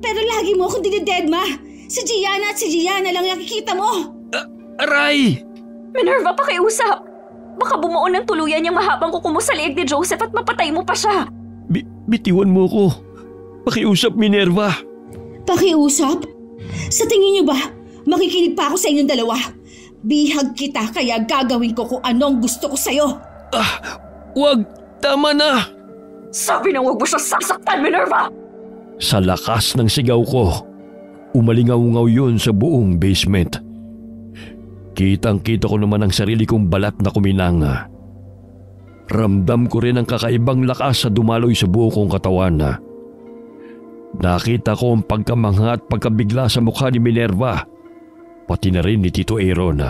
[SPEAKER 2] Pero lagi mo akong dinidedma. Si Gianna at si Gianna lang nakikita mo.
[SPEAKER 3] Aray!
[SPEAKER 1] Minerva, pakiusap! Baka bumuo ng tuluyan niyang mahabang kuko mo sa leeg ni Joseph at mapatay mo pa siya.
[SPEAKER 3] Bitiwan mo ko. Pakiusap, Minerva.
[SPEAKER 2] Pakiusap? Sa tingin niyo ba, makikinig pa ako sa inyong dalawa? Bihag kita kaya gagawin ko kung anong gusto ko sa'yo.
[SPEAKER 3] Wag! Tama na!
[SPEAKER 1] Sabi na huwag mo siya sasaktan, Minerva!
[SPEAKER 3] Sa lakas ng sigaw ko, umalingaw-ngaw yun sa buong basement. Kitang-kita ko naman ang sarili kong balat na kuminanga. Ramdam ko rin ang kakaibang lakas sa dumaloy sa buo kong katawan. Nakita ko ang pagkamangha at pagkabigla sa mukha ni Minerva, pati na rin ni Tito Aaron.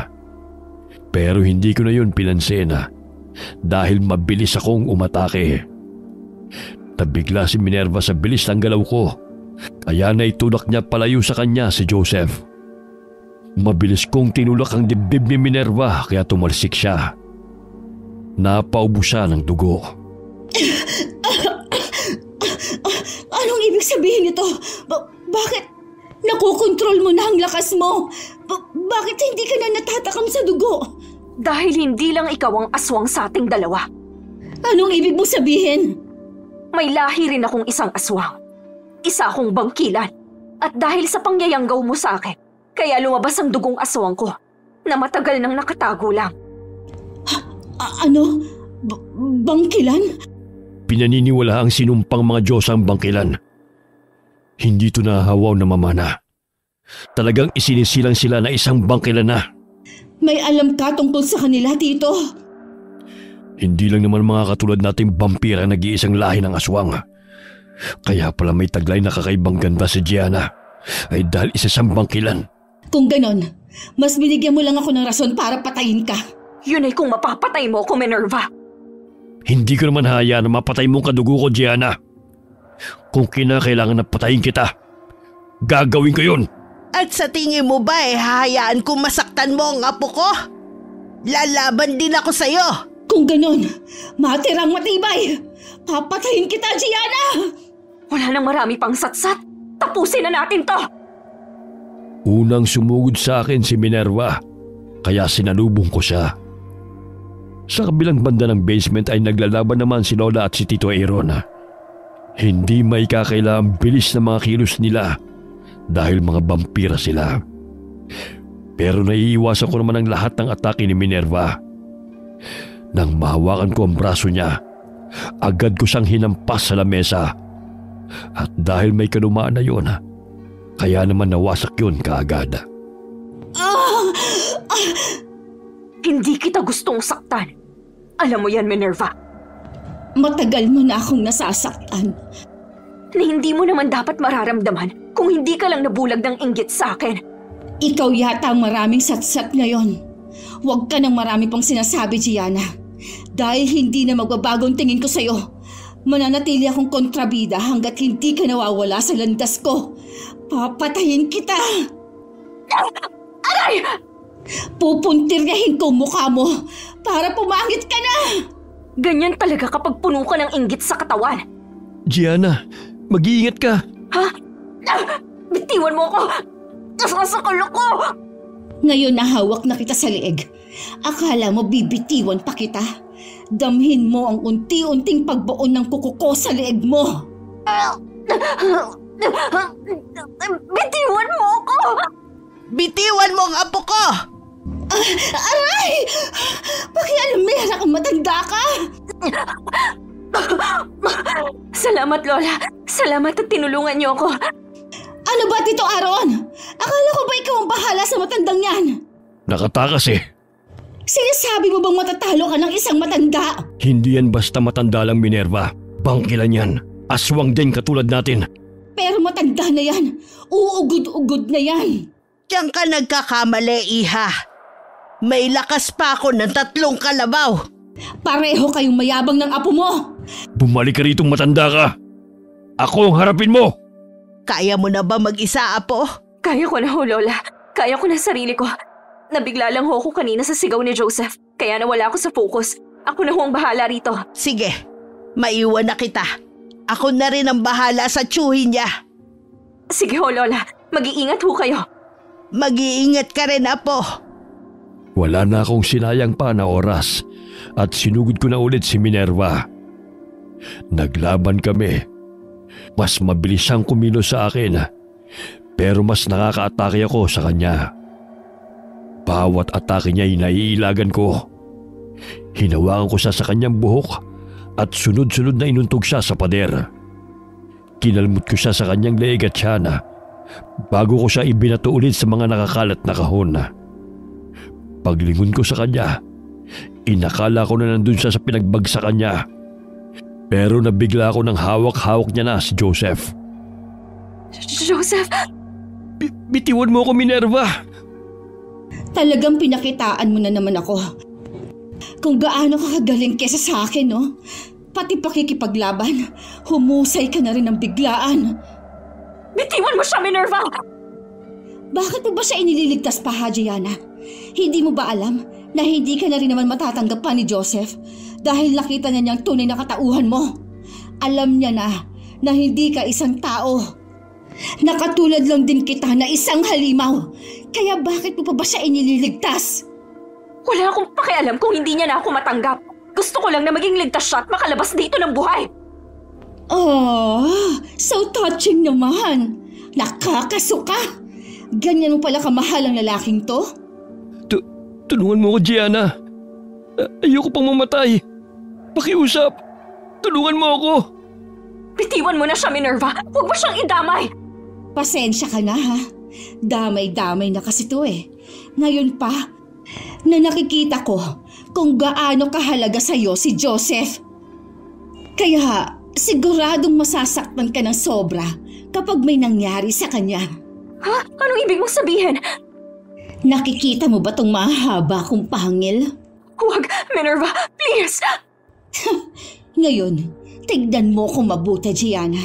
[SPEAKER 3] Pero hindi ko na yun pinansin dahil mabilis akong umatake. Nabigla si Minerva sa bilis ng galaw ko, kaya naitulak niya palayo sa kanya si Joseph. Mabilis kong tinulak ang dibdib ni Minerva kaya tumalsik siya. Napaubo siya ng dugo.
[SPEAKER 2] Anong ibig sabihin nito? Bakit nakokontrol mo na ang lakas mo? Bakit hindi ka na natatakam sa dugo?
[SPEAKER 1] Dahil hindi lang ikaw ang aswang sa ating dalawa.
[SPEAKER 2] Anong ibig mong sabihin?
[SPEAKER 1] May lahi rin akong isang aswang. Isa akong bangkilan. At dahil sa pangyayanggaw mo sa akin, kaya lumabas ang dugong aswang ko na matagal nang nakatago lang.
[SPEAKER 2] Ano? Bangkilan?
[SPEAKER 3] Pinaniniwala ang sinumpang mga Diyos ang bangkilan. Hindi ito nahahawaw na mamana. Talagang isinisilang sila na isang bangkilan na.
[SPEAKER 2] May alam ka tungkol sa kanila, Tito?
[SPEAKER 3] Hindi lang naman mga katulad nating vampira nag-iisang lahi ng aswang. Kaya pala may taglay na kakaibang ganda si Gianna ay dahil isa siyang bangkilan.
[SPEAKER 2] Kung ganon, mas binigyan mo lang ako ng rason para patayin ka.
[SPEAKER 1] Yun ay kung mapapatay mo ako, Minerva.
[SPEAKER 3] Hindi ko naman hayaan na mapatay mong kadugo ko, Gianna. Kung kinakailangan na patayin kita, gagawin ko yun.
[SPEAKER 5] At sa tingin mo ba hahayaan kong masaktan mo ang apo ko? Lalaban din ako sa'yo.
[SPEAKER 2] Kung ganun, matirang matibay. Papatayin kita, Gianna!
[SPEAKER 1] Wala nang marami pang satsat. Tapusin na natin to!
[SPEAKER 3] Unang sumugod sa akin si Minerva, kaya sinalubong ko siya. Sa kabilang banda ng basement ay naglalaban naman si Lola at si Tito Aaron. Hindi may kakailangang bilis na mga kilos nila dahil mga vampira sila. Pero naiiwasan ko naman ang lahat ng atake ni Minerva. Nang mahawakan ko ang braso niya, agad ko siyang hinampas sa lamesa. At dahil may kalumaan na yun, kaya naman nawasak yun kaagad.
[SPEAKER 1] Hindi kita gustong saktan. Alam mo yan, Minerva.
[SPEAKER 2] Matagal mo na akong nasasaktan.
[SPEAKER 1] Na hindi mo naman dapat mararamdaman kung hindi ka lang nabulag ng inggit sa akin.
[SPEAKER 2] Ikaw yata ang maraming satsat ngayon. Huwag ka nang marami pang sinasabi, Gianna. Dahil hindi na magbabagong tingin ko sa'yo. Mananatili akong kontrabida hanggat hindi ka nawawala sa landas ko. Papatayin kita!
[SPEAKER 1] Aray!
[SPEAKER 2] Pupuntiryahin ko mukha mo para pumangit ka na!
[SPEAKER 1] Ganyan talaga kapag puno ka ng inggit sa katawan.
[SPEAKER 3] Gianna, mag-iingat ka.
[SPEAKER 1] Ha? Bitiwan mo ako! Nasasakal ako!
[SPEAKER 2] Ngayon nahawak na kita sa leeg. Akala mo bibitiwan pa kita? Damhin mo ang unti-unting pagbaon ng kuko ko sa leeg mo.
[SPEAKER 1] Bitiwan mo ako!
[SPEAKER 5] Bitiwan mo ang apo ko!
[SPEAKER 2] Aray! Pakialamera kung matanda ka!
[SPEAKER 1] Salamat, Lola. Salamat at tinulungan niyo ako.
[SPEAKER 2] Ano ba, Tito Aaron? Akala ko ba ikaw ang bahala sa matandang yan?
[SPEAKER 3] Nakatakas eh.
[SPEAKER 2] Sinasabi mo bang matatalo ka ng isang matanda?
[SPEAKER 3] Hindi yan basta matanda lang, Minerva. Bangkilan yan. Aswang din katulad natin.
[SPEAKER 2] Pero matanda na yan. Uugod-ugod na yan.
[SPEAKER 5] Diyan ka nagkakamali, Iha. May lakas pa ako ng 3 kalabaw.
[SPEAKER 2] Pareho kayong mayabang ng apo mo.
[SPEAKER 3] Bumalik ka ritong matanda ka. Ako ang harapin mo.
[SPEAKER 5] Kaya mo na ba mag-isa, apo?
[SPEAKER 1] Kaya ko na ho, Lola. Kaya ko na sarili ko. Nabigla lang ho ko kanina sa sigaw ni Joseph. Kaya nawala ako sa focus. Ako na ho ang bahala rito.
[SPEAKER 5] Sige, maiwan na kita. Ako na rin ang bahala sa tsuhin niya.
[SPEAKER 1] Sige ho, Lola. Mag-iingat ho kayo.
[SPEAKER 5] Mag-iingat ka rin, apo.
[SPEAKER 3] Wala na akong sinayang pa na oras at sinugod ko na ulit si Minerva. Naglaban kami. Mas mabilis siyang kumilos sa akin, pero mas nakaka-atake ako sa kanya. Bawat atake niya ay naiilagan ko. Hinawakan ko siya sa kanyang buhok at sunod-sunod na inuntog siya sa pader. Kinalmot ko siya sa kanyang leeg at tiyana bago ko siya ibinato ulit sa mga nakakalat na kahon. Paglingon ko sa kanya, inakala ko na nandun siya sa pinagbagsakan niya. Pero nabigla ako ng hawak-hawak niya na si Joseph.
[SPEAKER 1] Joseph!
[SPEAKER 3] Bitiwan mo ako, Minerva!
[SPEAKER 2] Talagang pinakitaan mo na naman ako. Kung gaano ka kagaling kesa sa akin, no? Pati pakikipaglaban, humusay ka na rin ng biglaan.
[SPEAKER 1] Bitiwan mo siya, Minerva!
[SPEAKER 2] Bakit mo ba siya inililigtas pa, Gianna? Hindi mo ba alam na hindi ka na rin naman matatanggap pa ni Joseph dahil nakita niya niyang tunay na katauhan mo? Alam niya na hindi ka isang tao. Nakatulad lang din kita na isang halimaw. Kaya bakit mo pa ba siya inililigtas?
[SPEAKER 1] Wala akong pakialam kung hindi niya na ako matanggap. Gusto ko lang na maging ligtas siya at makalabas dito ng buhay.
[SPEAKER 2] Oh, so touching naman. Nakakasuka. Ganyan mo pala kamahal ang lalaking to?
[SPEAKER 3] Tulungan mo ko, Gianna. Ayoko pang mamatay. Pakiusap. Tulungan mo ako.
[SPEAKER 1] Bitiwan mo na siya, Minerva. Huwag mo siyang idamay.
[SPEAKER 2] Pasensya ka na, ha? Damay-damay na kasi to eh. Ngayon pa, na nakikita ko kung gaano kahalaga sa'yo si Joseph. Kaya siguradong masasaktan ka ng sobra kapag may nangyari sa kanya.
[SPEAKER 1] Ha? Anong ibig mong sabihin?
[SPEAKER 2] Nakikita mo ba tong mahaba kong pangil?
[SPEAKER 1] Huwag, Minerva, please!
[SPEAKER 2] Ngayon, tignan mo kung mabuti, Gianna.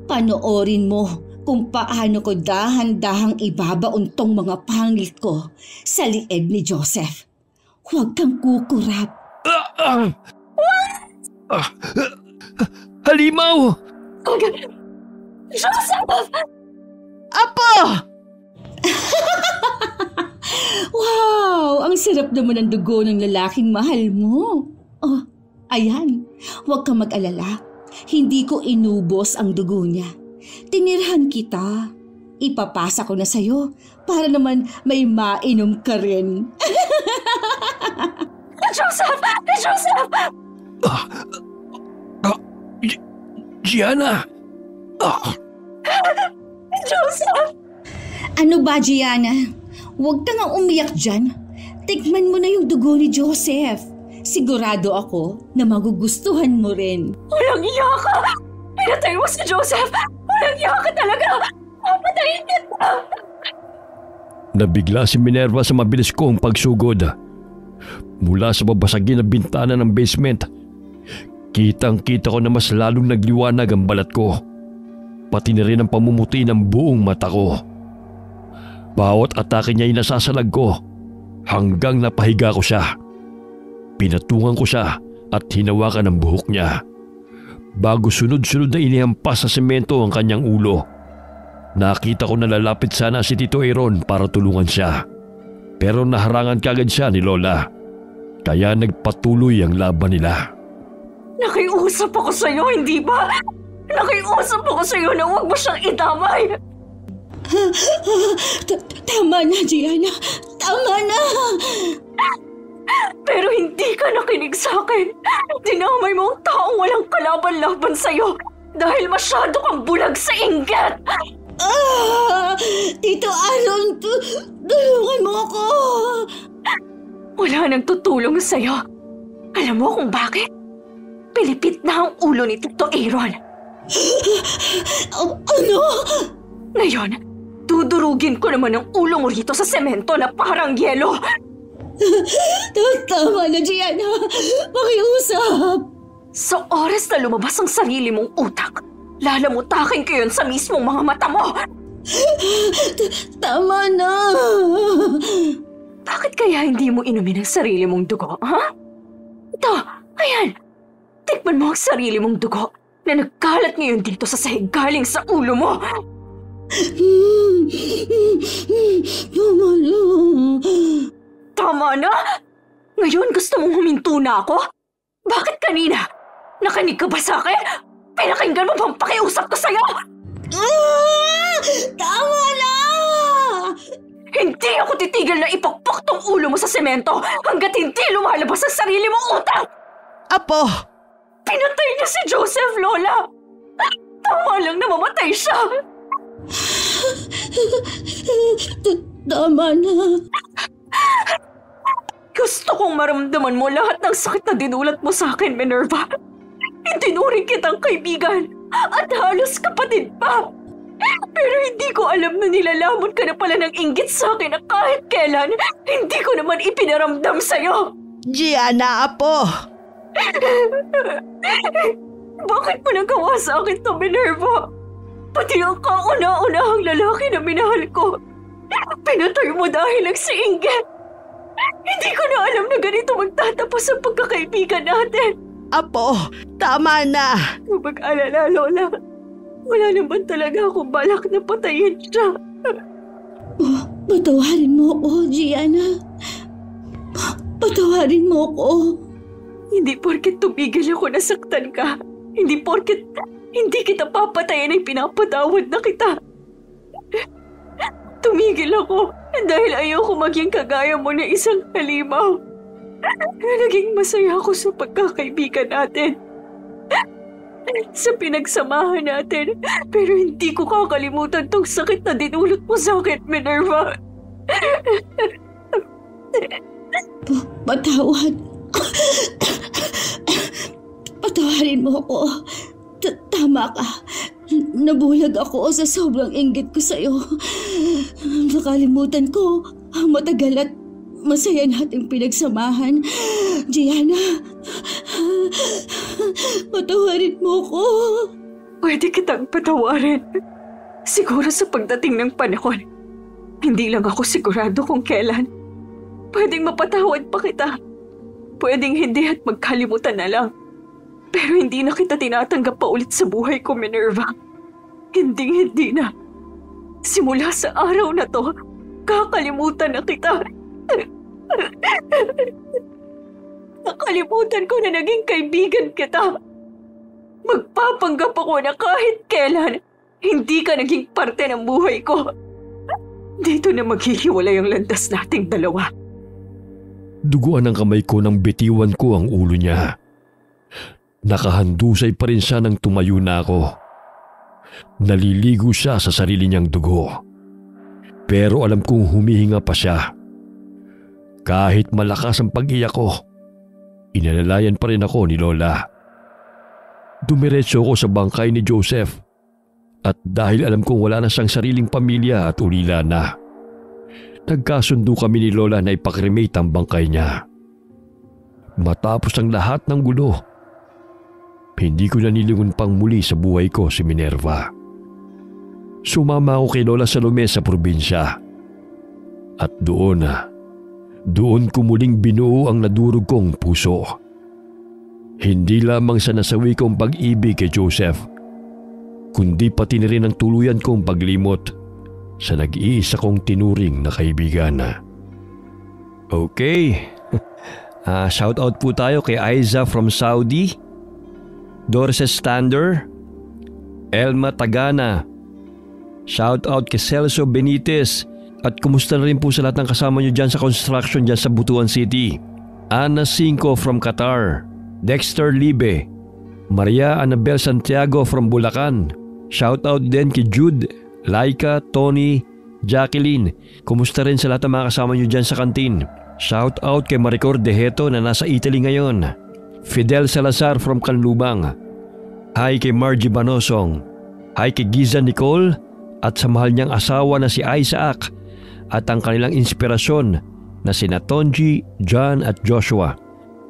[SPEAKER 2] Panoorin mo kung paano ko dahan-dahang ibabaon tong mga pangit ko sa lieg ni Joseph. Huwag kang kukurap.
[SPEAKER 3] Halimaw!
[SPEAKER 1] Joseph!
[SPEAKER 5] Apo!
[SPEAKER 2] Wow! Ang sarap naman ng dugo ng lalaking mahal mo. Oh, ayan. Huwag kang mag-alala. Hindi ko inubos ang dugo niya. Tinirhan kita. Ipapasa ko na sa'yo para naman may mainom ka rin.
[SPEAKER 1] Joseph! Joseph!
[SPEAKER 3] Gianna!
[SPEAKER 1] Joseph!
[SPEAKER 2] Ano ba, Gianna? Huwag ka nga umiyak dyan. Tikman mo na yung dugo ni Joseph. Sigurado ako na magugustuhan mo rin.
[SPEAKER 1] Walang iya ka! Pinatay mo si Joseph! Walang iya ka talaga! Papatayin kita!
[SPEAKER 3] Nabigla si Minerva sa mabilis kong pagsugod. Mula sa babasagin na bintana ng basement, kitang-kita ko na mas lalong nagliwanag ang balat ko. Pati na rin ang pamumuti ng buong mata ko. Bawat atake niya ay nasasalag ko hanggang napahiga ko siya. Pinatungan ko siya at hinawakan ang buhok niya. Bago sunod-sunod na inihampas sa semento ang kanyang ulo. Nakita ko na lalapit sana si Tito Aaron para tulungan siya. Pero naharangan kagad siya ni Lola. Kaya nagpatuloy ang laban nila.
[SPEAKER 1] Nakiusap ako sa'yo, hindi ba? Nakiusap ako sa'yo na huwag mo siyang idamay.
[SPEAKER 2] Tama na, Gianna. Tama na.
[SPEAKER 1] Pero hindi ka nakinig sa'kin. Dinamay mo ang taong walang kalaban-laban sa'yo dahil masyado kang bulag sa inggit.
[SPEAKER 2] Tito Aaron, tulungan mo ako.
[SPEAKER 1] Wala nang tutulong sa'yo. Alam mo kung bakit? Pilipit na ang ulo ni Tito Aaron.
[SPEAKER 2] Ano?
[SPEAKER 1] Ngayon, dudurugin ko naman ang ulo mo rito sa semento na parang yelo.
[SPEAKER 2] Tama na, Gianna. Makiusap.
[SPEAKER 1] Sa oras na lumabas ang sarili mong utak, lalamutakin ko yun sa mismong mga mata mo.
[SPEAKER 2] Tama na.
[SPEAKER 1] Bakit kaya hindi mo inumin ang sarili mong dugo, ha? Ito, ayan. Tikman mo ang sarili mong dugo na nagkalat ngayon dito sa sahig galing sa ulo mo.
[SPEAKER 2] Tama na.
[SPEAKER 1] Tama na? Ngayon gusto mong huminto na ako? Bakit kanina? Nakinig ka ba sa akin? Pinakinggan mo bang pakiusap ko sa'yo?
[SPEAKER 2] Tama na!
[SPEAKER 1] Hindi ako titigil na ipakpak tong ulo mo sa semento hanggat hindi lumalabas ang sarili mong utak!
[SPEAKER 5] Apo!
[SPEAKER 1] Pinatay niya si Joseph, Lola! Tama lang na mamatay siya!
[SPEAKER 2] Tama na.
[SPEAKER 1] Gusto kong maramdaman mo lahat ng sakit na dinulat mo sa akin, Minerva. Itinuring kitang kaibigan at halos kapatid pa. Pero hindi ko alam na nilalamon ka na pala ng inggit sa akin na kahit kailan, hindi ko naman ipinaramdam sa'yo.
[SPEAKER 5] Gianna, Apo!
[SPEAKER 1] Bakit mo nagawa sa akin to, Minerva? Pati ang kauna-unahang lalaki na minahal ko. Pinatay mo dahil lang sa inggit. Hindi ko na alam na ganito magtatapos ang pagkakaibigan natin.
[SPEAKER 5] Apo, tama na.
[SPEAKER 1] Huwag mag-alala, Lola. Wala naman talaga akong balak na patayin siya.
[SPEAKER 2] Patawarin mo ako, Gianna. Patawarin mo ako.
[SPEAKER 1] Hindi porket tumigil ako nasaktan ka. Hindi porket hindi kita papatayin ay pinapatawad na kita. Tumigil ako dahil ayoko maging kagaya mo na isang halimaw. Naging masaya ako sa pagkakaibigan natin. Sa pinagsamahan natin. Pero hindi ko kakalimutan tong sakit na dinulot mo sa akin, Minerva.
[SPEAKER 2] Patawad. Patawarin mo ako. Tama ka. Nabulag ako sa sobrang inggit ko sa'yo. Nakalimutan ko ang matagal at masaya nating pinagsamahan. Gianna, patawarin mo ko.
[SPEAKER 1] Pwede kitang patawarin. Siguro sa pagdating ng panahon, hindi lang ako sigurado kung kailan. Pwedeng mapatawad pa kita. Pwedeng hindi at magkalimutan na lang. Pero hindi na kita tinatanggap pa ulit sa buhay ko, Minerva. Hindi na. Simula sa araw na to, kakalimutan na kita. Nakalimutan ko na naging kaibigan kita. Magpapanggap ako na kahit kailan, hindi ka naging parte ng buhay ko. Dito na maghihiwalay ang landas nating dalawa.
[SPEAKER 3] Duguan ang kamay ko nang bitiwan ko ang ulo niya. Nakahandusay pa rin siya nang tumayo na ako. Naliligo siya sa sarili niyang dugo. Pero alam kong humihinga pa siya. Kahit malakas ang pag-iyak ko, inalalayan pa rin ako ni Lola. Dumiretso ako sa bangkay ni Joseph. At dahil alam kong wala na siyang sariling pamilya at ulila na, nagkasundo kami ni Lola na ipakremate ang bangkay niya. Matapos ang lahat ng gulo, hindi ko na nilingon pang muli sa buhay ko si Minerva. Sumama ako kay Lola Salome sa probinsya. At doon ko muling binuo ang nadurog kong puso. Hindi lamang sa nasawi kong pag-ibig kay Joseph, kundi pati na rin ang tuluyan kong paglimot sa nag-iisa kong tinuring na kaibigan. Okay. Shout out po tayo kay Aiza from Saudi, Doris Stander, Elma Tagana. Shout out kay Celso Benitez. At kumusta na rin po sa lahat ng kasama nyo dyan sa construction dyan sa Butuan City. Ana Cinco from Qatar, Dexter Libe, Maria Annabel Santiago from Bulacan. Shout out din kay Jude, Laika, Tony, Jacqueline. Kumusta rin sa lahat ng mga kasama nyo dyan sa kantin. Shout out kay Maricor Deheto na nasa Italy ngayon. Fidel Salazar from Canlubang. Hi kay Margie Banosong. Hi kay Giza Nicole at sa mahal niyang asawa na si Isaac at ang kanilang inspirasyon na sina Tonji, John at Joshua.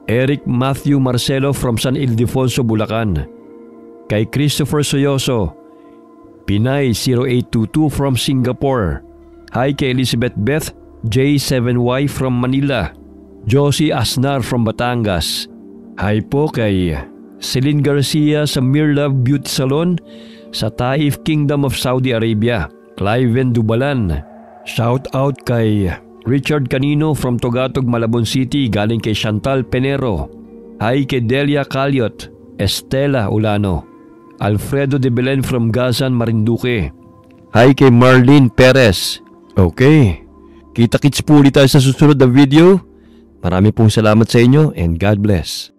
[SPEAKER 3] Eric Matthew Marcelo from San Ildefonso, Bulacan. Kay Christopher Soyoso, Pinay 0822 from Singapore. Hi kay Elizabeth Beth J7Y from Manila. Josie Asnar from Batangas. Hi po kay Celine Garcia sa Mirlove Beauty Salon sa Taif Kingdom of Saudi Arabia. Cliven Dubalan. Shout out kay Richard Canino from Togatog, Malabon City galing kay Chantal Penero. Hi kay Delia Caliot, Estela Ulano, Alfredo de Belen from Gazan, Marinduque. Hi kay Marlene Perez. Okay, kita-kits po ulit tayo sa susunod na video. Marami pong salamat sa inyo and God bless.